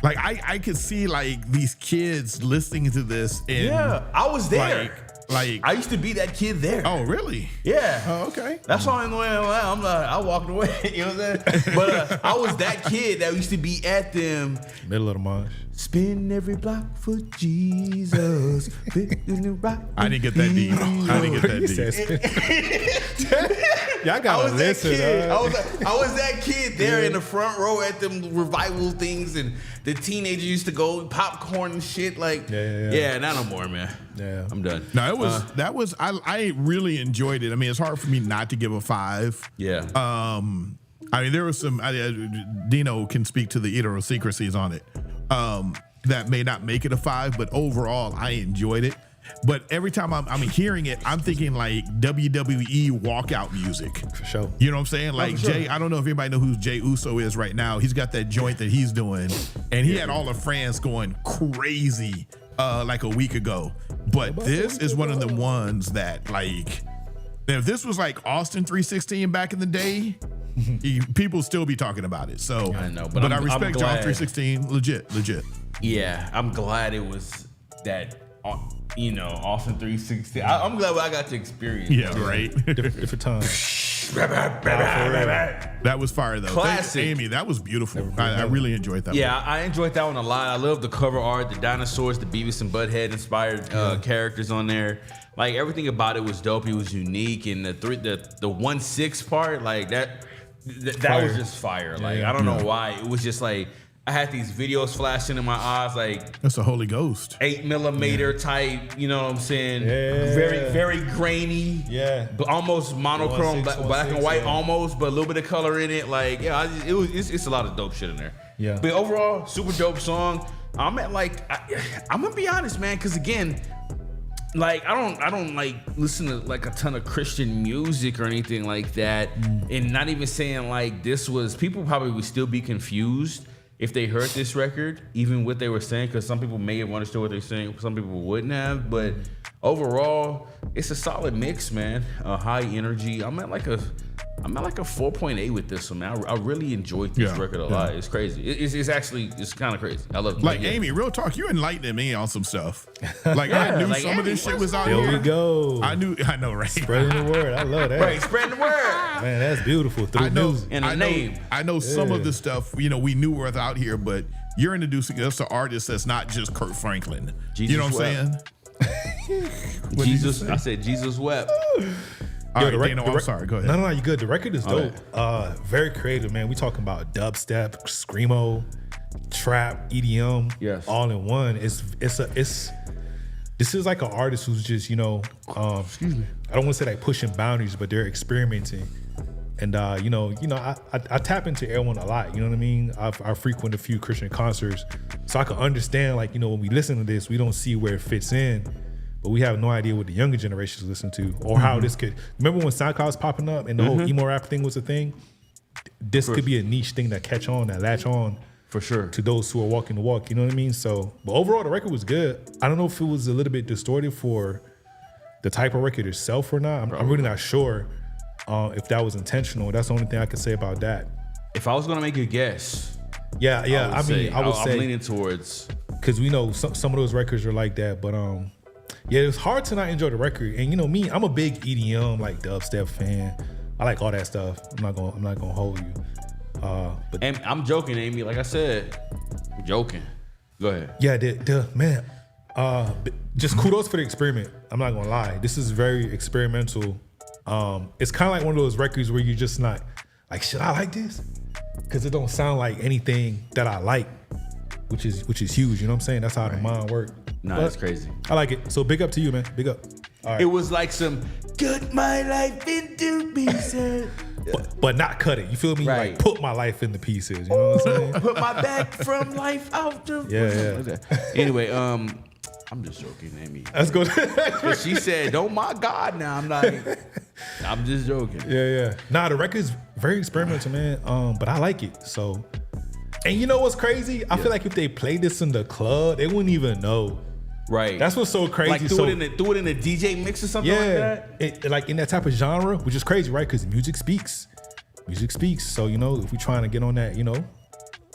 I could see like these kids listening to this and Yeah, I was there. like I used to be that kid there. oh really? Yeah. Oh, okay. That's why I'm like, I walked away. You know what I'm saying? But I was that kid that used to be at them. Middle of the march. Spin every block for Jesus. I didn't get that deep. I didn't get He that said deep. Y'all I gotta was that listen. kid. dog. I was that kid there in the front row at them revival things, and the teenagers used to go popcorn and shit. Like, Yeah. not no more, man. Yeah. I'm done. No, it was I really enjoyed it. I mean, it's hard for me not to give a 5. Yeah. I mean, there was some. Dino can speak to the idiosyncrasies on it. That may not make it a 5, but overall, I enjoyed it. But every time I'm hearing it, I'm thinking like WWE walkout music. For sure. You know what I'm saying? Like for sure. Jay, I don't know if anybody know who Jay Uso is right now. He's got that joint that he's doing, and he had all the fans going crazy like a week ago. But this is one of the ones that like, if this was like Austin 316 back in the day, people still be talking about it. So I know, but I I'm respect John glad. 316. Legit. Yeah, I'm glad it was that, Austin 360. I'm glad I got to experience. Yeah, right. Different times. That was fire though. Classic. Amy, that was beautiful. I really enjoyed that. Yeah, I enjoyed that one a lot. I love the cover art, the dinosaurs, the Beavis and Butthead inspired characters on there. Like everything about it was dope. It was unique, and the 1/6 part, like that was just fire. Like I don't know why. It was just like I had these videos flashing in my eyes, like That's the Holy Ghost. 8mm type. You know what I'm saying? Yeah. Very, very grainy. Yeah. But almost monochrome, 1/6, black and white, yeah. almost, but a little bit of color in it. Like, yeah, it's a lot of dope shit in there. Yeah. But overall, super dope song. I'm gonna be honest, man, because again, like I don't like listen to like a ton of Christian music or anything like that, and not even saying like this was. People probably would still be confused if they heard this record, even what they were saying, because some people may have understood what they're saying, some people wouldn't have. But overall, it's a solid mix, man. High energy. I'm at like a 4.8 with this one, man. I really enjoyed this record a lot. It's crazy. It's kind of crazy. I love it. Like Amy, real talk, you enlightening me on some stuff. Like I knew like, some of this Amy, shit was out Here here. we go. I know, right? Spreading the word. I love that. Right, spreading the word. Man, that's beautiful. Through I know, music. And a I know, name. I know some of the stuff, we knew was out here, but you're introducing us to artists that's not just Kurt Franklin. You know what I'm saying? Jesus, I said Jesus wept. All right, the Dano, I'm sorry. Go ahead. No, you good. The record is dope. Okay. Very creative, man. We talking about dubstep, screamo, trap, EDM, Yes. all in one. It's this is like an artist who's just, excuse me. I don't want to say like pushing boundaries, but they're experimenting. And I tap into everyone a lot. You know what I mean? I frequent a few Christian concerts, so I can understand. Like, when we listen to this, we don't see where it fits in, but we have no idea what the younger generations listen to or how this could. Remember when SoundCloud was popping up and the whole emo rap thing was a thing? This could be a niche thing that latch on for sure to those who are walking the walk. You know what I mean? So, but overall, the record was good. I don't know if it was a little bit distorted for the type of record itself or not. I'm really not sure. If that was intentional. That's the only thing I can say about that. If I was gonna make a guess, I would say I'm leaning towards, because we know some of those records are like that. But it's hard to not enjoy the record. And me, I'm a big EDM like dubstep fan. I like all that stuff. I'm not gonna hold you. But and I'm joking, Amy. Like I said, I'm joking. Go ahead. Yeah, man. Just kudos for the experiment. I'm not gonna lie. This is very experimental. It's kind of like one of those records where you're just not like, should I like this? Because it don't sound like anything that I like, which is huge. You know what I'm saying? That's how the mind works. Nah, that's crazy. I like it. So big up to you, man. Big up. All right. It was like some cut my life into pieces, but not cut it. You feel me? Right. Like put my life into pieces. You know what I'm saying? Put my back from life out to Anyway, I'm just joking, Amy. Let's go. She said, "Don't my God now." I'm just joking. Yeah. Nah, the record's very experimental, man. But I like it. So, and you know what's crazy? I feel like if they played this in the club, they wouldn't even know. Right. That's what's so crazy. Like threw it in a DJ mix or something like that. Like in that type of genre, which is crazy, right? Because music speaks. Music speaks. So if we're trying to get on that,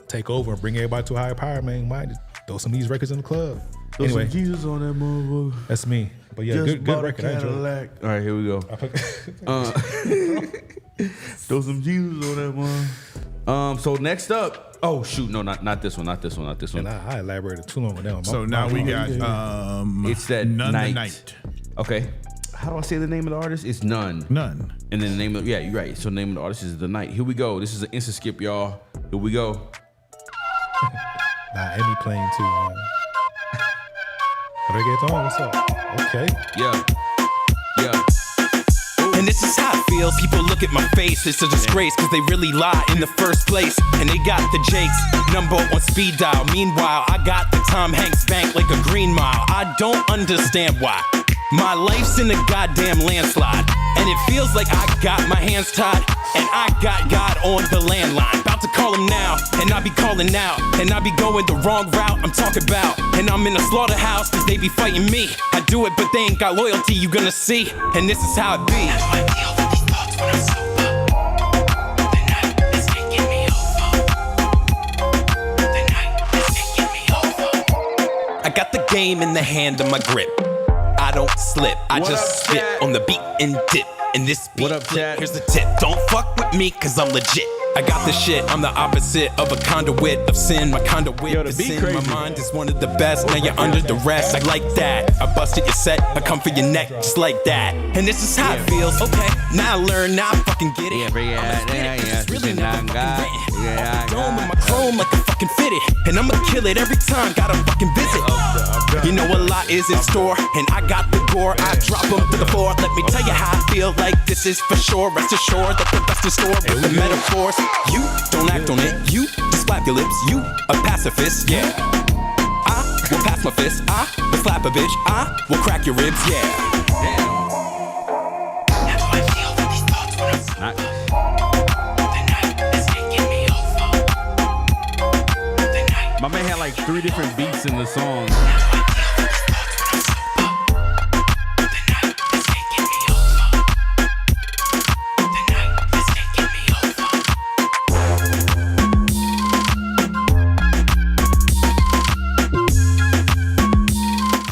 take over and bring everybody to a higher power, man, you might just throw some of these records in the club. Anyway, some Jesus on that motherfucker. That's me. But yeah, good record. I enjoyed it. All right, here we go. Throw some Jesus on that one. So next up, oh shoot, no, not this one. And I elaborated too long on that one. So now we got it's that None night. the Night. Okay. How do I say the name of the artist? It's None. And then the name of you're right. So the name of the artist is The Night. Here we go. This is an instant skip, y'all. Here we go. Emmy playing too, man. Reggaeton, what's up? Okay. Yeah. And this is how it feels. People look at my face, it's a disgrace, cause they really lie in the first place. And they got the Jakes, number on speed dial. Meanwhile, I got the Tom Hanks bank like a Green Mile. I don't understand why my life's in a goddamn landslide. And it feels like I got my hands tied, and I got God on the landline. About to call him now, and I be calling out, and I be going the wrong route I'm talking about. And I'm in a slaughterhouse, cause they be fighting me. I do it, but they ain't got loyalty, you gonna see. And this is how it be. How do I deal with these thoughts when I'm sober? The night is taking me over. The night is taking me over. I got the game in the hand of my grip. I don't slip, I just slip on the beat and dip. And this beat, what up, chat? Here's the tip. Don't fuck with me, cause I'm legit. I got the shit, I'm the opposite of a conduit of sin. My conduit is sin, my mind is one of the best. Now you're under duress, I like that. I busted your set, I come for your neck, just like that. And this is how it feels, okay. Now I learn, now I fucking get it. It's really never fucking written. Dome with my chrome like a fucking fitted. And I'ma kill it every time, gotta fucking visit. You know a lot is in store, and I got the gore. I drop them to the floor, let me tell you how I feel like this is for sure. Rest assured that the best in store with the metaphors. You don't act on it, you just flap your lips. You a pacifist, yeah. I will pass my fist, I will slap a bitch, I will crack your ribs, yeah. Damn. How do I feel with these thoughts when I'm Not. The night is taking me over. The night. My man had like 3 different beats in the song.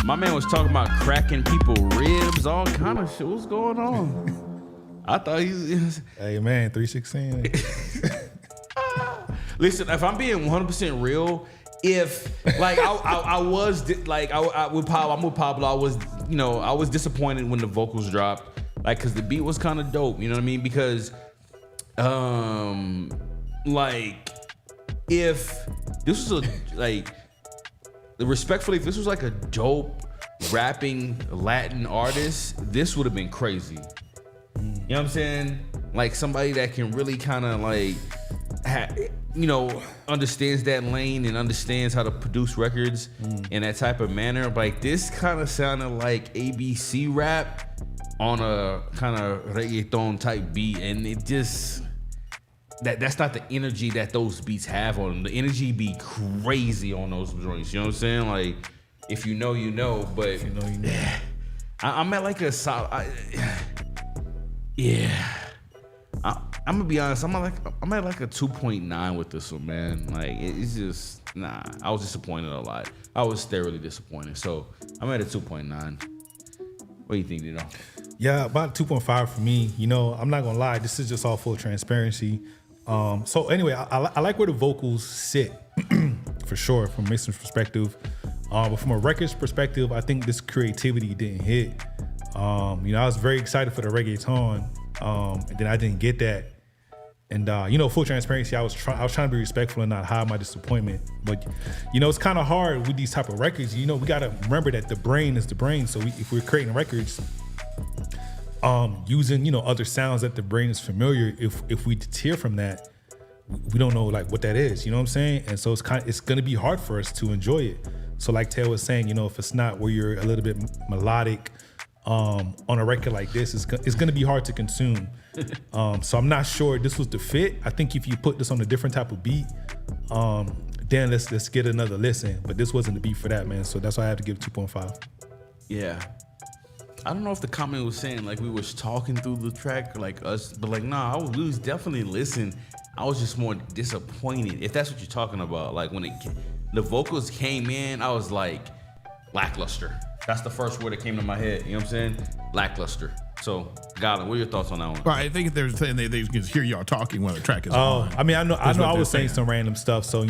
My man was talking about cracking people ribs, all kind of shit. What's going on? I thought he's. Hey man, 316. Listen, if I'm being 100% real, if like I was like I'm with Pablo, I was disappointed when the vocals dropped, like because the beat was kind of dope. You know what I mean? Because like if this was a like respectfully, if this was like a dope rapping Latin artists, this would have been crazy. You know what I'm saying? Like somebody that can really kind of like, understands that lane and understands how to produce records in that type of manner. Like this kind of sounded like ABC rap on a kind of reggaeton type beat, and it just that's not the energy that those beats have on them. The energy be crazy on those joints. You know what I'm saying? Like if you know, you know. But if you know, you know. I'm at like a solid. I'm gonna be honest. I'm at like a 2.9 with this one, man. Like it's just I was disappointed a lot. I was thoroughly disappointed. So I'm at a 2.9. What do you think, Dino? Yeah, about 2.5 for me. You know, I'm not gonna lie. This is just all full transparency. So anyway, I like where the vocals sit for sure from Mason's perspective. But from a record's perspective, I think this creativity didn't hit. I was very excited for the reggaeton, and then I didn't get that. And full transparency, I was trying to be respectful and not hide my disappointment. But it's kind of hard with these type of records. We gotta remember that the brain is the brain. So if we're creating records, using other sounds that the brain is familiar, if we deter from that, we don't know like what that is. You know what I'm saying? And so it's gonna be hard for us to enjoy it. So like Taylor was saying, if it's not where you're a little bit melodic on a record like this, it's gonna be hard to consume. So I'm not sure this was the fit. I think if you put this on a different type of beat, then let's get another listen. But this wasn't the beat for that, man. So that's why I have to give it 2.5. Yeah. I don't know if the comment was saying like we was talking through the track like us, but like nah, we was definitely listening. I was just more disappointed, if that's what you're talking about. Like when the vocals came in, I was like lackluster. That's the first word that came to my head. You know what I'm saying? Lackluster. So, Garland, what are your thoughts on that one? Right, I think they're saying they can hear y'all talking when the track is on. I mean, I know I was saying some random stuff. So,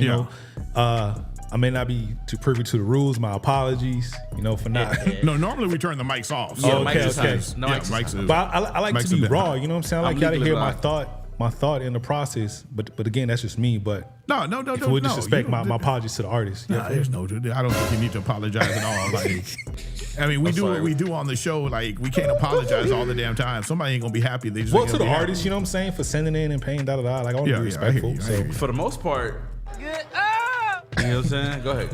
I may not be too privy to the rules. My apologies, for not. No, normally we turn the mics off. So okay. Mics but I like to be raw. You know what I'm saying? I like y'all to hear my thought in the process. But again, that's just me. But no. If it would disrespect, my apologies to the artist. Nah, there's no. I don't think you need to apologize at all. Like, I mean, we do what we do on the show. Like, we can't apologize all the damn time. Somebody ain't gonna be happy. They just to the artist, you know what I'm saying, for sending in and paying Like, I want to be respectful. So for the most part, you know what I'm saying? Go ahead.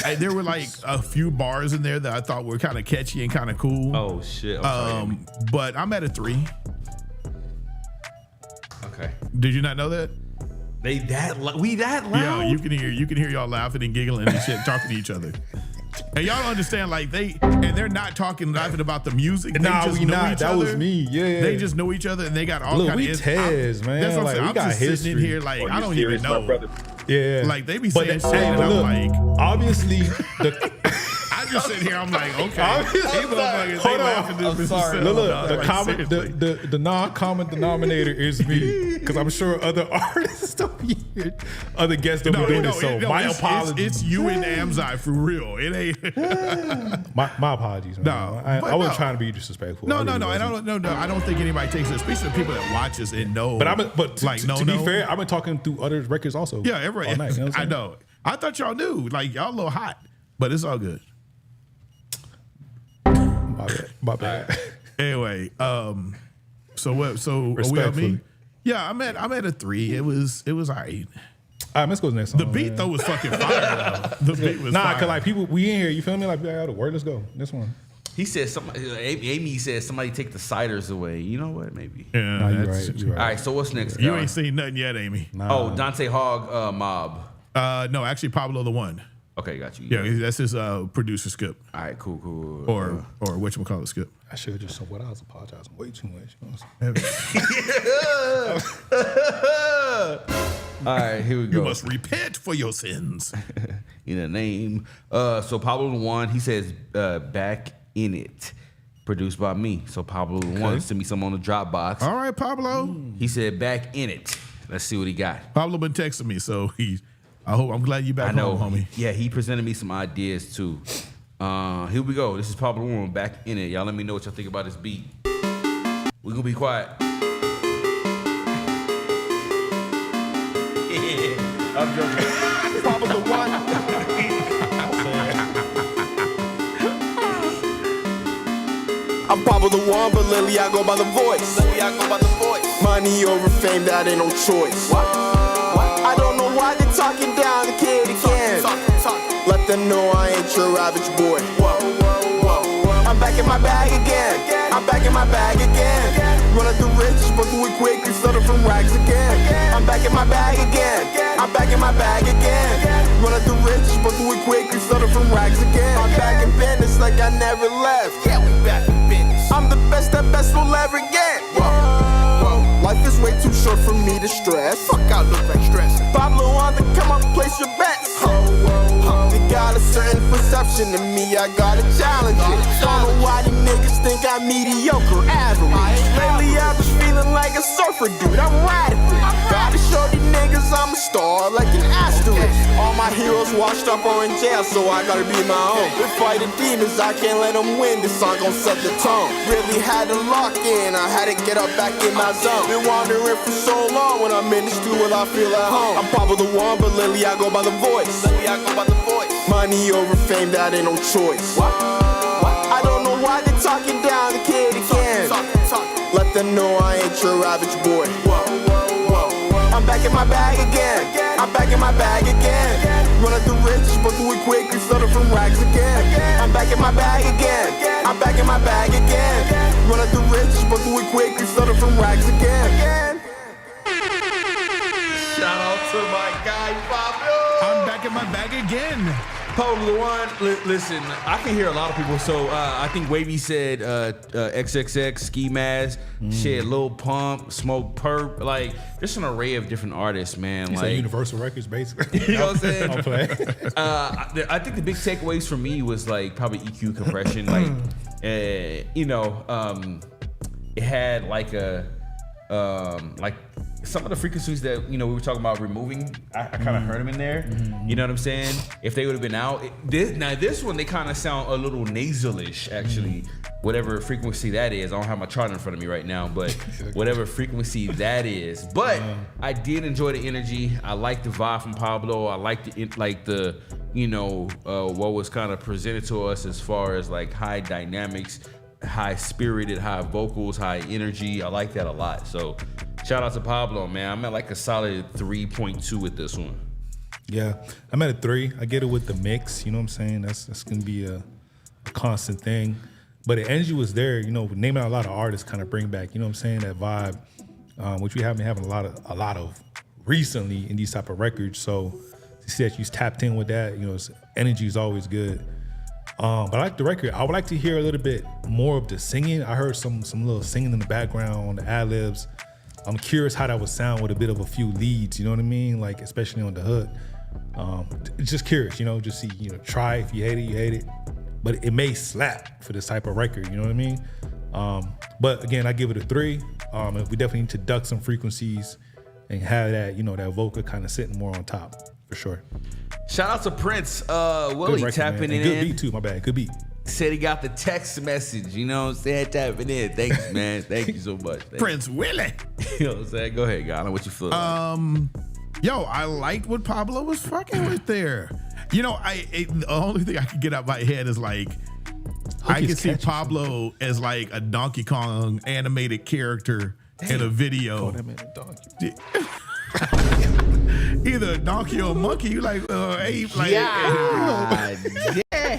I there were like a few bars in there that I thought were kind of catchy and kind of cool. Oh shit! I'm sorry, but I'm at a 3. Okay. Did you not know that? We that loud? Yeah, you can hear y'all laughing and giggling and shit, talking to each other. And y'all understand, like they're not laughing about the music. Nah, we not. That was me. Yeah. They just know each other and they got all kind of. We Tez, man. That's what I'm saying. We got just history. Sitting in here, like I don't even know. Yeah. Like they be saying shit, and I'm like, obviously I just sit here. I'm like, okay. Hold on. I'm sorry. Look, the non-common denominator is me, because I'm sure other artists don't be here. Other guests don't be doing this. So my apologies. It's you and Amzai for real. It ain't. my apologies, man. No, I wasn't trying to be disrespectful. No. I don't think anybody takes it, especially the people that watch us and know. But to be fair, I've been talking through other records also. Yeah, all night, you know I know. I thought y'all knew. Like y'all a little hot, but it's all good. My bad. Anyway, so what? So are we on me? Yeah, I'm at a 3. It was all right. All right, let's go to the next song. The beat though was fucking fire. The beat was fire. Cause like people, we in here. You feel me? Like we got to work. Let's go. This one. He said Amy said somebody take the ciders away. You know what? Maybe. Yeah, no, you're right. All right. So what's next? You ain't seen nothing yet, Amy. Nah. Oh, Dante Hogg Mob. No, actually Pablo the One. Okay, got you. Yeah, that's his producer Skip. All right, cool. Or whatchamacallit, Skip. I should have just said what I was apologizing way too much. All right, here we go. You must repent for your sins. In the name. So Pablo the One, he says back in it. Produced by me. So Pablo the One sent me some on the Dropbox. All right, Pablo. He said back in it. Let's see what he got. Pablo been texting me, so I'm glad you back home, homie. Yeah, he presented me some ideas too. Here we go. This is Pablo One back in it. Y'all let me know what y'all think about this beat. We're gonna be quiet. I'm joking. Pablo the One. I'm Pablo the one, but lately I go by the voice. Money over fame, that ain't no choice. I don't know why they talking down the kid again. Let them know I ain't your average boy. I'm back in my bag again. I'm back in my bag again. Run up the rich, but do it quick and started from rags again. I'm back in my bag again. I'm back in my bag again. Run up the rich, but do it quick and started from rags again. I'm back in business like I never left. Yeah, we back in business. I'm the best that best will ever get. Life is way too short for me to stress. Fuck, I look like stress. Pablo on the come up, place your bets. They got a certain perception of me, I gotta challenge it. Don't know why these niggas think I'm mediocre, average. Lately I was feeling like a surfer dude, I'm radical. Gotta show these niggas I'm a star, like an asterisk. All my heroes washed up or in jail, so I gotta be my own. We fighting demons, I can't let them win, this song gon' set the tone. Really had to lock in, I had to get up back in my zone. Been wandering for so long, when I'm in the studio I feel at home. I'm Pablo the one, but lately I go by the voice. Money over fame, that ain't no choice. I don't know why they talking down the kid again. Let them know I ain't your average boy. I'm back in my bag again. I'm back in my bag again. Run up the rich, but do it quick and started from rags again. I'm back in my bag again. I'm back in my bag again. Run up the rich, but do it quick and started from rags again. Shout out to my guy Pablo. I'm back in my bag again. Pablo the one. Listen, I can hear a lot of people. So I think Wavy said XXX, Ski Mask, shit, Lil Pump, Smoke Perp. Like, there's an array of different artists, man. He's like Universal Records, basically. You know what I'm saying? I'll play. I think the big takeaways for me was like probably EQ compression. Like, it had like a like some of the frequencies that we were talking about removing. I kind of heard them in there. You know what I'm saying? If they would have been out, this one they kind of sound a little nasalish actually. Whatever frequency that is, I don't have my chart in front of me right now, but whatever frequency that is. But I did enjoy the energy. I like the vibe from Pablo. I like the what was kind of presented to us as far as like high dynamics, high spirited, high vocals, high energy. I like that a lot. So shout out to Pablo, man. I'm at like a solid 3.2 with this one. Yeah, I'm at a 3. I get it with the mix. You know what I'm saying? That's gonna be a constant thing. But the energy was there. Naming out a lot of artists kind of bring back. You know what I'm saying? That vibe, which we have been having a lot of recently in these type of records. So to see that you tapped in with that, energy is always good. But I like the record. I would like to hear a little bit more of the singing. I heard some little singing in the background on the ad-libs. I'm curious how that would sound with a bit of a few leads, you know what I mean? Like, especially on the hook. Just curious, just see, try. If you hate it, you hate it. But it may slap for this type of record, you know what I mean? But again, I give it a 3. We definitely need to duck some frequencies and have that, that vocal kind of sitting more on top, for sure. Shout out to Prince. Willie tapping in. Good beat too, my bad. Good beat. Said he got the text message, saying, tapping in. Thanks, man. Thank you so much. Prince Willie. You know what I'm saying? Go ahead, God. What you feel? I liked what Pablo was fucking with there. The only thing I can get out my head is like, I can see Pablo as like a Donkey Kong animated character in a video. Oh, that man a donkey. Either a donkey or a monkey. You like ape? Like,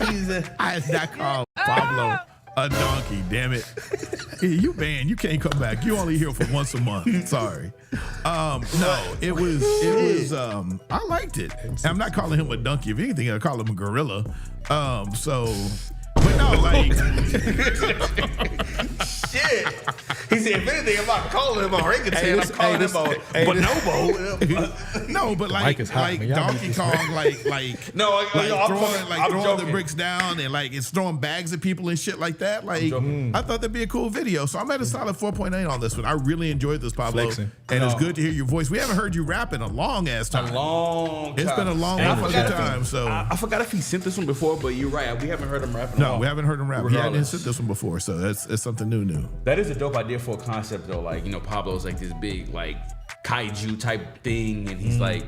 He's I not call Pablo a donkey. Damn it! You banned. You can't come back. You only here for once a month. Sorry. No, it was. I liked it. I'm not calling him a donkey. If anything, I call him a gorilla. But no, like shit. He said, if anything, I'm not calling him a orangutan. I'm calling him a bonobo. No, but like Donkey Kong, throwing the bricks down and like it's throwing bags at people and shit like that. Like I thought that'd be a cool video. So I'm at a solid 4.8 on this one. I really enjoyed this, Pablo. Flexing. And it's good to hear your voice. We haven't heard you rap in a long ass time. It's been a long time. So I forgot if he sent this one before, but you're right. We haven't heard him rap in a No, we haven't heard him rap. He hadn't sent this one before, so it's something new. That is a dope idea for a concept though. Like, Pablo's like this big like kaiju type thing, and he's like,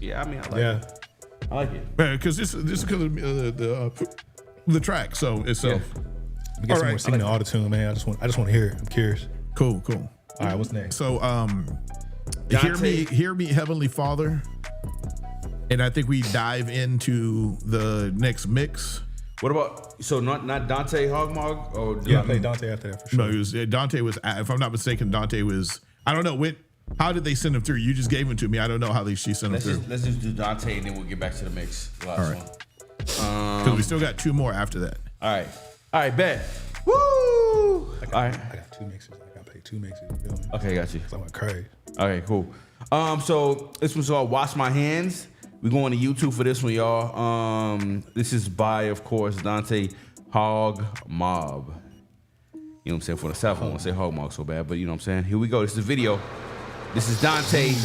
I like it. I like it. Because this is because of the track. So itself. We get some more singing auto tune, man. I just want to hear it. I'm curious. Cool. All right, what's next? So, hear me, Heavenly Father, and I think we dive into the next mix. What about not Dante Hogmog? Or I played Dante after that for sure. No, Dante was. If I'm not mistaken, Dante was. I don't know how did they send him through? You just gave him to me. I don't know how she sent him through. Let's just do Dante and then we'll get back to the mix. All right. Because we still got 2 more after that. All right, bet. Woo! I got 2 mixes. I got to play 2 mixes. You feel me? Okay, got you. So I'm crazy. Okay, cool. So this one's called "Wash My Hands." We're going to YouTube for this one, y'all. This is by, of course, Dante Hog Mob. You know what I'm saying? For the South, I want to say Hog Mob so bad, but you know what I'm saying? Here we go. This is the video. This is Dante,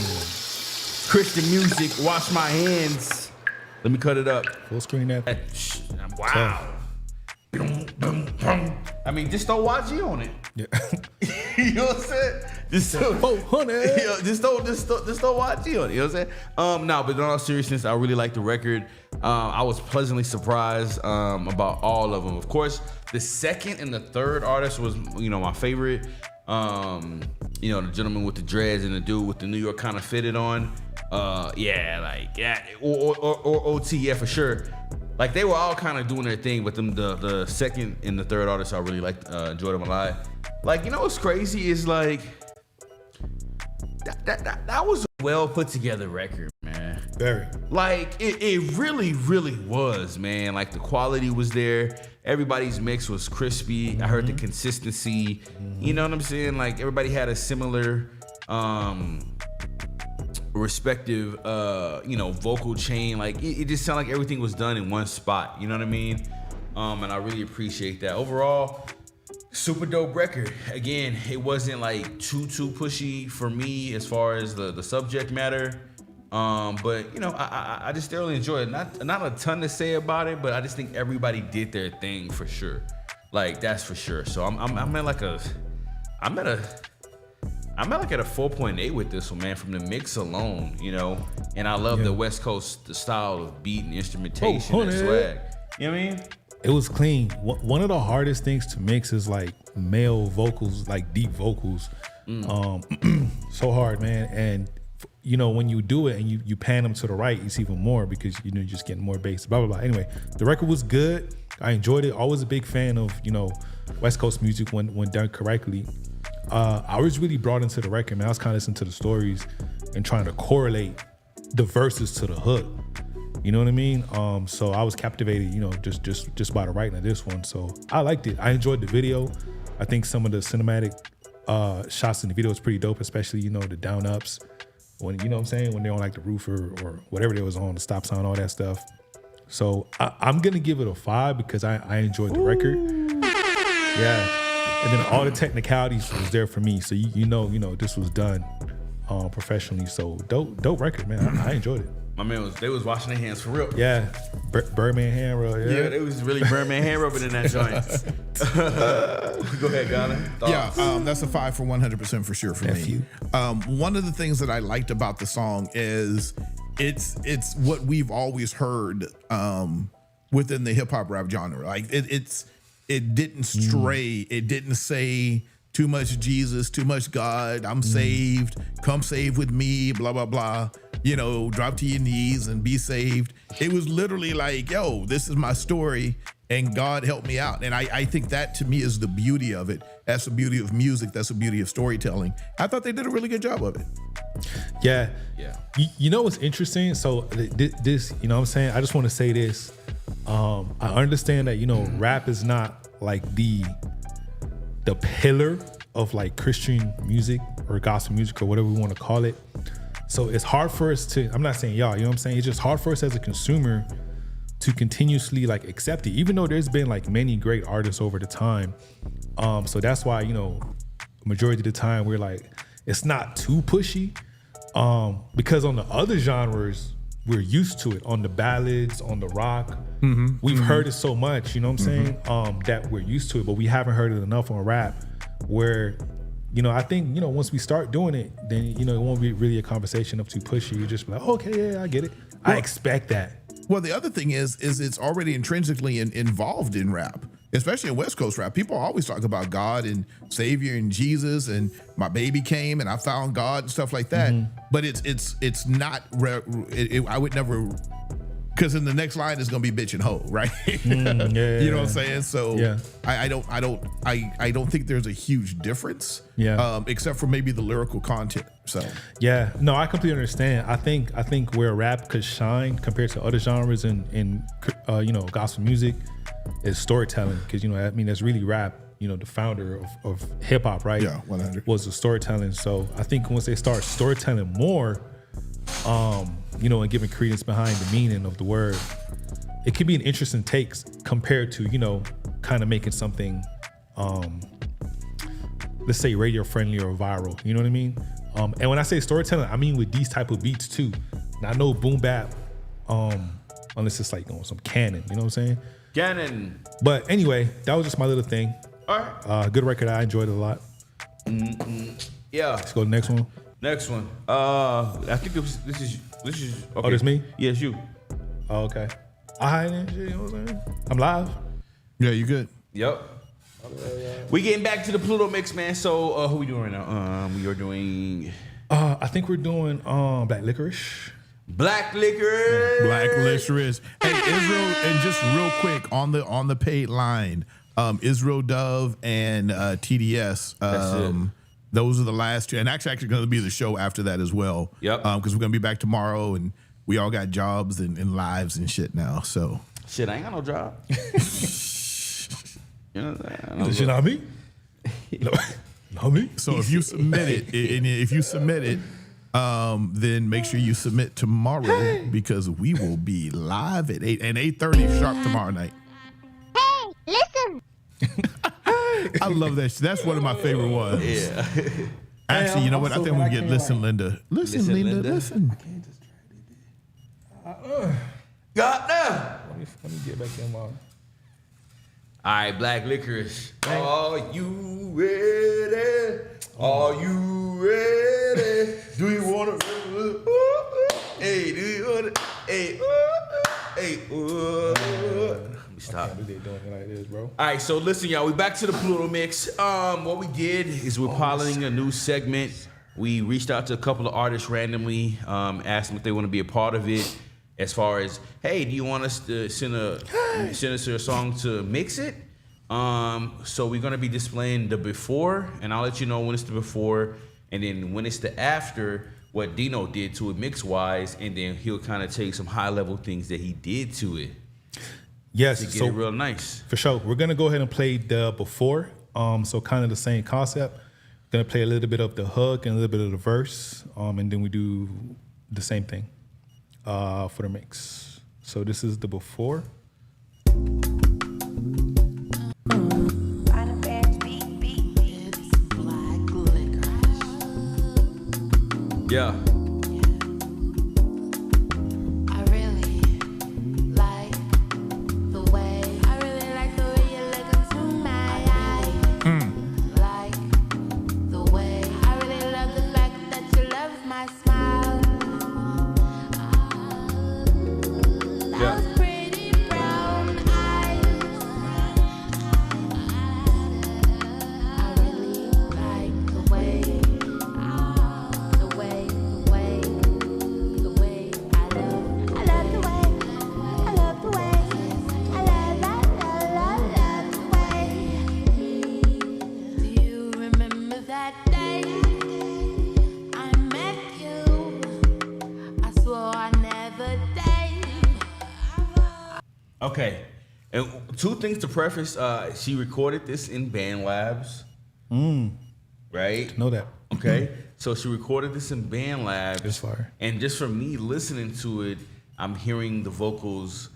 Christian music, Wash My Hands. Let me cut it up. Full screen that. Wow. I mean, just throw YG on it. Yeah. You know what I'm saying? Just throw YG on it. You know what I'm saying? No, but in all seriousness, I really like the record. I was pleasantly surprised about all of them. Of course, the second and the third artist was, my favorite. The gentleman with the dreads and the dude with the New York kind of fitted on. Or OT, yeah, for sure. Like, they were all kind of doing their thing, but the second and the third artists I really liked, enjoyed them a lot. Like, what's crazy is like that was a well put together record, man. Very. Like, it really, really was, man. Like, the quality was there. Everybody's mix was crispy. I heard the consistency. You know what I'm saying? Like, everybody had a similar respective vocal chain. Like, it just sounded like everything was done in one spot. You know what I mean? And I really appreciate that. Overall, super dope record. Again, it wasn't like too pushy for me as far as the subject matter. But I just thoroughly enjoyed it. Not a ton to say about it, but I just think everybody did their thing for sure. Like, that's for sure. So I'm at a 4.8 with this one, man, from the mix alone, and I love the West Coast, the style of beat and instrumentation and swag. You know what I mean? It was clean. One of the hardest things to mix is like male vocals, like deep vocals. So hard, man. And when you do it and you pan them to the right, it's even more because you're just getting more bass, blah, blah, blah. Anyway, the record was good. I enjoyed it. Always a big fan of, West Coast music when done correctly. I was really brought into the record, man. I was kind of listening to the stories and trying to correlate the verses to the hook. You know what I mean? So I was captivated, just by the writing of this one. So I liked it. I enjoyed the video. I think some of the cinematic shots in the video was pretty dope, especially, the down ups. When, you know what I'm saying? When they're on like the roof or whatever they was on, the stop sign, all that stuff. So I'm going to give it a 5 because I enjoyed the record. Yeah. And then all the technicalities was there for me. So, this was done professionally. So dope record, man. I enjoyed it. My man they was washing their hands for real. Yeah, Birdman hand rub. Yeah, it was really Birdman hand rubbing in that joint. Go ahead, Ghana. Yeah, that's a 5 for 100% for sure for me. One of the things that I liked about the song is it's what we've always heard within the hip hop rap genre. Like it didn't stray. It didn't say too much Jesus, too much God. I'm saved. Come save with me. Blah blah blah. Drop to your knees and be saved. It was literally like, yo, this is my story and God help me out. And I think that to me is the beauty of it. That's the beauty of music. That's the beauty of storytelling. I thought they did a really good job of it. Yeah. You know what's interesting? So this, you know what I'm saying? I just want to say this. I understand that, rap is not like the pillar of like Christian music or gospel music or whatever we want to call it. So it's hard for us to, I'm not saying y'all, you know what I'm saying? It's just hard for us as a consumer to continuously like accept it, even though there's been like many great artists over the time. So that's why, majority of the time we're like, it's not too pushy. Because on the other genres, we're used to it. On the ballads, on the rock, we've heard it so much, you know what I'm saying? That we're used to it, but we haven't heard it enough on rap where, I think, once we start doing it, then, it won't be really a conversation of too pushy. You just be like, okay, yeah, I get it. I expect that. Well, the other thing is it's already intrinsically involved in rap. especially in West Coast rap, people always talk about God and Savior and Jesus and my baby came and I found God and stuff like that. But it's not. I would never. Because in the next line is gonna be bitch and hoe, right? You know what I'm saying? So I don't think there's a huge difference. Except for maybe the lyrical content. So no, I completely understand. I think where rap could shine compared to other genres in gospel music is storytelling. Because that's really rap. The founder of hip hop, right? Yeah, 100 was the storytelling. So I think once they start storytelling more, and giving credence behind the meaning of the word, it could be an interesting take compared to, kind of making something, let's say radio friendly or viral. You know what I mean? And when I say storytelling, I mean with these type of beats too. Now, I know boom bap, unless it's like some canon, you know what I'm saying? Canon. But anyway, that was just my little thing. All right. Good record. I enjoyed it a lot. Yeah. Let's go to the next one. Next one. I think this is okay. Oh, this me? Yes, you. Oh, okay. I ain't shit, you know what I'm saying? I'm live. Yeah, you good? Yep. We getting back to the Pluto mix, man. So who we doing right now? We are doing. I think we're doing Black Licorice. Black Licorice. Black Licorice. Hey, Israel, and just real quick on the paid line, Israel Dove and TDS. That's it. Those are the last two, and actually going to be the show after that as well. Yep. Because we're going to be back tomorrow, and we all got jobs and lives and shit now. So shit, I ain't got no job. Is it not me? Not me. So if you submit it, then make sure you submit tomorrow because we will be live at 8:30 sharp tomorrow night. Hey, listen. I love that. That's one of my favorite ones. Yeah. Actually, you know what? I think we can get Listen, Linda. Listen, Linda. Listen. God damn. Let me get back in my. All right, Black Licorice. Are you ready? Are you ready? Do you want to? Hey, do you want to? Hey, hey. Let me stop. They doing it like this, bro. All right, so listen, y'all. We back to the Pluto mix. What we did is we're piloting a new segment. We reached out to a couple of artists randomly, asked them if they want to be a part of it. As far as, hey, do you want us to send us a song to mix it? So we're gonna be displaying the before, and I'll let you know when it's the before, and then when it's the after, what Dino did to it mix wise, and then he'll kind of take some high level things that he did to it. Yes, to get it real nice. For sure. We're gonna go ahead and play the before. So kind of the same concept. Gonna play a little bit of the hook and a little bit of the verse, and then we do the same thing for the mix. So this is the before. Yeah. I really like the way you look into my eyes. Like the way I really love the fact that you love my smile. Those pretty brown eyes. I really like the way. Okay. And two things to preface. She recorded this in Band Labs. Right? Know that. Okay. So she recorded this in Band Labs. That's fire. And just from me listening to it, I'm hearing the vocals,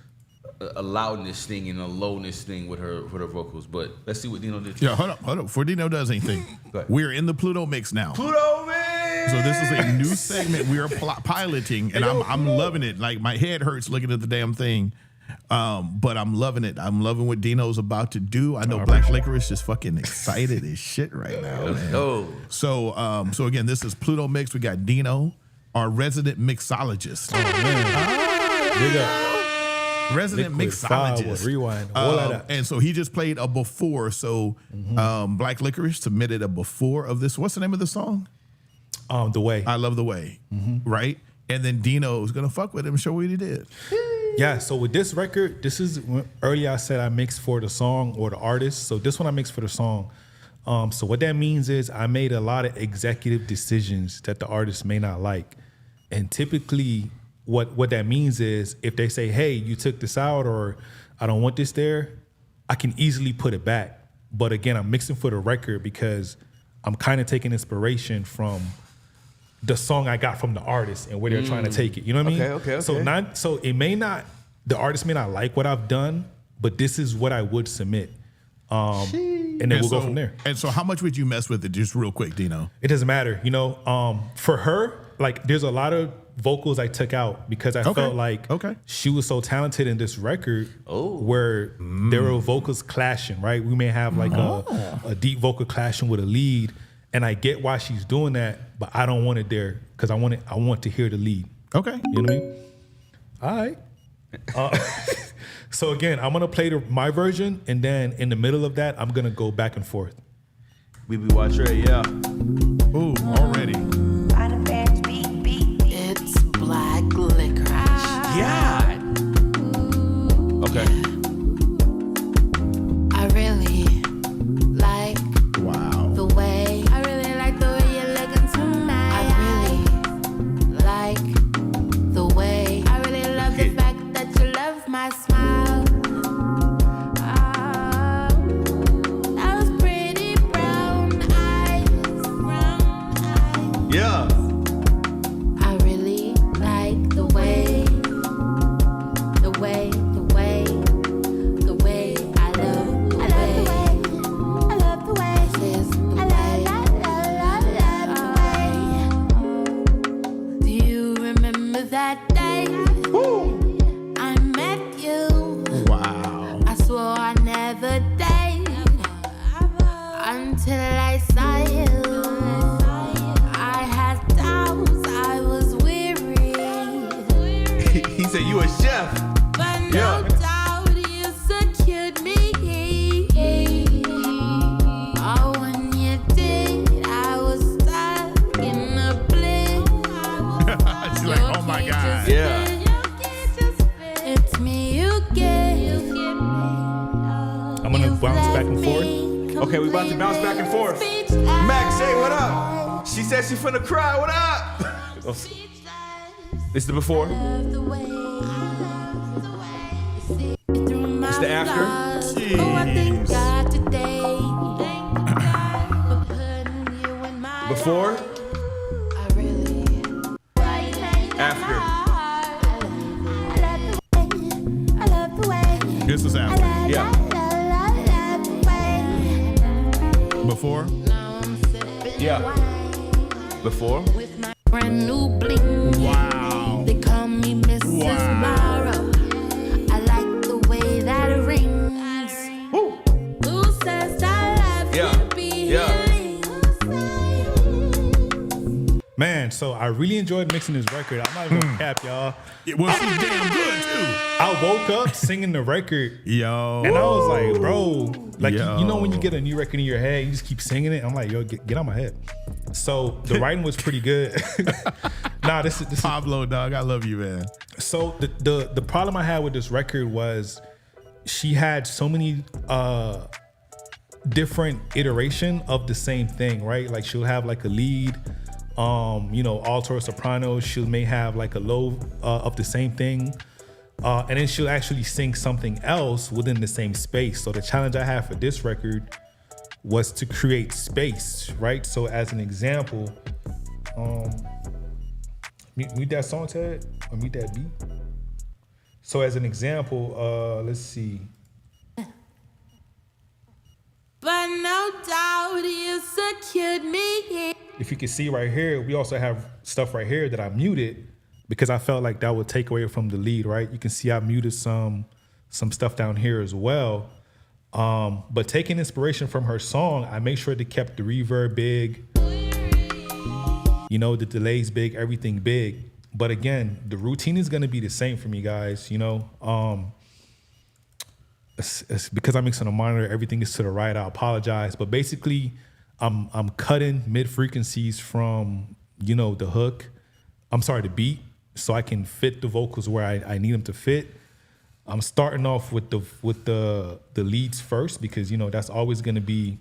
a loudness thing and a lowness thing with her vocals. But let's see what Dino did. Yeah, hold up. Before Dino does anything, we're in the Pluto mix now. Pluto mix! So this is a new segment we are piloting, and I'm loving it. Like, my head hurts looking at the damn thing. But I'm loving it. I'm loving what Dino's about to do. I know Black Licorice is fucking excited as shit right now, man. Oh. So again, this is Pluto Mix. We got Dino, our resident mixologist. Oh, man. Big up. Resident Liquid, mixologist. Fire, Rewind, all of that. And so he just played a before. So Black Licorice submitted a before of this. What's the name of the song? The Way. I Love the Way. Right? And then Dino's going to fuck with him and show what he did. Yeah, so with this record, this is earlier I said I mixed for the song or the artist. So this one I mixed for the song. So what that means is I made a lot of executive decisions that the artist may not like. And typically what that means is if they say, hey, you took this out or I don't want this there, I can easily put it back. But again, I'm mixing for the record because I'm kind of taking inspiration from the song I got from the artist and where they're trying to take it. You know what I mean? Okay. So it may not, the artist may not like what I've done, but this is what I would submit. And then we'll go from there. And so how much would you mess with it just real quick, Dino? It doesn't matter. You know, for her, like there's a lot of vocals I took out because I felt like she was so talented in this record where there were vocals clashing, right? We may have like a deep vocal clashing with a lead. And I get why she's doing that, but I don't want it there because I want to hear the lead. Okay. You know what I mean? All right. So again, I'm gonna play my version, and then in the middle of that, I'm gonna go back and forth. We be watch right, yeah. Ooh, already. It's Black Licorice. Yeah. Okay. I really like the way. I really like the way you look into my eyes. I really like the way. I really love the fact that you love my smile. Those pretty brown eyes. Yeah. I really like the way I love the way. I love the way. This is the way. Do you remember that day? I met you? Wow. I swore I never date until I saw you. I had doubts, I was weary. He said you a chef. But no doubt you secured me. Oh, when you did, I was stuck in a bliss. She's like, oh my God. Yeah. It's me you get. I'm gonna bounce back and forth. Okay, we about to bounce back and forth. Max, say what up? She said she finna cry. What up? This is the before. It's the after. Oh, I thank God today. For putting you in my Before. life. I really After. I love the way. This is after. Yeah. Before? Yeah. Before. With my brand new bling. Wow. They call me Mrs. Morrow. I like the way that it rings. Who says I love Yeah. to be Yeah. Man, so I really enjoyed mixing this record. I'm not even gonna cap, y'all. It was damn good too. I woke up singing the record. Yo. And I was like, bro, like, Yo. you know when you get a new record in your head, you just keep singing it? I'm like, yo, get out my head. So the writing was pretty good. Nah, this is Pablo, dog. I love you, man. So the problem I had with this record was she had so many different iteration of the same thing, right? Like she'll have like a lead, alto or soprano. She may have like a low of the same thing. And then she'll actually sing something else within the same space. So the challenge I had for this record was to create space, right? So as an example, mute that song, Ted, or mute that beat. So as an example, let's see. But no doubt you secured me. If you can see right here, we also have stuff right here that I muted because I felt like that would take away from the lead, right? You can see I muted some stuff down here as well. But taking inspiration from her song, I made sure to kept the reverb big, the delays big, everything big. But again, the routine is gonna be the same for me, guys. it's because I'm mixing a monitor, everything is to the right. I apologize, but basically, I'm cutting mid frequencies from the hook. I'm sorry, the beat, so I can fit the vocals where I need them to fit. I'm starting off with the leads first because that's always going to be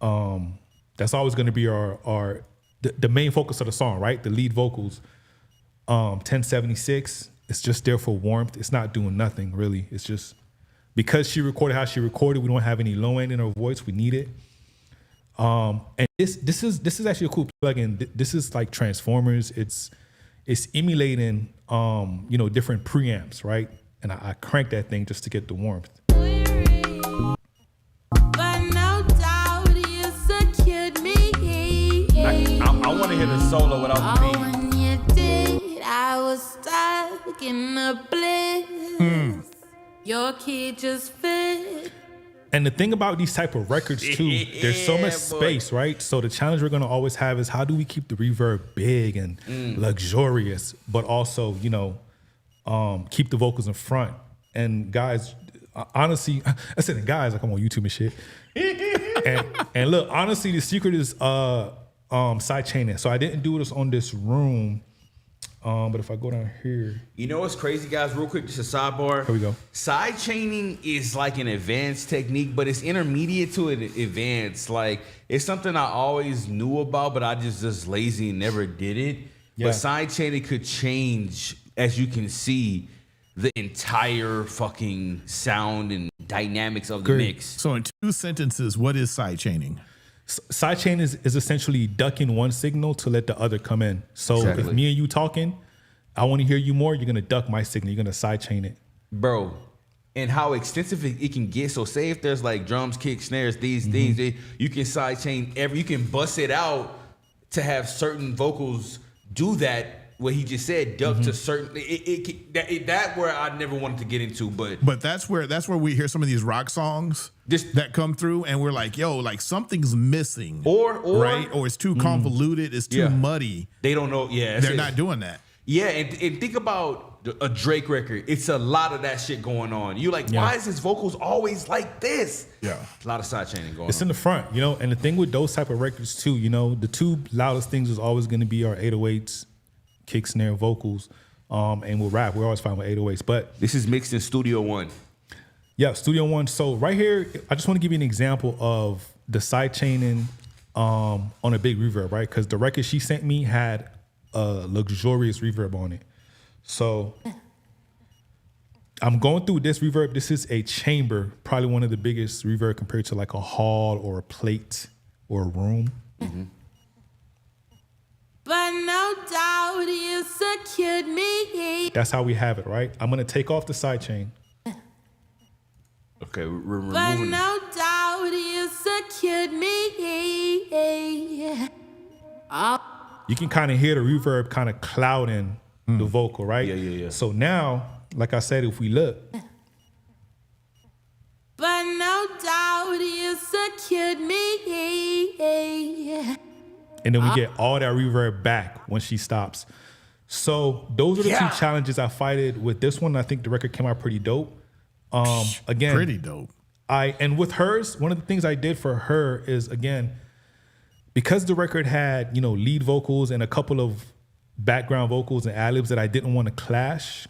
our the main focus of the song, right? The lead vocals. 1076. It's just there for warmth. It's not doing nothing really. It's just because she recorded how she recorded. We don't have any low end in her voice. We need it. And this is actually a cool plugin. This is like Transformers. It's emulating different preamps, right? And I crank that thing just to get the warmth. But no doubt you secured me. I want to hear the solo without the beat. When you did, I was stuck in a bliss. Your key just fit. And the thing about these type of records too, there's so much space, right? So the challenge we're gonna always have is how do we keep the reverb big and luxurious, but also, keep the vocals in front. And guys, honestly, I said guys like I'm on YouTube and shit. and look, honestly, the secret is side chaining. So I didn't do this on this room. But if I go down here. You know what's crazy, guys? Real quick, just a sidebar. Here we go. Side chaining is like an advanced technique, but it's intermediate to an advanced. Like, it's something I always knew about, but I just lazy and never did it. Yeah. But side chaining could change, as you can see, the entire fucking sound and dynamics of the mix. So in 2 sentences, what is side chaining? Side chain is essentially ducking one signal to let the other come in. So if me and you talking, I want to hear you more, you're going to duck my signal. You're going to side chain it. Bro, and how extensive it can get. So say if there's like drums, kicks, snares, these things, you can side chain you can bust it out to have certain vocals do that. What he just said, duck to certain that where I never wanted to get into, but that's where we hear some of these rock songs that come through, and we're like, yo, like something's missing, or right, or it's too convoluted, it's too muddy. They don't know. Yeah, they're not doing that. Yeah, and think about a Drake record. It's a lot of that shit going on. You like, why is his vocals always like this? Yeah, a lot of side chaining going on. It's in the front, and the thing with those type of records too, the two loudest things is always going to be our 808s. Kick, snare, vocals, and we'll rap. We're always fine with 808s. But this is mixed in Studio One. Yeah, Studio One. So right here, I just want to give you an example of the side chaining on a big reverb, right? Because the record she sent me had a luxurious reverb on it. So I'm going through this reverb. This is a chamber, probably one of the biggest reverb compared to like a hall or a plate or a room. But no doubt you secured me. That's how we have it, right? I'm going to take off the side chain. Okay, we're removing. But no doubt you secured me. You can kind of hear the reverb kind of clouding the vocal, right? Yeah. So now, like I said, if we look. But no doubt you secured me. And then we get all that reverb back when she stops. So those are the two challenges I fighted with this one. I think the record came out pretty dope. Again, pretty dope. And with hers, one of the things I did for her is, again, because the record had, lead vocals and a couple of background vocals and ad-libs that I didn't want to clash,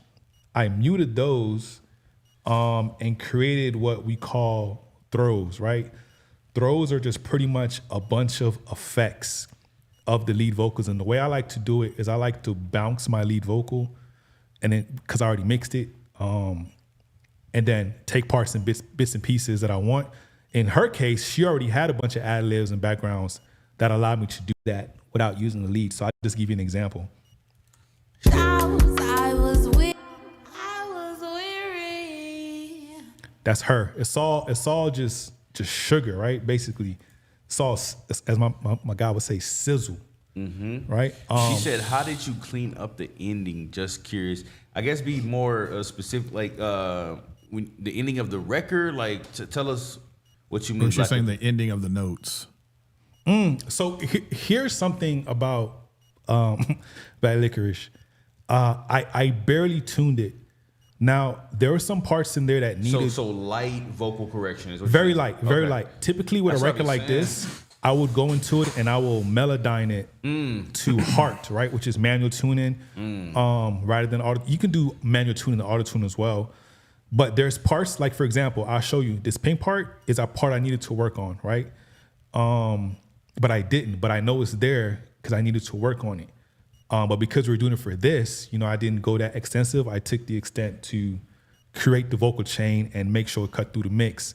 I muted those and created what we call throws, right? Throws are just pretty much a bunch of effects of the lead vocals. And the way I like to do it is I like to bounce my lead vocal, and then, because I already mixed it, and then take parts and bits and pieces that I want. In her case, she already had a bunch of ad-libs and backgrounds that allowed me to do that without using the lead. So I'll just give you an example. I was weary. That's her. It's all just sugar, right? Basically, it's all, as my guy would say, sizzle. Right? She said, how did you clean up the ending? Just curious. I guess be more specific, like when the ending of the record, like tell us what you mean. You're saying the ending of the notes. So here's something about Bad Licorice. I barely tuned it. Now, there were some parts in there that needed so light vocal correction is what very you're light, saying. very Okay. light. Typically with That's a what record I'm like saying. this, I would go into it and I will melodyne it to heart, right? Which is manual tuning, rather than auto. You can do manual tuning and auto tune as well. But there's parts, like for example, I'll show you this pink part is a part I needed to work on, right? But I didn't, but I know it's there because I needed to work on it. But because we're doing it for this, you know, I didn't go that extensive. I took the extent to create the vocal chain and make sure it cut through the mix.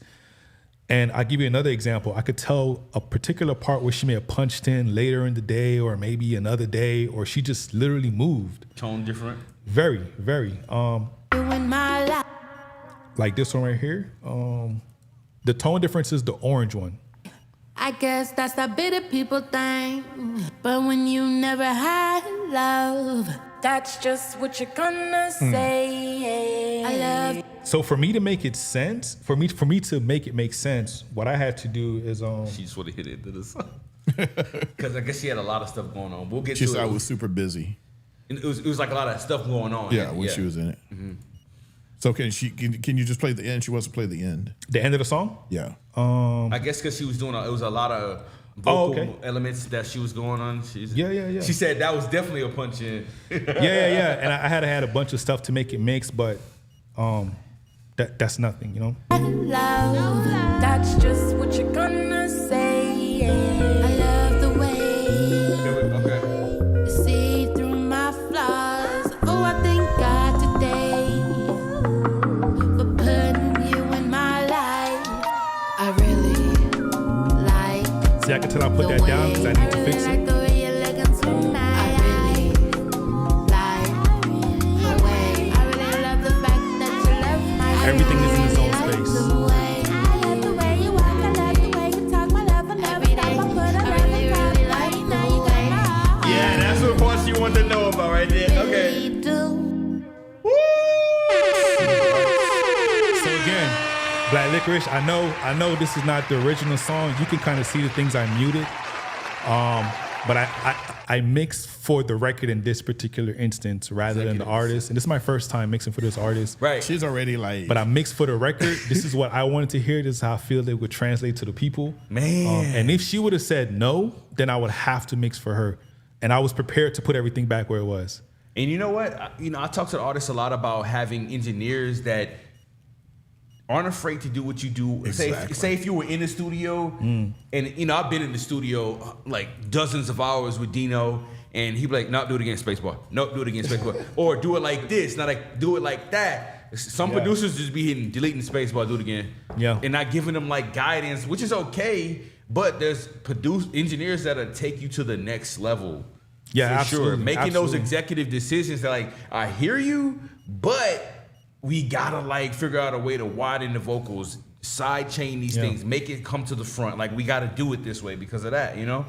And I'll give you another example. I could tell a particular part where she may have punched in later in the day or maybe another day, or she just literally moved. Tone different? Very, very. In my life. Like this one right here. The tone difference is the orange one. I guess that's a bit of people thing. But when you never had love, that's just what you're gonna say. I love. So for me to make it sense, for me to make it make sense, what I had to do is She just would have hit it into the song. Because I guess she had a lot of stuff going on. We'll get She to said I it. was super busy. It was like a lot of stuff going on. Yeah, when she was in it. So can you just play the end? She wants to play the end. the end of the song. Yeah. I guess because she was doing it was a lot of vocal elements that she was going on. Yeah. She said that was definitely a punch in. Yeah. And I had a bunch of stuff to make it mix, but that's nothing, you know. Love, that's just what you're gonna say. I love the way Okay. you see through my flaws. Oh, I thank God today for putting you in my life. I really like. See, I can tell I put that down because I need to fix like it. the way you look into my eyes. Like the way I really love the fact that you love my Everything is in its own space. I love the way you walk, I love the way you talk, my love, I love it. I really like it. Now you got my heart. Yeah, that's what part she wanted to know about right there. Okay. You do. So again, Black Licorice, I know this is not the original song. You can kind of see the things I muted. But I mixed for the record in this particular instance rather than the artist. And this is my first time mixing for this artist. Right. She's already like. But I mixed for the record. This is what I wanted to hear. This is how I feel it would translate to the people. Man. And if she would have said no, then I would have to mix for her. And I was prepared to put everything back where it was. And you know what? I talk to the artists a lot about having engineers that aren't afraid to do what you do. Exactly. Say if you were in the studio, and I've been in the studio like dozens of hours with Dino, and he'd be like, "No, do it again, spacebar. No, do it again, spacebar. Or do it like this, not like do it like that." Some producers just be hitting deleting spacebar, do it again. Yeah. And not giving them like guidance, which is okay. But there's engineers that'll take you to the next level. Yeah, for absolutely. sure. Making those Absolutely. executive decisions that like, I hear you, but we gotta like figure out a way to widen the vocals, side chain these things, make it come to the front. Like we gotta do it this way because of that, you know?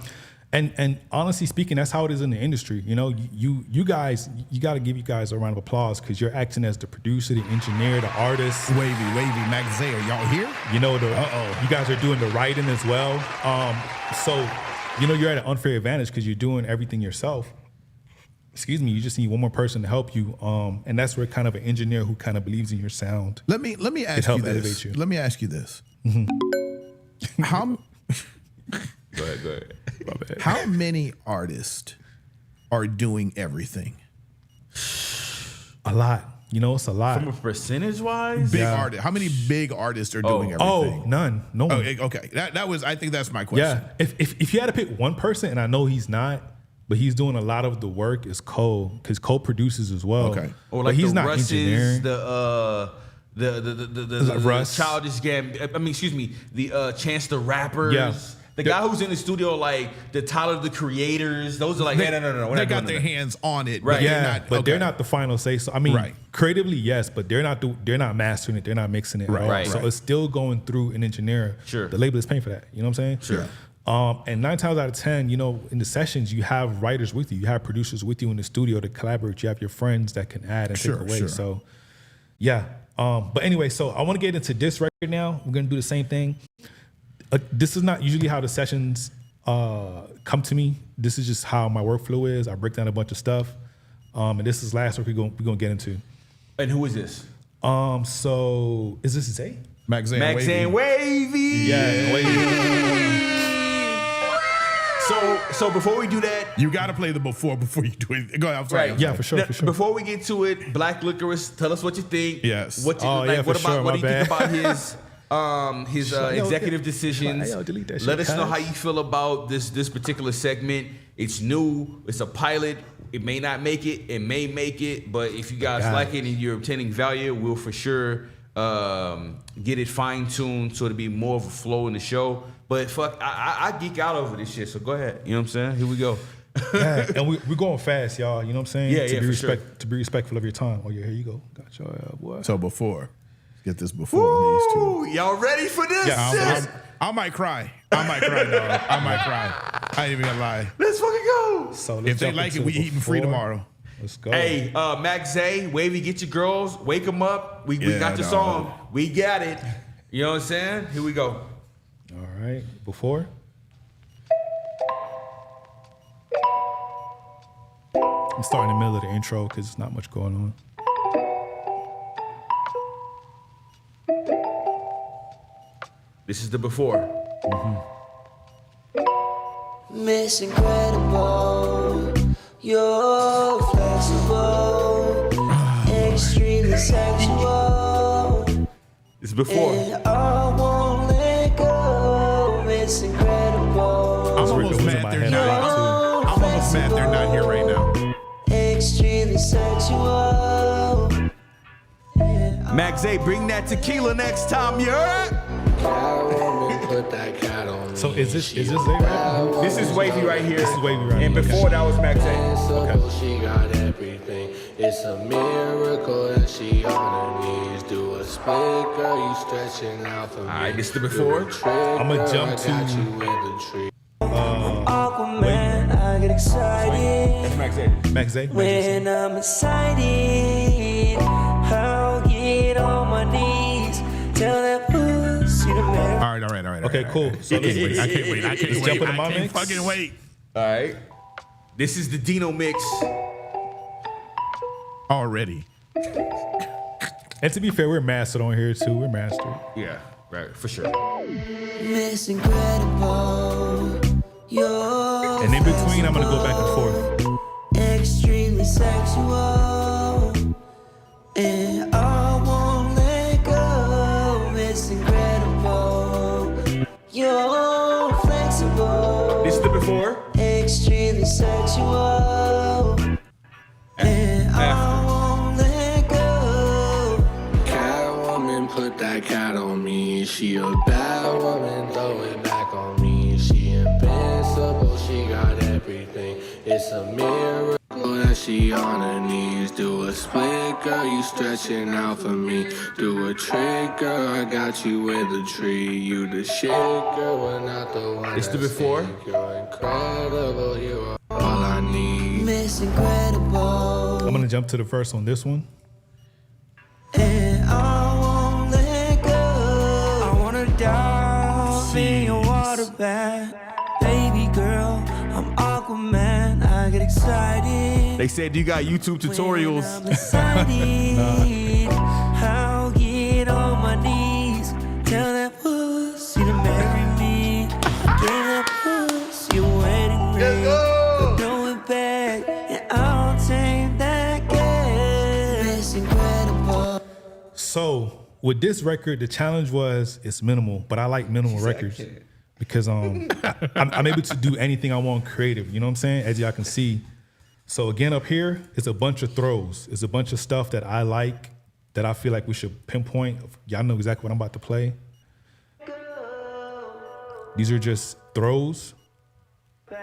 And honestly speaking, that's how it is in the industry. You know, you guys, you got to give you guys a round of applause because you're acting as the producer, the engineer, the artist. Wavy, Max Zay, are y'all here? You know, you guys are doing the writing as well. So, you know, you're at an unfair advantage because you're doing everything yourself. Excuse me, you just need one more person to help you. And that's where kind of an engineer who kind of believes in your sound. Let me ask you this. Let me ask you this. How Go ahead. How many artists are doing everything? A lot. You know, it's a lot. From a percentage wise? Big artists. How many big artists are doing everything? Oh, none. No one. Okay. That was. I think that's my question. Yeah. If you had to pick one person, and I know he's not, but he's doing a lot of the work, is Cole, because Cole produces as well. Okay. Or like but he's the not Russes, engineering. the Russ. Childish the Chance the Rappers. Yeah. The guy who's in the studio, like the Tyler the Creators, those are like, no. We're They not got doing their that. hands on it, Right. but Yeah, they're not. but okay. they're not the final say. So I mean, Right. creatively, yes, but they're not mastering it. They're not mixing it at all. Right. So it's still going through an engineer. Sure. The label is paying for that. You know what I'm saying? Sure. And 9 times out of 10, you know, in the sessions, you have writers with you. You have producers with you in the studio to collaborate. You have your friends that can add and take away. Sure. So, yeah. But anyway, so I want to get into this right now. We're going to do the same thing. This is not usually how the sessions come to me. This is just how my workflow is. I break down a bunch of stuff. And this is last work we're going to get into. And who is this? So is this Zay? Max Zay and Wavy. Yeah, Wavy. So before we do that, you got to play the before you do it. Go ahead. I'm sorry. Right. Yeah, for sure, Now, for sure. Before we get to it, Black Licorice, tell us what you think. Yes. What you Oh, yeah, what for about sure, what do my you think bad. about his executive decisions? Yo, delete that shit, Let us know cuz. how you feel about this particular segment. It's new. It's a pilot. It may not make it. It may make it. But if you guys like it and you're obtaining value, we'll for sure get it fine-tuned so it'll be more of a flow in the show. But fuck, I geek out over this shit. So go ahead. You know what I'm saying? Here we go. Yeah, and we're going fast, y'all. You know what I'm saying? Yeah, to yeah, be for sure. To be respectful of your time. Oh yeah, here you go. Got your boy. So before, get this before on these two. Y'all ready for this? Yeah, I might cry. I might cry, dog. I might cry. I ain't even gonna lie. Let's fucking go. So If they like it, we eating free tomorrow. Let's go. Hey, Max Zay, Wavy, get your girls, wake them up. We Yeah, got your dog. song. We got it. You know what I'm saying? Here we go. All right. Before. I'm starting in the middle of the intro because there's not much going on. This is the before. Miss Incredible, you're flexible, extremely sexual. This is before. And I won't let go. Miss Incredible. I'm almost mad they're not. I'm almost mad they're not here right now. Extremely sexual. Max Zay, bring that tequila next time, you heard? So is this Zay right? This is Wavy right here. This is Wavy right And here. before that was Max Zay. Okay. She got everything. It's a miracle that she on her knees. Do a split, girl, you stretching out for me. All right, this is the before. I'ma jump to Aquaman, I get excited. That's Max Zay. Max Zay. When I'm excited, I'll get on my knees. Tell that pussy to marry. All right. Okay, cool. So I can't wait. I can't Let's wait. jump into I my can't mix. fucking wait. All right. This is the Dino mix. Already. And to be fair, we're mastered on here too. We're mastered. Yeah, right, for sure. Miss Incredible, you're And in between, I'm gonna go back and forth. extremely sexual, and I won't let go. Miss Incredible, you're flexible, This is the before. extremely sexual, and I won't let go. Catwoman, put that cat on me. She a bad woman, throw it back on me. She invincible, she got everything. It's a miracle that she on her knees. Do a split, girl, you stretching out for me. Do a trick, girl, I got you with a tree. You the shit, girl, we're not the one. This the before. You're incredible, you are all I need. Miss Incredible, I'm gonna jump to the verse on this one. and I won't let go. I wanna dive in your water bath, baby girl. I'm Aquaman. I get excited. They said you got YouTube tutorials. When I'm excited, I'll get on my knees. Tell that pussy to marry me. Give that pussy a wedding ring. Go throw it back, and I'll take that gas. Miss Incredible. So with this record, the challenge was it's minimal, but I like minimal records because I'm able to do anything I want creative. You know what I'm saying? As y'all can see. So again, up here, it's a bunch of throws. It's a bunch of stuff that I like, that I feel like we should pinpoint. Y'all know exactly what I'm about to play. These are just throws. Girl,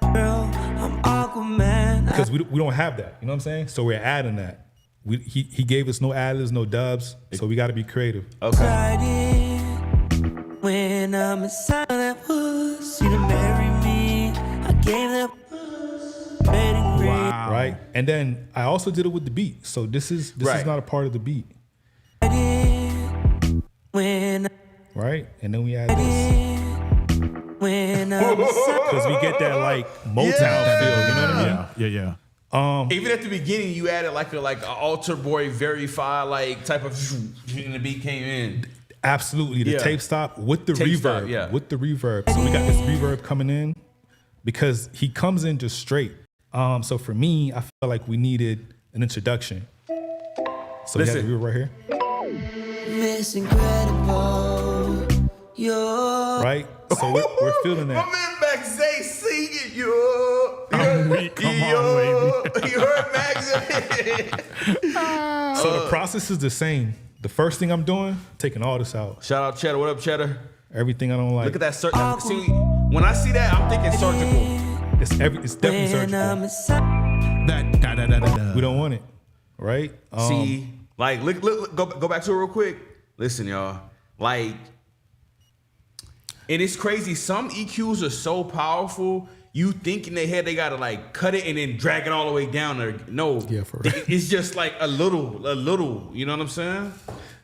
I'm Aquaman. Because we don't have that. You know what I'm saying? So we're adding that. He gave us no ad-libs, no dubs, so we got to be creative. Okay. When I'm inside that pussy to marry me, I gave that wedding ring. Wow. Right? And then I also did it with the beat. So this is not a part of the beat. When Right? And then we add this. when I'm Because we get that like Motown feel, you know what I mean? Yeah. Even at the beginning, you added like a alter boy verify like type of, and the beat came in. Absolutely, the tape stop with the Tape reverb. stop, With the reverb. So we got this reverb coming in because he comes in just straight. So for me, I felt like we needed an introduction. So we got the reverb right here. Miss Incredible, you're right. So we're feeling that. My man Max Zay singing, yo. I'm weak. Come on, baby. You heard Max Zay. So the process is the same. The first thing I'm doing, taking all this out. Shout out Cheddar. What up, Cheddar? Everything I don't like. Look at that. See, when I see that, I'm thinking surgical. It's definitely surgical. We don't want it, right? See, like, look, go back to it real quick. Listen, y'all. Like, and it's crazy. Some EQs are so powerful. You think in their head they gotta like cut it and then drag it all the way down. Or no, yeah, for real. It's just like a little. You know what I'm saying?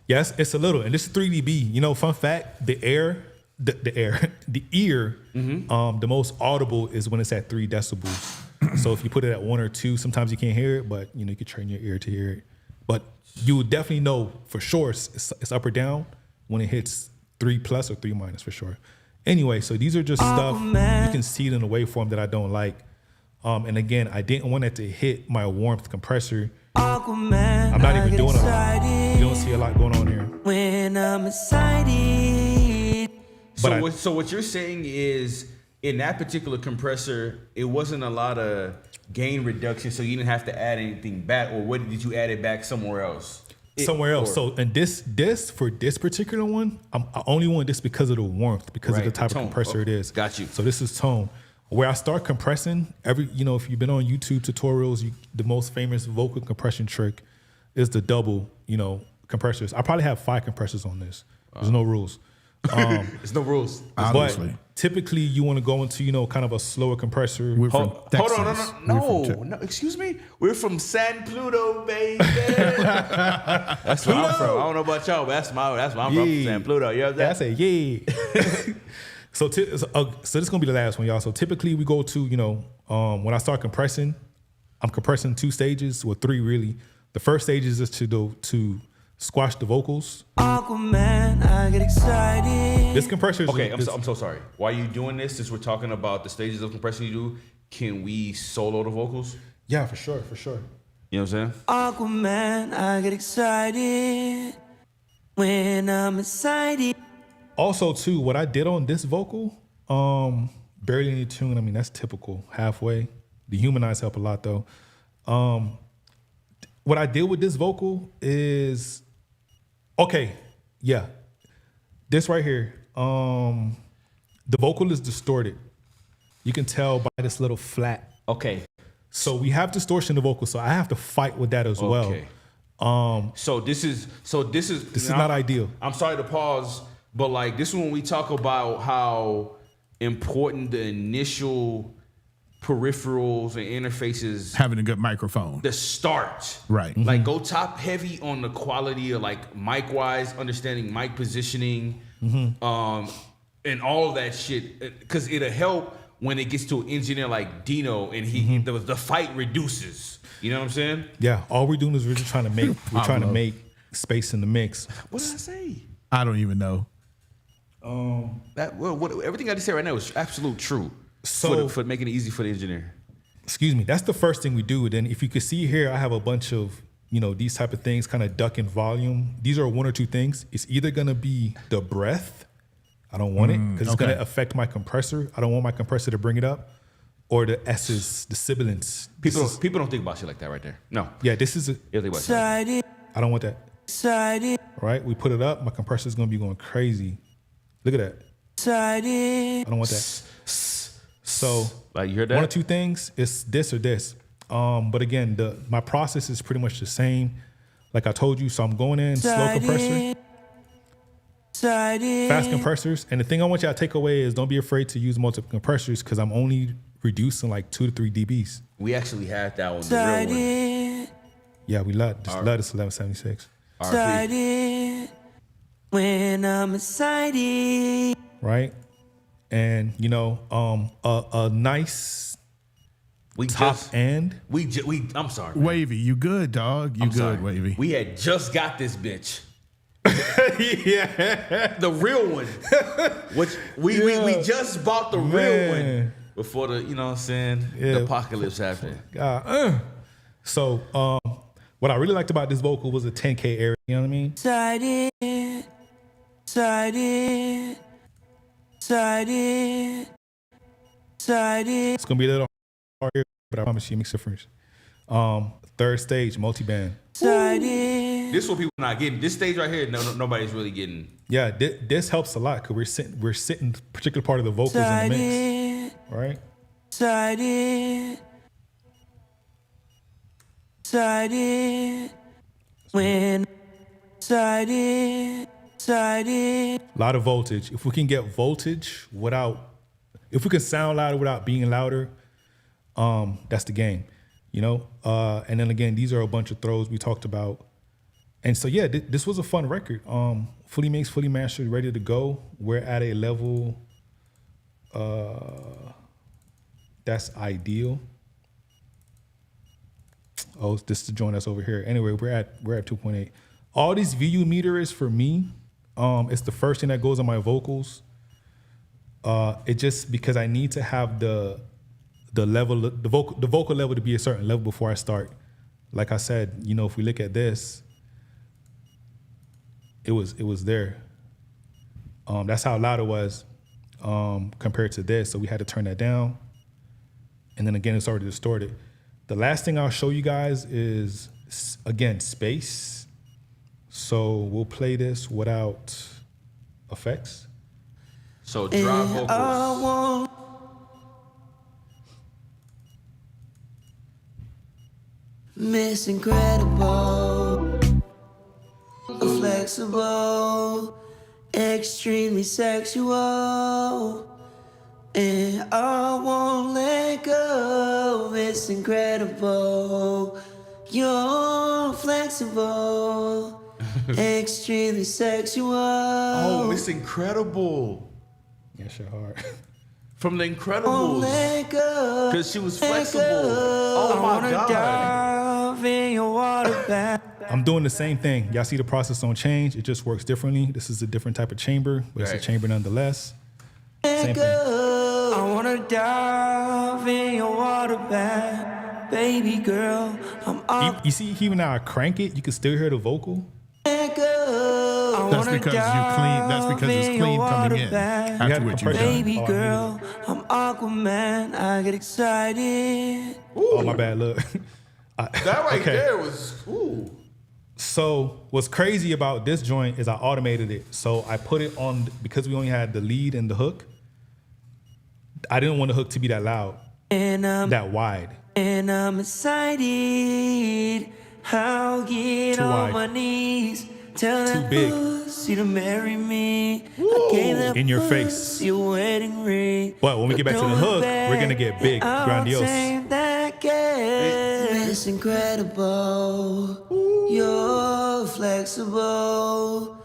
Yes, it's a little, and this is 3 dB. You know, fun fact: the ear, the most audible is when it's at 3 decibels. So if you put it at 1 or 2, sometimes you can't hear it, but you know you can train your ear to hear it. But you would definitely know for sure it's up or down when it hits 3+ or 3- for sure. Anyway, so these are just stuff you can see it in a waveform that I don't like. And again, I didn't want it to hit my warmth compressor. I'm not even doing a lot. You don't see a lot going on here. When I'm excited. So what you're saying is in that particular compressor, it wasn't a lot of gain reduction, so you didn't have to add anything back, or what did you add it back somewhere else? So and this for this particular one, I only want this because of the warmth, because of the type of compressor it is. Got you. So this is tone. Where I start compressing, if you've been on YouTube tutorials, the most famous vocal compression trick is the double, compressors. I probably have 5 compressors on this. There's no rules. There's no rules. But typically you want to go into, kind of a slower compressor. Hold on, no, excuse me. We're from San Pluto, baby. That's where I'm from. I don't know about y'all, but that's where I'm from, San Pluto. You know what I'm saying? I say, yeah. So this is gonna be the last one, y'all. So typically we go to, when I start compressing, I'm compressing 2 stages, or 3 really. The first stage is just to squash the vocals. Aquaman, I get excited. This compressor is okay. I'm so sorry. Why are you doing this? Since we're talking about the stages of compression you do, can we solo the vocals? Yeah, for sure. You know what I'm saying? Aquaman, I get excited when I'm excited. Also, too, what I did on this vocal, barely any tune. I mean, that's typical, halfway. The humanize help a lot, though. What I did with this vocal is, this right here, the vocal is distorted. You can tell by this little flat. Okay. So we have distortion in the vocal, so I have to fight with that as well. So this is not ideal. I'm sorry to pause. But like this is when we talk about how important the initial peripherals and interfaces, having a good microphone, the start, right? Like go top heavy on the quality of like mic wise, understanding mic positioning, and all of that shit, because it'll help when it gets to an engineer like Dino and the fight reduces. You know what I'm saying? Yeah. All we're doing is we're just trying to make space in the mix. What did I say? I don't even know. Everything I just said right now is absolute true. So for making it easy for the engineer. Excuse me. That's the first thing we do. Then if you can see here, I have a bunch of, these type of things kind of duck in volume. These are 1 or 2 things. It's either going to be the breath. I don't want it because it's going to affect my compressor. I don't want my compressor to bring it up. Or the S's, the sibilants. People don't think about shit like that right there. No. Yeah, this is Excited. I don't want that. Excited. Right? We put it up. My compressor is going to be going crazy. Look at that. Excited. I don't want that. So, like you heard that? 1 or 2 things. It's this or this. But again, my process is pretty much the same. Like I told you, so I'm going in slow compressor, fast compressors. And the thing I want y'all to take away is don't be afraid to use multiple compressors because I'm only reducing like 2 to 3 dBs. We actually had that one, the real one. Yeah, we love this 1176. Excited when I'm excited. Right? And a nice I'm sorry, man. Wavy, you good, dog? You good, Wavy? We had just got this bitch. Yeah. The real one. Which we just bought the real one before the, you know what I'm saying, the apocalypse happened. So what I really liked about this vocal was the 10K area, you know what I mean? Side it. It's gonna be a little hard here, but I promise you it makes a difference. Third stage, multi-band. This is what people not getting. This stage right here, nobody's really getting. Yeah, this helps a lot because we're sitting particular part of the vocals in the mix, right? Side it. When side it. A lot of voltage. If we can get voltage if we can sound louder without being louder, that's the game, you know? And then again, these are a bunch of throws we talked about. And so, yeah, this was a fun record. Fully mixed, fully mastered, ready to go. We're at a level that's ideal. Oh, this is the joint that's over here. Anyway, we're at 2.8. All these VU meters for me, it's the first thing that goes on my vocals. It just because I need to have the vocal level to be a certain level before I start. Like I said, you know, if we look at this, it was there. That's how loud it was compared to this. So we had to turn that down. And then again, it's already distorted. The last thing I'll show you guys is, again, space. So we'll play this without effects. So drop vocals. Miss Incredible, flexible, extremely sexual, and I won't let go. Miss Incredible, you're flexible, extremely sexual. Oh, Miss Incredible. Yeah, shit hard. From The Incredibles. Because she was flexible. Oh my God. I'm doing the same thing. Y'all see the process don't change. It just works differently. This is a different type of chamber, but it's a chamber nonetheless. Same thing. I wanna dive in your water bath, baby girl. You see, even now I crank it, you can still hear the vocal. That's because it's clean coming in after what you've done. Baby girl, I'm Aquaman. I get excited. Oh, my bad. Look. That right there was, ooh. So what's crazy about this joint is I automated it. So I put it on, because we only had the lead and the hook, I didn't want the hook to be that loud, that wide. And I'm excited. I'll get on my knees. Tell that pussy to marry me. I gave that in your face. Your wedding ring. But when we get back to the hook, we're gonna get big, grandiose. It's incredible. You're flexible.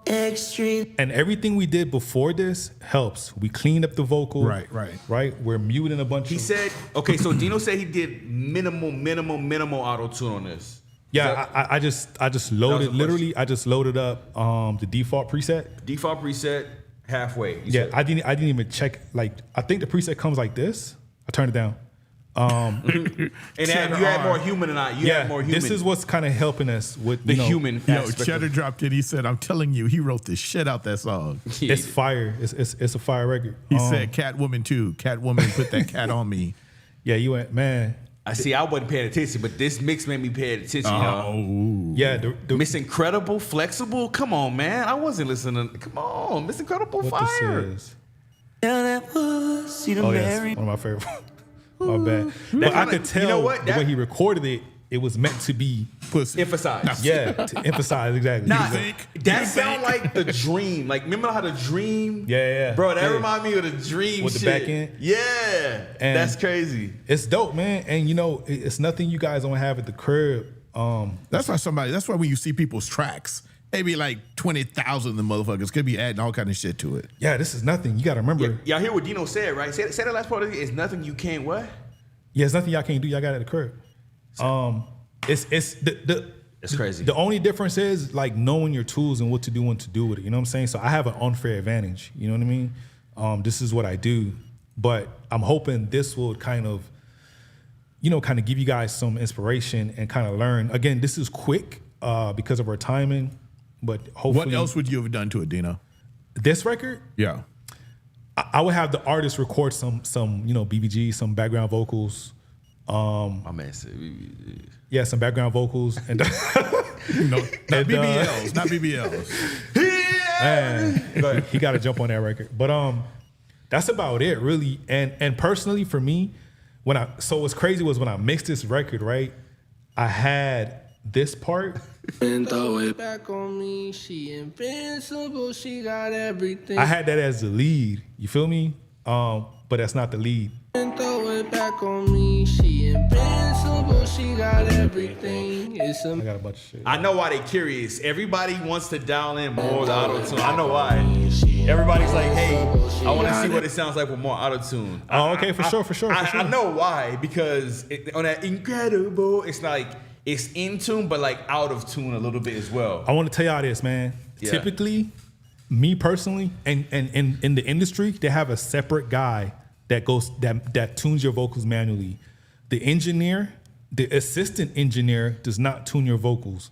Extreme. And everything we did before this helps. We cleaned up the vocal. Right. We're muting a bunch. He said, okay, so Dino said he did minimal auto-tune on this. Yeah, I just loaded, literally, I just loaded up the default preset. Default preset, halfway. Yeah, I didn't even check, like, I think the preset comes like this. I turned it down. And you had more human than I. You had more human. This is what's kind of helping us with the human aspect. Cheddar dropped it. He said, I'm telling you, he wrote the shit out that song. Yeah. It's fire. It's a fire record. He said Catwoman too. Catwoman put that cat on me. Yeah, you went, man. I see. I wasn't paying attention, but this mix made me pay attention. Oh, yeah. The Miss Incredible, flexible. Come on, man. I wasn't listening. Come on, Miss Incredible, what fire. This is. Tell that pussy to marry. Yes, one of my favorite. My bad. But I could tell, you know what? The way he recorded it, it was meant to be emphasized. Yeah, to emphasize, exactly. Nah, that sound like The Dream. Like, remember how The Dream? Yeah. Bro, that remind me of The Dream with shit. The back end? Yeah. And that's crazy. It's dope, man. And, you know, it's nothing you guys don't have at the crib. That's why when you see people's tracks, maybe like 20,000 of the motherfuckers could be adding all kind of shit to it. Yeah, this is nothing. You got to remember. Y'all hear what Dino said, right? Say that last part of it. It's nothing you can't what? Yeah, there's nothing y'all can't do. Y'all got it at the crib. It's crazy. The only difference is like knowing your tools and what to do when to do with it. You know what I'm saying? So I have an unfair advantage. You know what I mean? This is what I do, but I'm hoping this will kind of give you guys some inspiration and kind of learn. Again, this is quick because of our timing, but hopefully. What else would you have done to it, Dino? This record? Yeah. I would have the artist record some BBG, some background vocals. My man said BBG. Yeah, some background vocals. And not BBLs, not BBLs. Man, he got to jump on that record. But that's about it, really. And personally, for me, what's crazy was when I mixed this record, right? I had this part. And throw it back on me. She invincible. She got everything. I had that as the lead. You feel me? But that's not the lead. And throw it back on me. She invincible. She got everything. I got a bunch of shit. I know why they curious. Everybody wants to dial in more of the auto-tune. I know why. Everybody's like, hey, I want to see what it sounds like with more auto-tune. Oh, okay, for sure. I know why, because on that incredible, it's like, it's in tune, but like out of tune a little bit as well. I want to tell y'all this, man. Yeah. Typically, me personally, and in the industry, they have a separate guy that tunes your vocals manually. The engineer, the assistant engineer does not tune your vocals.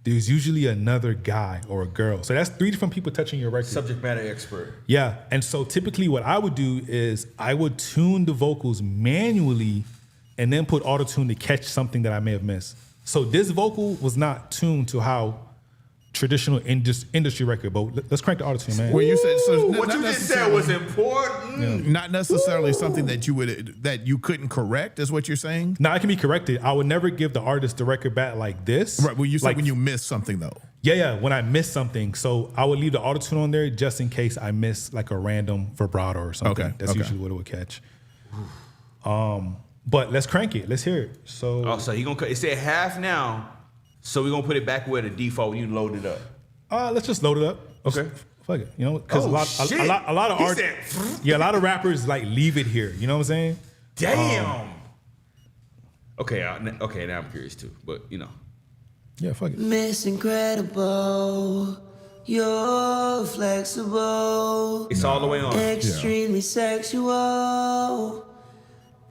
There's usually another guy or a girl. So that's 3 different people touching your record. Subject matter expert. Yeah. And so typically what I would do is I would tune the vocals manually and then put auto-tune to catch something that I may have missed. So this vocal was not tuned to how traditional industry record, but let's crank the auto-tune, man. Well, you said so. What you just said was important. Yeah. Not necessarily something that you couldn't correct, is what you're saying? No, it can be corrected. I would never give the artist the record back like this. Right. Well, you said when you miss something though. Yeah. When I miss something, so I would leave the auto-tune on there just in case I miss like a random vibrato or something. Okay. That's usually what it would catch. But let's crank it. Let's hear it. So he gonna it said half now, so we're gonna put it back where the default when you load it up. Let's just load it up. Okay. Fuck it. You know, because a lot of artists, a lot of rappers like leave it here. You know what I'm saying? Damn. Okay, now I'm curious too, but you know. Yeah, fuck it. Miss Incredible, you're flexible. It's all the way on. Extremely sexual.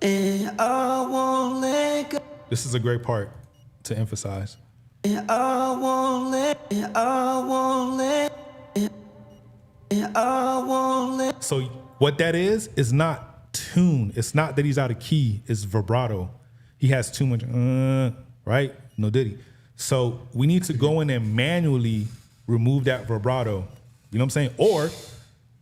And I won't let go. This is a great part to emphasize. And I won't let. So what that is not tune. It's not that he's out of key. It's vibrato. He has too much, right? No diddy. So we need to go in and manually remove that vibrato. You know what I'm saying? Or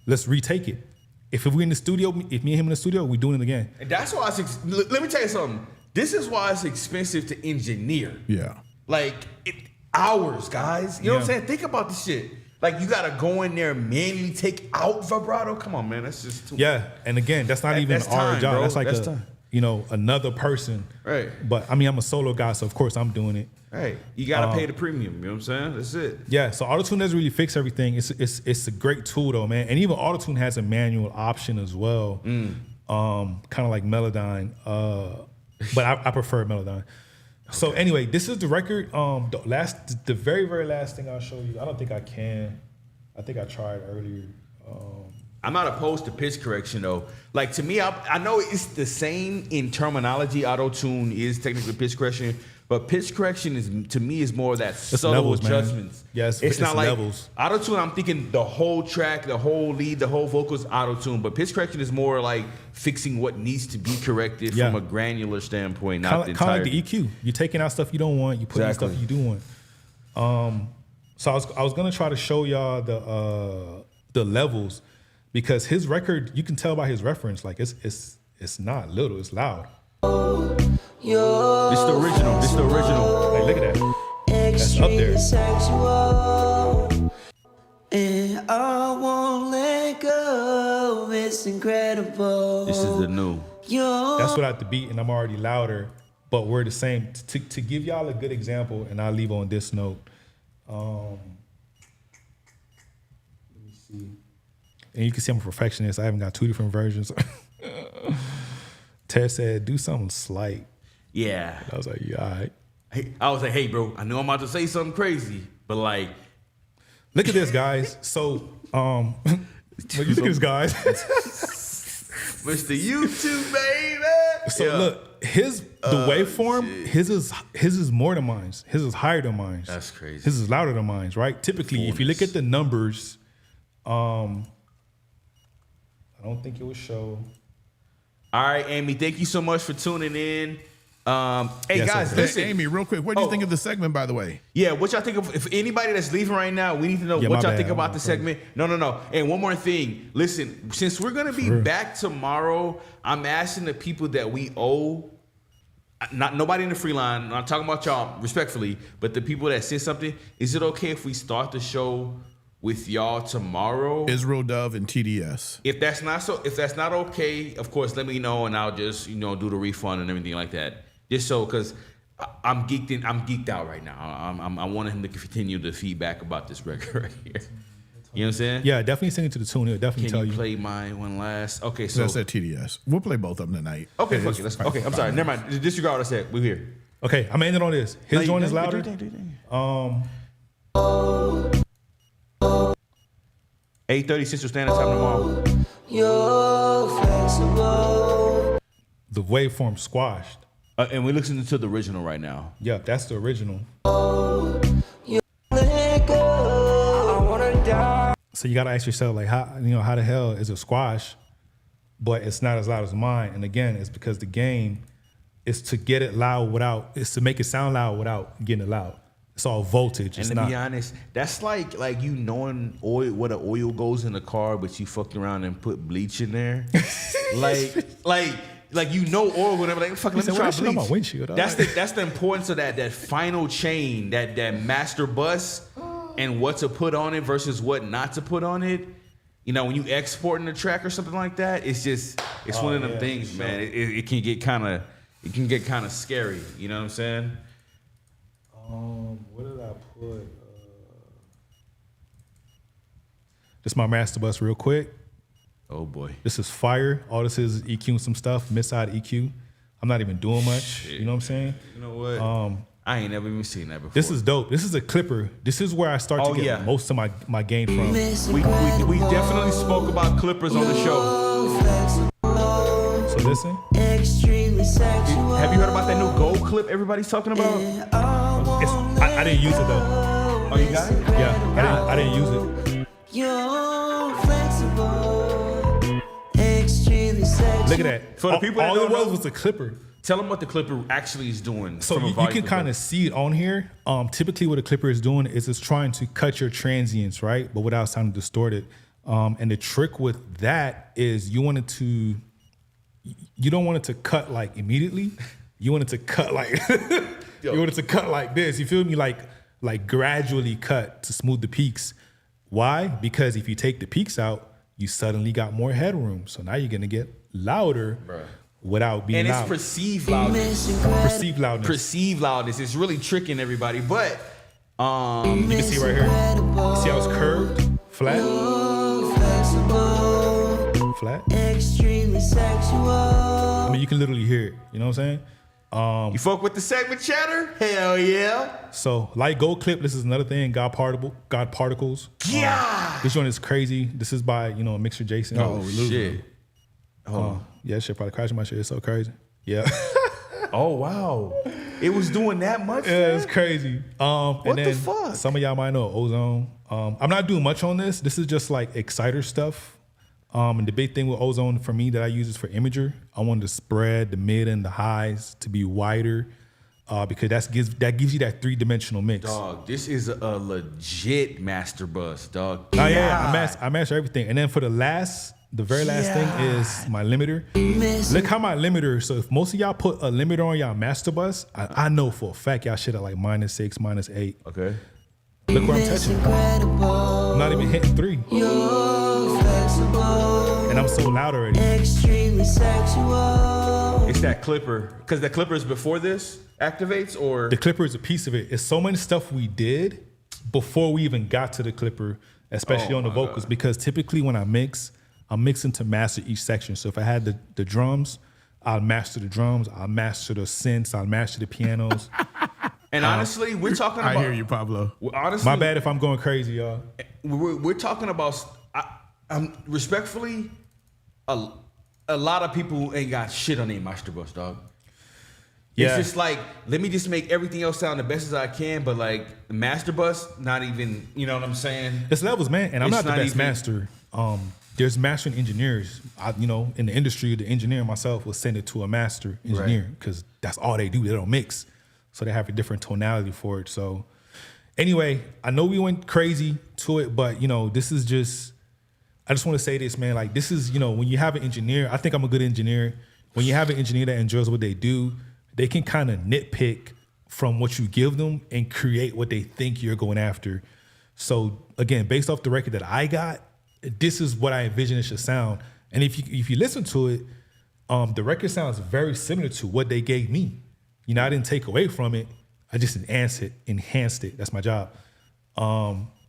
let's retake it. If we're in the studio, if me and him in the studio, we're doing it again. And that's why let me tell you something. This is why it's expensive to engineer. Yeah. Like hours, guys. You know what I'm saying? Think about this shit. Like you gotta go in there and manually take out vibrato. Come on, man. That's just too much. Yeah. And again, that's not even our job. Bro. That's like another person. Right. But I mean, I'm a solo guy, so of course I'm doing it. Right. You gotta pay the premium. You know what I'm saying? That's it. Yeah. So auto-tune doesn't really fix everything. It's a great tool though, man. And even auto-tune has a manual option as well. Kind of like Melodyne. But I prefer Melodyne. So anyway, this is the record. The very, very last thing I'll show you. I don't think I can. I think I tried earlier. I'm not opposed to pitch correction though. Like to me, I know it's the same in terminology. Auto-tune is technically pitch correction, but pitch correction is more of that subtle levels, adjustments. Yes, it's not like levels. Auto-tune. I'm thinking the whole track, the whole lead, the whole vocals auto-tune, but pitch correction is more like fixing what needs to be corrected from a granular standpoint, not the entire. Kind of like the EQ. You're taking out stuff you don't want. You put in stuff you do want. So I was gonna try to show y'all the levels. Because his record, you can tell by his reference, like it's not little, it's loud. It's the original. It's the original. Like, look at that. That's up there. Sexual, and I won't let go. It's incredible. This is the new. That's without the beat, and I'm already louder, but we're the same. To give y'all a good example, and I'll leave on this note. Let me see. And you can see I'm a perfectionist. I haven't got 2 different versions. Ted said, do something slight. Yeah. I was like, yeah, all right. Hey, I was like, hey, bro, I know I'm about to say something crazy, but like, look at this, guys. So, look at this, guys. Mr. YouTube, baby. So look, the waveform, his is more than mine. His is higher than mine. That's crazy. His is louder than mine, right? Typically, if you look at the numbers, I don't think it will show. All right, Amy, thank you so much for tuning in. Hey, Yes, guys, sir. listen. Hey, Amy, real quick, what do you think of the segment, by the way? Yeah, what y'all think of, if anybody that's leaving right now, we need to know Yeah, what my y'all bad. think about the segment. No. And one more thing. Listen, since we're going to be back tomorrow, I'm asking the people that we owe, not nobody in the free line, I'm not talking about y'all respectfully, but the people that said something, is it okay if we start the show with y'all tomorrow? Israel Dove and TDS. If that's not okay, of course, let me know and I'll just, do the refund and everything like that. Just so, because I'm geeked out right now. I want him to continue the feedback about this record right here. You know what I'm saying? Yeah, definitely sing it to the tune. It'll definitely tell Can you you. play my one last? Okay, so That's at TDS. We'll play both of them tonight. okay, fuck it. Okay, I'm sorry. Never mind. Disregard what I said. We're here. Okay, I'm ending on this. His joint is louder. 8:30 Central Standard Time tomorrow. You're flexible. The waveform squashed. And we're listening to the original right now. Yeah, that's the original. Let go. I wanna die. So you gotta ask yourself, like, how the hell is it squash, but it's not as loud as mine? And again, it's because the game is to get it loud it's to make it sound loud without getting it loud. It's all voltage. And to be honest, that's like you knowing what an oil goes in the car, but you fucked around and put bleach in there. like oil, whatever. Like, fuck, let me try bleach. On my windshield. That's the importance of that final chain, that master bus, and what to put on it versus what not to put on it. When you exporting the track or something like that, it's one of them things, man. It can get kind of scary. You know what I'm saying? What did I put? This is my master bus real quick. Oh boy. This is fire. All this is EQing some stuff, mid-side EQ. I'm not even doing much. Shit. You know what I'm saying? You know what? I ain't never even seen that before. This is dope. This is a clipper. This is where I start to get most of my gain from. We definitely spoke about clippers on the show. So listen. Extremely sexual. Have you heard about that new gold clip everybody's talking about? I didn't use it though. Oh, you got it? Yeah, I didn't use it. You're flexible. Extremely sexual. Look at that. For the people that all don't it know, was a clipper. Tell them what the clipper actually is doing. So you can kind of see it on here. Typically what a clipper is doing is it's trying to cut your transients, right? But without sounding distorted. And the trick with that is you don't want it to cut like immediately. You want it to cut like you want it to cut like this. You feel me? Like gradually cut to smooth the peaks. Why? Because if you take the peaks out, you suddenly got more headroom. So now you're gonna get louder without being loud. And it's perceived loudness. Perceived loudness. Perceived loudness. It's really tricking everybody. But you can see right here. See how it's curved? Flat. Flat. Extremely sexual. I mean, you can literally hear it. You know what I'm saying? You fuck with the segment chatter? Hell yeah. So, like Gold Clip, this is another thing. God Particles. Yeah. This one is crazy. This is by, Mixer Jason. Oh, shit. Yeah, shit probably crashing my shit. It's so crazy. Yeah. Oh, wow. It was doing that much? Yeah, it's crazy. What the fuck? Some of y'all might know Ozone. I'm not doing much on this. This is just like exciter stuff. And the big thing with Ozone for me that I use is for imager. I want to spread the mid and the highs to be wider because that gives you that 3-dimensional mix. Dog, this is a legit master bus, dog. Oh yeah, I master everything. And then for the very last thing is my limiter. Look how my limiter. So if most of y'all put a limiter on y'all master bus, I know for a fact y'all shit at like -6, -8. Okay. Look where I'm touching. I'm not even hitting 3. And I'm so loud already. Extremely sexual. It's that clipper. Because the clipper is before this activates, or? The clipper is a piece of it. It's so much stuff we did before we even got to the clipper, especially on the vocals. Because typically when I mix, I'm mixing to master each section. So if I had the drums, I'll master the drums. I'll master the synths. I'll master the pianos. And honestly, we're talking about. I hear you, Pablo. Honestly, my bad if I'm going crazy, y'all. We're talking about. I'm respectfully, a lot of people ain't got shit on their master bus, dog. Yeah. It's just like, let me just make everything else sound the best as I can, but like the master bus, not even, you know what I'm saying? It's levels, man. And I'm not the best master. There's mastering engineers. In the industry, the engineer myself will send it to a master engineer because that's all they do. They don't mix. So they have a different tonality for it. So anyway, I know we went crazy to it, but this is just, I just want to say this, man. Like, this is, when you have an engineer, I think I'm a good engineer. When you have an engineer that enjoys what they do, they can kind of nitpick from what you give them and create what they think you're going after. So again, based off the record that I got, this is what I envision it should sound. And if you listen to it, the record sounds very similar to what they gave me. I didn't take away from it. I just enhanced it. That's my job.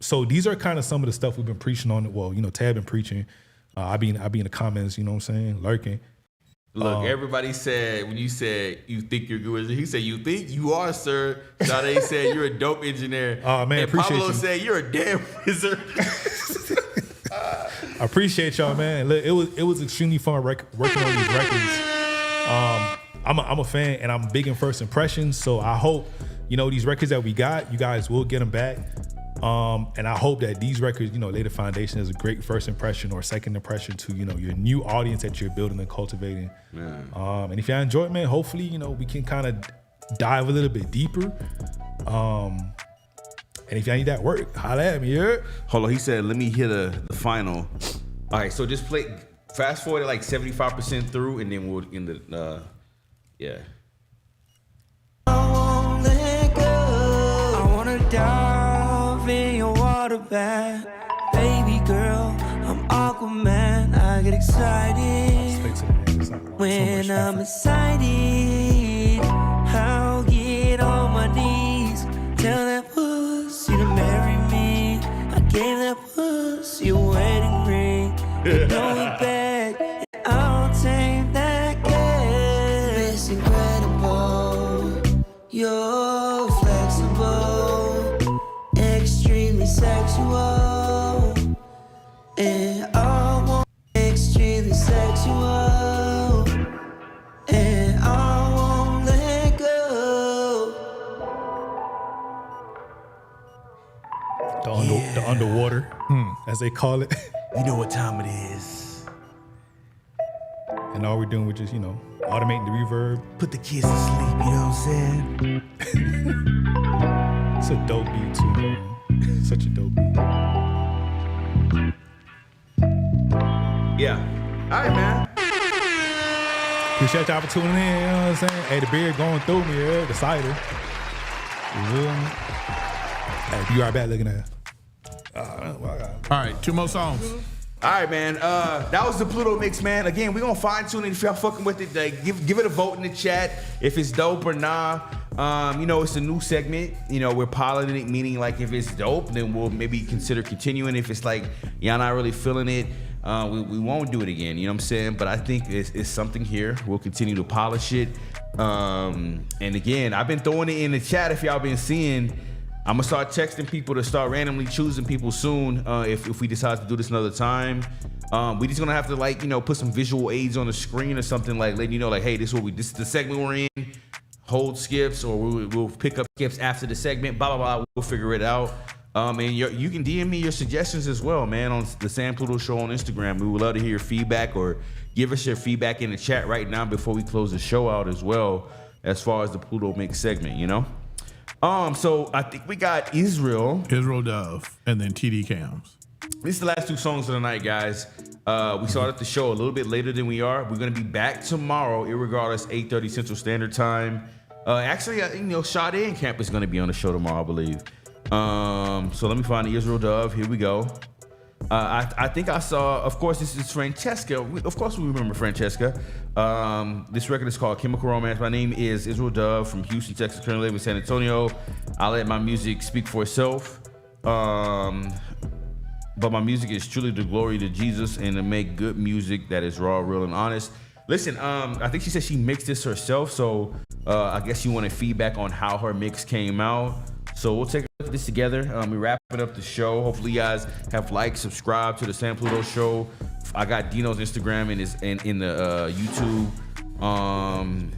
So these are kind of some of the stuff we've been preaching on. Well, Tab been preaching. I be in the comments, you know what I'm saying, lurking. Look, everybody said, when you said you think you're good, he said, you think you are, sir. Sade said, you're a dope engineer. Oh, man, and appreciate Pablo you. said, you're a damn wizard. I appreciate y'all, man. Look, it was extremely fun working on these records. I'm a fan, and I'm big in first impressions, so I hope, these records that we got, you guys will get them back. And I hope that these records, lay the foundation as a great first impression or second impression to, your new audience that you're building and cultivating. And if y'all enjoy it, man, hopefully, we can kind of dive a little bit deeper. And if y'all need that work, holla at me, yeah? Hold on, he said, let me hear the final. All right, so just fast forward like 75% through, and then we'll end the, yeah. I won't let go. I wanna dive in your water bath. Baby girl, I'm Aquaman. I get excited when I'm excited. I'll get on my knees. Tell that pussy to marry me. I gave that pussy a wedding ring. But know it back, and I'll take that cash. It's incredible. You're flexible, extremely sexual, and I want extremely sexual, and I won't let go. The underwater, as they call it. You know what time it is. And all we're doing, we're just, automating the reverb. Put the kids to sleep, you know what I'm saying? It's a dope beat too, man. Such a dope beat. Yeah. All right, man. Appreciate y'all for tuning in, you know what I'm saying? Hey, the beer going through me, yeah, the cider. You feel me? Hey, be right back looking at All right, 2 more songs. All right, man. That was the Pluto mix, man. Again, we're gonna fine tune it. If y'all fucking with it, like, give it a vote in the chat if it's dope or nah. It's a new segment. We're piloting it, meaning like if it's dope, then we'll maybe consider continuing. If it's like y'all not really feeling it, we won't do it again. You know what I'm saying? But I think it's something here. We'll continue to polish it. And again, I've been throwing it in the chat. If y'all been seeing, I'm gonna start texting people to start randomly choosing people soon. If we decide to do this another time, we just gonna have to put some visual aids on the screen or something, like letting you know, like, hey, this is the segment we're in. Hold skips, or we'll pick up skips after the segment. Blah blah blah. We'll figure it out. And you can DM me your suggestions as well, man, on the Sam Pluto Show on Instagram. We would love to hear your feedback, or give us your feedback in the chat right now before we close the show out as well, as far as the Pluto mix segment. So I think we got Israel Dove, and then TD Cams. This is the last 2 songs of the night, guys. We started the show a little bit later than we are. We're gonna be back tomorrow, irregardless, 8:30 Central Standard Time. Actually, Sade and Camp is gonna be on the show tomorrow, I believe. So let me find the Israel Dove. Here we go. I think I saw, of course, this is Francesca. Of course, we remember Francesca. This record is called Chemical Romance. My name is Israel Dove from Houston, Texas. Currently live in San Antonio. I'll let my music speak for itself. But my music is truly the glory to Jesus, and to make good music that is raw, real, and honest. Listen, I think she said she mixed this herself, so I guess she wanted feedback on how her mix came out. So we'll take a look at this together. We're wrapping up the show. Hopefully you guys have liked, subscribed to the San Pluto Show. I got Dino's Instagram and in the YouTube. And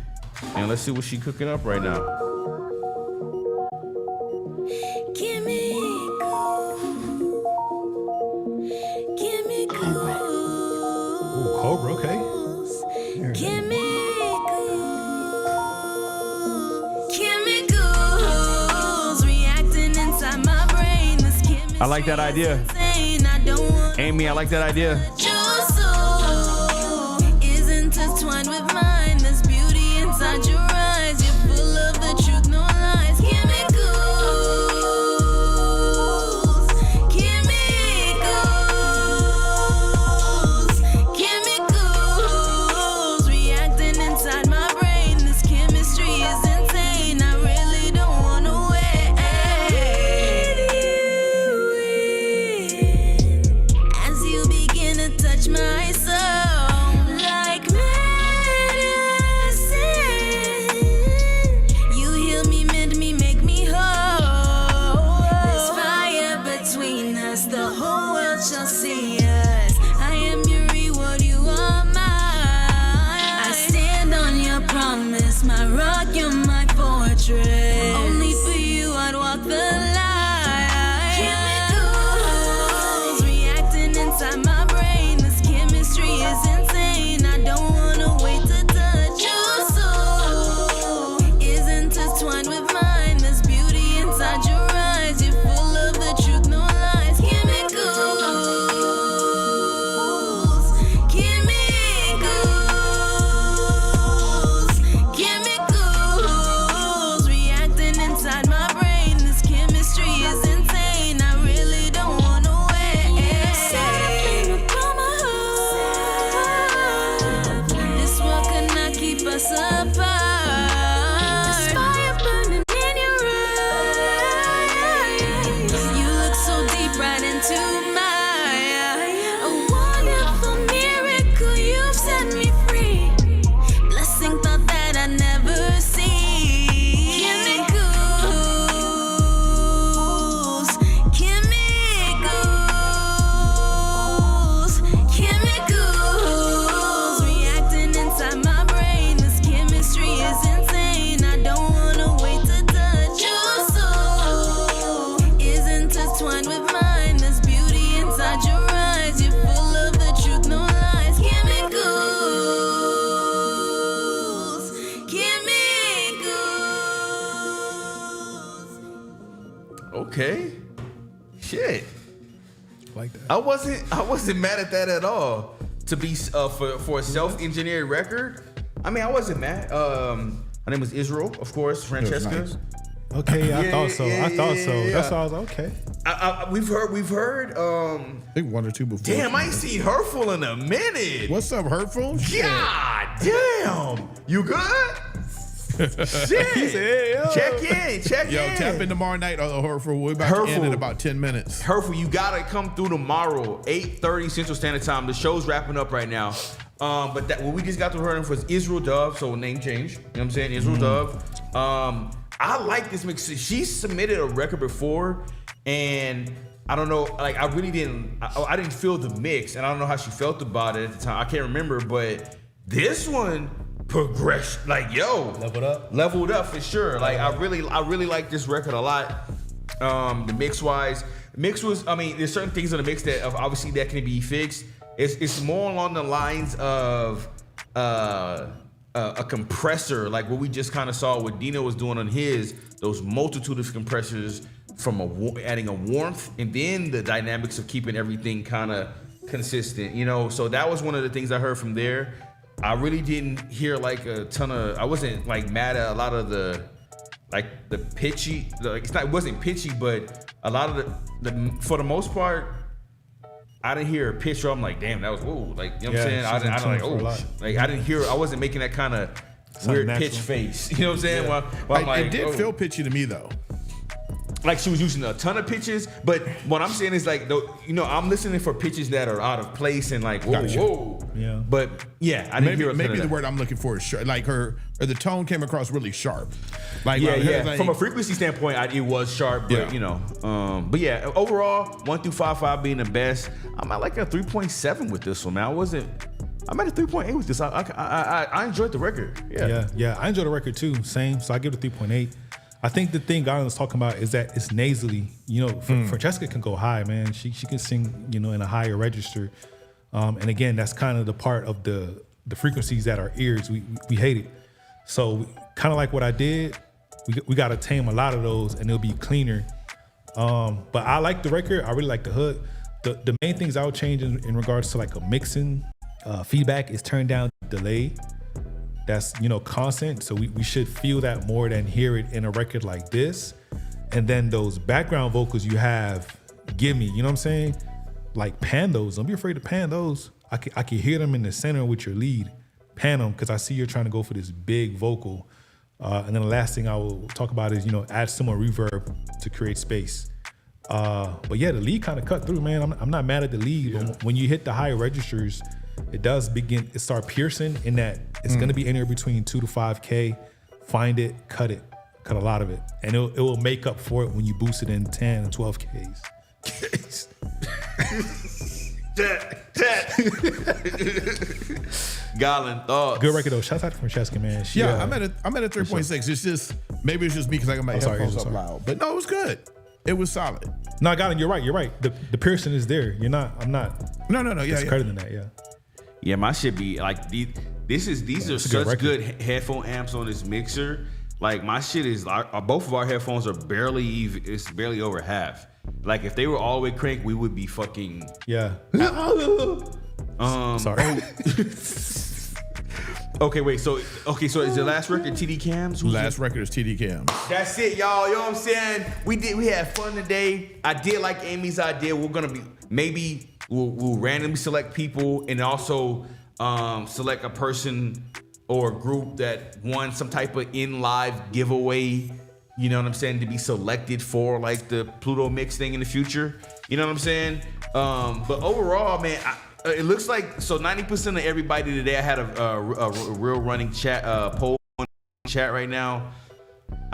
let's see what she's cooking up right now. Give me Cobra. Ooh, Cobra, okay. chemicals reacting inside my brain. This chemistry I like that idea. insane. I don't want Amy, I like that idea. your soul is intertwined with mine. There's beauty inside your eyes. You're full of the truth, no lies. Chemicals reacting inside my brain. This chemistry is insane. I really don't wanna wait. As you begin to touch my soul like medicine, you heal me, mend me, make me whole. There's fire between us, the whole world shall see us. I am your reward, you are mine. I stand on your promise, my rock, you're my fortress. Only for you I'd walk the line. Chemicals reacting inside my brain. This chemistry is insane. I don't wanna wait to touch your soul. Is intertwined with mine. There's beauty inside your eyes. You're full of the truth, no lies. Chemicals reacting inside my brain. This chemistry is insane. I really don't wanna wait. This world cannot keep us apart. There's fire burning in your eyes. You look so deep right into mine. A wonderful miracle, you've set me free. Blessing thought that I'd never see. Chemicals reacting inside my brain. This chemistry is insane. I don't wanna wait to touch your soul. Is intertwined with mine. There's beauty inside your eyes. You're full of the truth, no lies. Chemicals. Okay. Shit. Like that. I wasn't mad at that at all. To be for a self-engineered record, I mean, I wasn't mad. Her name was Israel, of course, Francesca. nice. Okay, I Yeah, thought so. yeah, I thought yeah, so. yeah. That's why I was like, okay. We've heard. I think one or two before. Damn, I ain't seen Hurtful in a minute. What's up, Hurtful? God damn, you good? Shit. He said, hey, yo. Check in. Yo, tap in tomorrow night on Hurtful. We're about to end in about 10 minutes. Hurtful, you gotta come through tomorrow, 8:30 Central Standard Time. The show's wrapping up right now. But that what we just got to her was Israel Dove, so name change. You know what I'm saying? Israel Dove. I like this mix. She submitted a record before, and I don't know, like I really didn't. I didn't feel the mix, and I don't know how she felt about it at the time. I can't remember, but this one progressed. Like leveled up for sure. Like I really like this record a lot. The mix was. I mean, there's certain things in the mix that obviously that can be fixed. It's more along the lines of a compressor, like what we just kind of saw what Dino was doing on his, those multitude of compressors from adding a warmth and then the dynamics of keeping everything kind of consistent, you know. So that was one of the things I heard from there. I really didn't hear like a ton of, I wasn't like mad at a lot of the pitchy, like it wasn't pitchy, but a lot of the for the most part, I didn't hear a pitch where I'm like, damn, that was whoa, like, you know what I'm saying? I didn't like, oh, like I didn't hear, I wasn't making that kind of weird pitch face, you know what I'm saying? While I'm like, it did feel pitchy to me though. like she was using a ton of pitches. But what I'm saying is like, I'm listening for pitches that are out of place and like, whoa. Yeah. But yeah, I didn't hear a ton maybe of the that. word I'm looking for is sharp. Like the tone came across really sharp. Like Yeah. From a frequency standpoint, it was sharp, but but yeah, overall, 1 through 5 being the best. I'm at like a 3.7 with this one, man. I'm at a 3.8 with this. I enjoyed the record. Yeah. I enjoyed the record too. Same. So I give it a 3.8. I think the thing Garland was talking about is that it's nasally. Francesca can go high, man. She can sing, in a higher register. And again, that's kind of the part of the frequencies that our ears we hate it. So kind of like what I did, we got to tame a lot of those, and it'll be cleaner. But I like the record. I really like the hook. The main things I would change in regards to like a mixing feedback is turn down delay. That's constant, so we should feel that more than hear it in a record like this. And then those background vocals you have, give me, you know what I'm saying? Like pan those. Don't be afraid to pan those. I can hear them in the center with your lead. Pan them, because I see you're trying to go for this big vocal. And then the last thing I will talk about is add some more reverb to create space. But yeah, the lead kind of cut through, man. I'm not mad at the lead. But when you hit the higher registers, it start piercing in that it's gonna be anywhere between 2 to 5K. Find it, cut a lot of it. And it will make up for it when you boost it in 10 and 12Ks. Garland thoughts. Good record though. Shout out to Francesca, man. I'm at a 3.6. It's just maybe it's just me because I got my headphones up loud. But no, it was good. It was solid. No, Garland, you're right. The piercing is there. I'm not. No. It's better than that. Yeah. Yeah, my shit be like these are such good headphone amps on this mixer. Like my shit is both of our headphones are barely even. It's barely over half. Like if they were all the way cranked, we would be fucking Sorry. Okay, wait. So is the last record TD Cams? Last record is TD Cams. That's it, y'all. You know what I'm saying? We had fun today. I did like Amy's idea. We're gonna be we'll randomly select people and also select a person or a group that won some type of in-live giveaway. You know what I'm saying? To be selected for like the Pluto mix thing in the future. You know what I'm saying? But overall, man, it looks like 90% of everybody today. I had a real running chat poll on chat right now.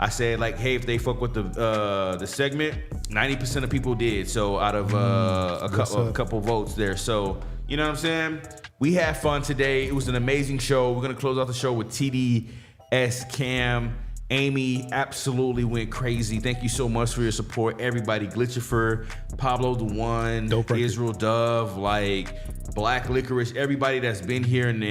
I said like, hey, if they fuck with the segment, 90% of people did. So out of a couple votes there. So you know what I'm saying? We had fun today. It was an amazing show. We're gonna close out the show with TDS Cam. Amy absolutely went crazy. Thank you so much for your support, everybody. Glitchifer, Pablo the One, Israel Dove, like Black Licorice, everybody that's been here, and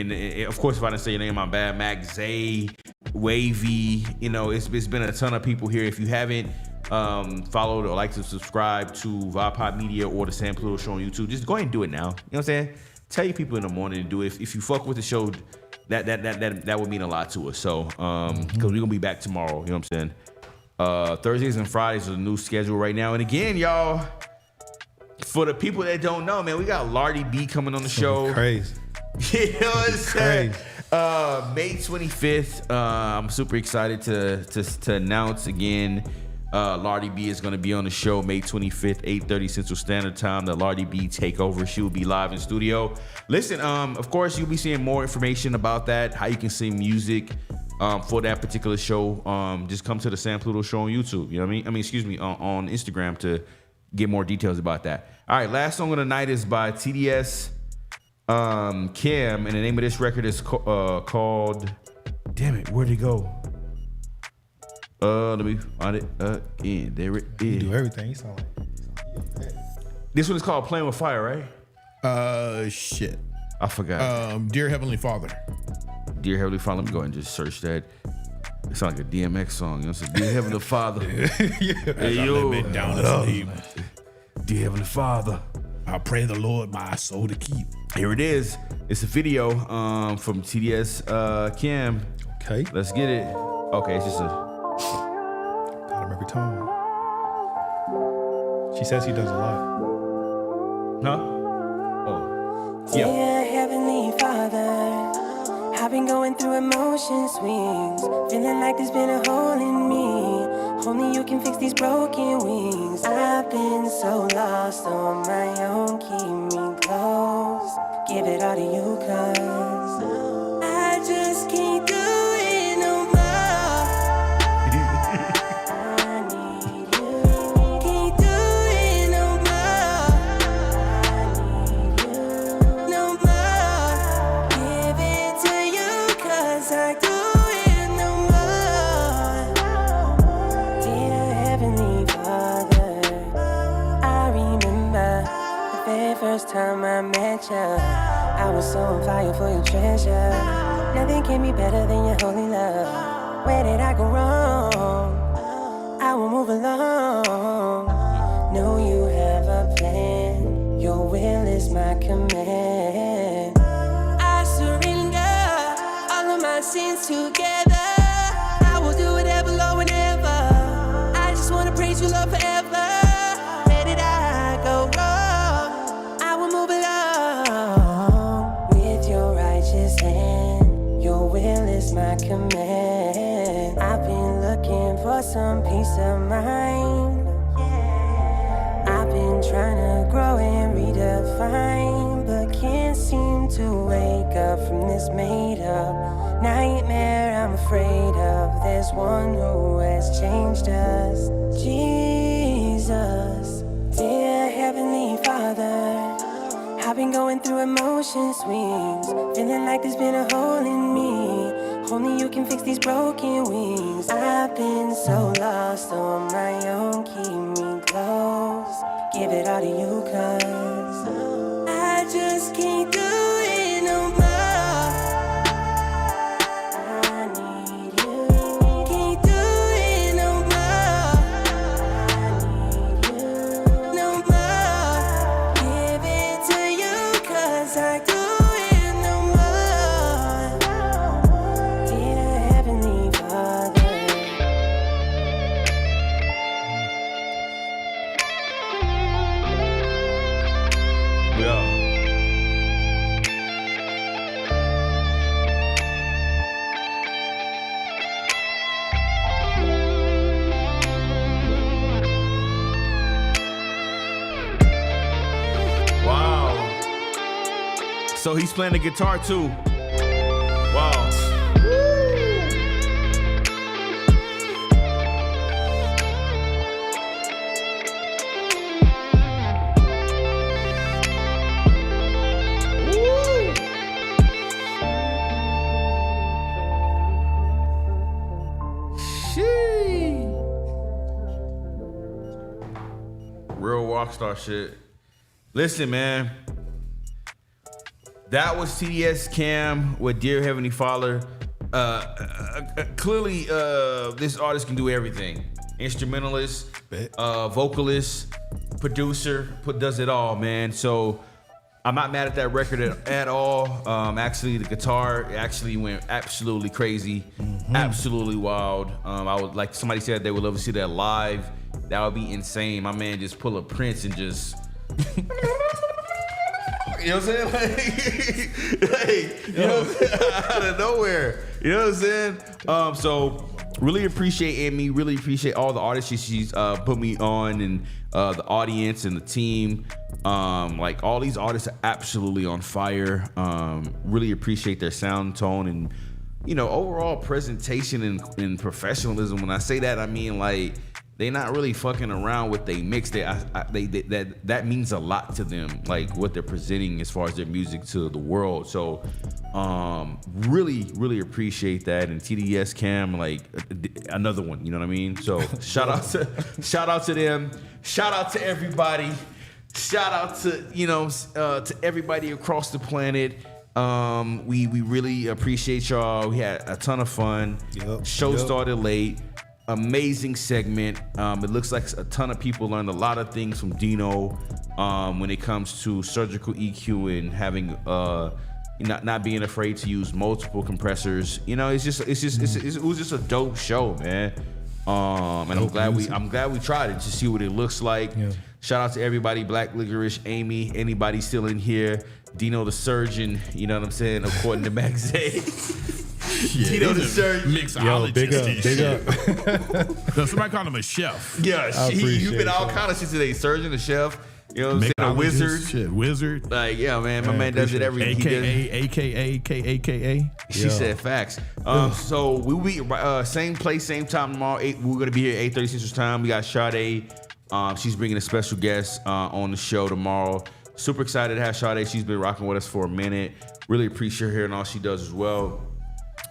of course, if I didn't say your name, I'm bad. Mac Zay, Wavy, it's been a ton of people here. If you haven't followed or like to subscribe to Vipod Media or the Sam Pluto Show on YouTube, just go ahead and do it now. You know what I'm saying? Tell your people in the morning to do it. If you fuck with the show, that would mean a lot to us. So, because we're gonna be back tomorrow. You know what I'm saying? Thursdays and Fridays are the new schedule right now. And again, y'all, for the people that don't know, man, we got Lardy B coming on the show. Crazy. You know what I'm saying? May 25th. I'm super excited to announce again. Lardy B is going to be on the show May 25th, 8:30 Central Standard Time. The Lardy B takeover. She will be live in studio. Listen, of course, you'll be seeing more information about that, how you can sing music for that particular show. Just come to the Sam Pluto Show on YouTube. You know what I mean? On Instagram to get more details about that. All right, last song of the night is by TDS Kim, and the name of this record is called. Damn it, where'd it go? Let me find it again. There it is. You do everything. You sound like this one is called Playing with Fire, right? Shit. I forgot. Dear Heavenly Father. Dear Heavenly Father. Let me go ahead and just search that. It sounds like a DMX song. You know, so Dear Heavenly Father. Hey, yo. Down to sleep. Dear Heavenly Father. I pray the Lord my soul to keep. Here it is. It's a video from TDS Kim. Okay. Let's get it. Okay, it's just a. Got him every time. She says he does a lot. Huh? Oh. Dear Heavenly Father, I've been going through emotion swings, feeling like there's been a hole in me. Only you can fix these broken wings. I've been so lost on my own. Keep me close. Give it all to you, cause I just can't do it no more. I need you. Can't do it no more. I need you no more. Give it to you, cause I do it no more. Dear Heavenly Father, I remember the very first time I met you. I was so on fire for your treasure. Nothing can be better than your holy love. Where did I go wrong? I will move along. Know you have a plan. Your will is my command. I surrender all of my sins together. I will do whatever, Lord, whenever. I just wanna praise you, Lord, forever. Where did I go wrong? I will move along with your righteous hand. Your will is my command. I've been looking for some peace of mind. I've been trying to grow and redefine, but can't seem to wake up from this made up nightmare I'm afraid of. There's one who has changed us, Jesus. Dear Heavenly Father, I've been going through emotion swings, feeling like there's been a hole in me. Only you can fix these broken wings. I've been so lost on my own. Keep me close. Give it all to you, cause I just can't do it no more. I need you. Can't do it no more. I need you no more. Give it to you, cause I do it no more. Dear Heavenly Father. Wow. So he's playing the guitar too. Wow. Real rockstar shit. Listen, man. That was TDS Cam with Dear Heavenly Father. Clearly, this artist can do everything. Instrumentalist, vocalist, producer, does it all, man. So I'm not mad at that record at all. Actually, the guitar actually went absolutely crazy, absolutely wild. I would, like somebody said, they would love to see that live. That would be insane. My man just pull a Prince and just, you know what I'm saying? Like, you know what I'm saying? Out of nowhere. You know what I'm saying? So really appreciate Amy. Really appreciate all the artists she's put me on, and the audience and the team. Like all these artists are absolutely on fire. Really appreciate their sound tone and, you know, overall presentation and professionalism. When I say that, I mean like they not really fucking around with they mix. That means a lot to them, like what they're presenting as far as their music to the world. So really appreciate that. And TDS Cam, like another one, you know what I mean? So shout out to them. Shout out to everybody. Shout out to, you know, to everybody across the planet. We really appreciate y'all. We had a ton of fun. Show started late. Amazing segment. It looks like a ton of people learned a lot of things from Dino when it comes to surgical EQ and having not being afraid to use multiple compressors. You know, it was just a dope show, man. And I'm glad we tried it to see what it looks like. Yeah. Shout out to everybody, Black Licorice, Amy, anybody still in here, Dino the Surgeon, you know what I'm saying, according to Max Zay. Dino the surgeon. Mixologist. Big up. No, somebody called him a chef. Yeah, you've been all kind of shit today. Surgeon, a chef. You know what I'm saying? A wizard. Shit, wizard. Like, yeah, man, my man does it every AKA. She said facts. So we'll be same place, same time tomorrow. We're gonna be here at 8:30 Central Time. We got Sade. She's bringing a special guest on the show tomorrow. Super excited to have Sade. She's been rocking with us for a minute. Really appreciate her and all she does as well.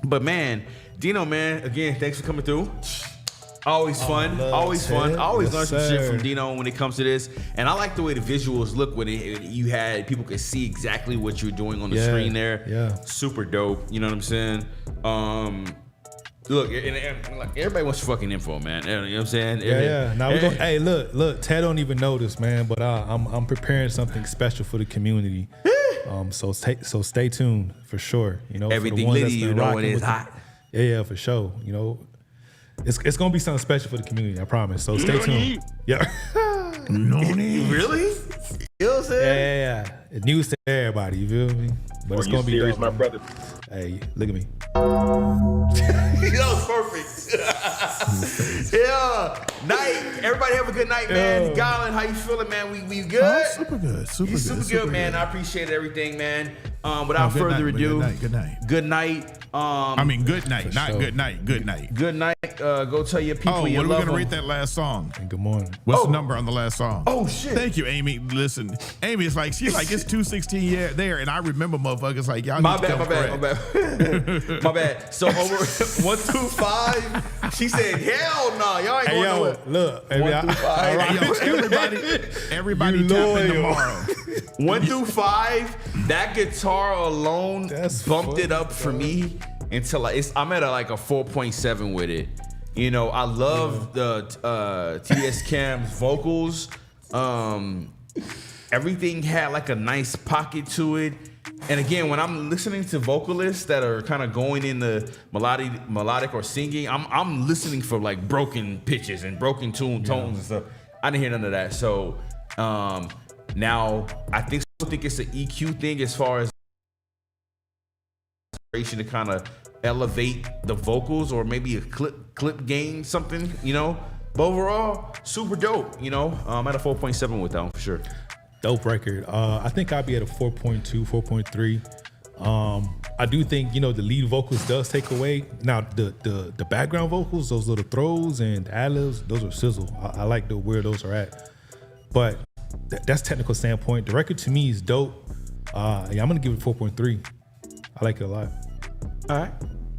But man, Dino, man, again, thanks for coming through. Always fun. Always fun. I always learn some shit from Dino when it comes to this. And I like the way the visuals look when you had people could see exactly what you're doing on the screen there. Yeah. Super dope. You know what I'm saying? Look, and like everybody wants fucking info, man. You know what I'm saying? Yeah. Now we're going. Hey, look. Ted don't even know this, man, but I'm preparing something special for the community. So stay tuned for sure. You know, everything litty, you know, it is hot. Yeah, for sure. You know, it's gonna be something special for the community. I promise. So stay tuned. Yeah. Really? You know what I'm saying? Yeah. It's news to everybody. You feel me? But it's gonna be serious, my brother. Hey, look at me. That was perfect. Yeah. Night. Everybody have a good night, man. Garland, how you feeling, man? We good? Oh, super good. Super good, man. I appreciate everything, man. Without further ado, good night. Good night. I mean, good night, not sure. good night. Good night. Good night. Go tell your people you what are we love gonna them. rate that last song? And good morning. What's the number on the last song? Oh shit! Thank you, Amy. Listen, Amy is like she's like it's 2:16 there, and I remember motherfuckers like y'all. My bad. My bad. So over 1 through 5, she said, "Hell no, y'all ain't going nowhere." Look, 1 through 5. Everybody tap in tomorrow. 1 through 5. That guitar alone bumped it up for me until I'm at a 4.7 with it. You know, I love the T.S. Cam's vocals. Everything had like a nice pocket to it. And again, when I'm listening to vocalists that are kind of going in the melodic or singing, I'm listening for like broken pitches and broken tones and stuff. I didn't hear none of that. So now I think it's an EQ thing as far as to kind of elevate the vocals or maybe a clip gain something, you know. But overall, super dope, you know. I'm at a 4.7 with that one for sure. Dope record. I think I'd be at a 4.2, 4.3. I do think, you know, the lead vocals does take away. Now the background vocals, those little throws and ad-libs, those are sizzle. I like where those are at. But that's technical standpoint. The record to me is dope. I'm gonna give it 4.3. I like it a lot. All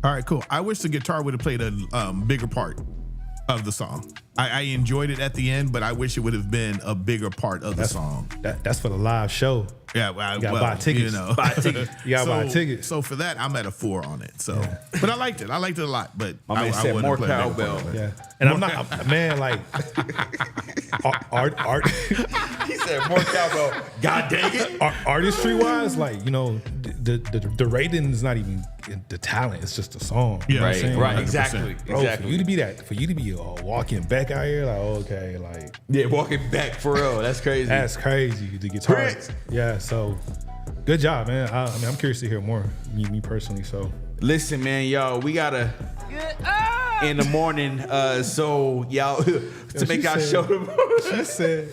right, cool. I wish the guitar would have played a bigger part of the song. I enjoyed it at the end, but I wish it would have been a bigger part of the song. That's for the live show. Yeah, you gotta buy tickets. You know. Buy tickets. You gotta buy tickets. So for that, I'm at a 4 on it. So, but I liked it. I liked it a lot. But my man said more cowbell. Yeah, and I'm not, man. Like art. He said more cowbell. God dang it. Artistry wise, like, you know, the rating is not even the talent. It's just the song. Yeah, right. Exactly. Bro, for you to be walking back out here, like, okay, like, yeah, walking back for real. That's crazy. That's crazy. The guitar. Yeah. So, good job, man. I mean, I'm curious to hear more. Me personally. So, listen, man, y'all, we gotta in the morning. So y'all to make our show tomorrow. She said,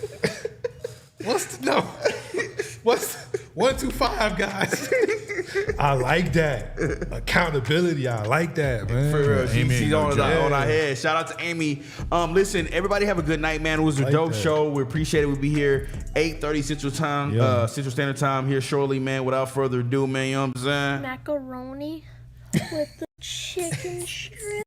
"What's the number? What's 1 2 5, guys?" I like that accountability. I like that, man. For real, she's on our head. Shout out to Amy. Listen, everybody have a good night, man. It was a dope show. We appreciate it. We'll be here 8:30 Central Time, Central Standard Time here shortly, man. Without further ado, man, you know what I'm saying? Macaroni with the chicken strip.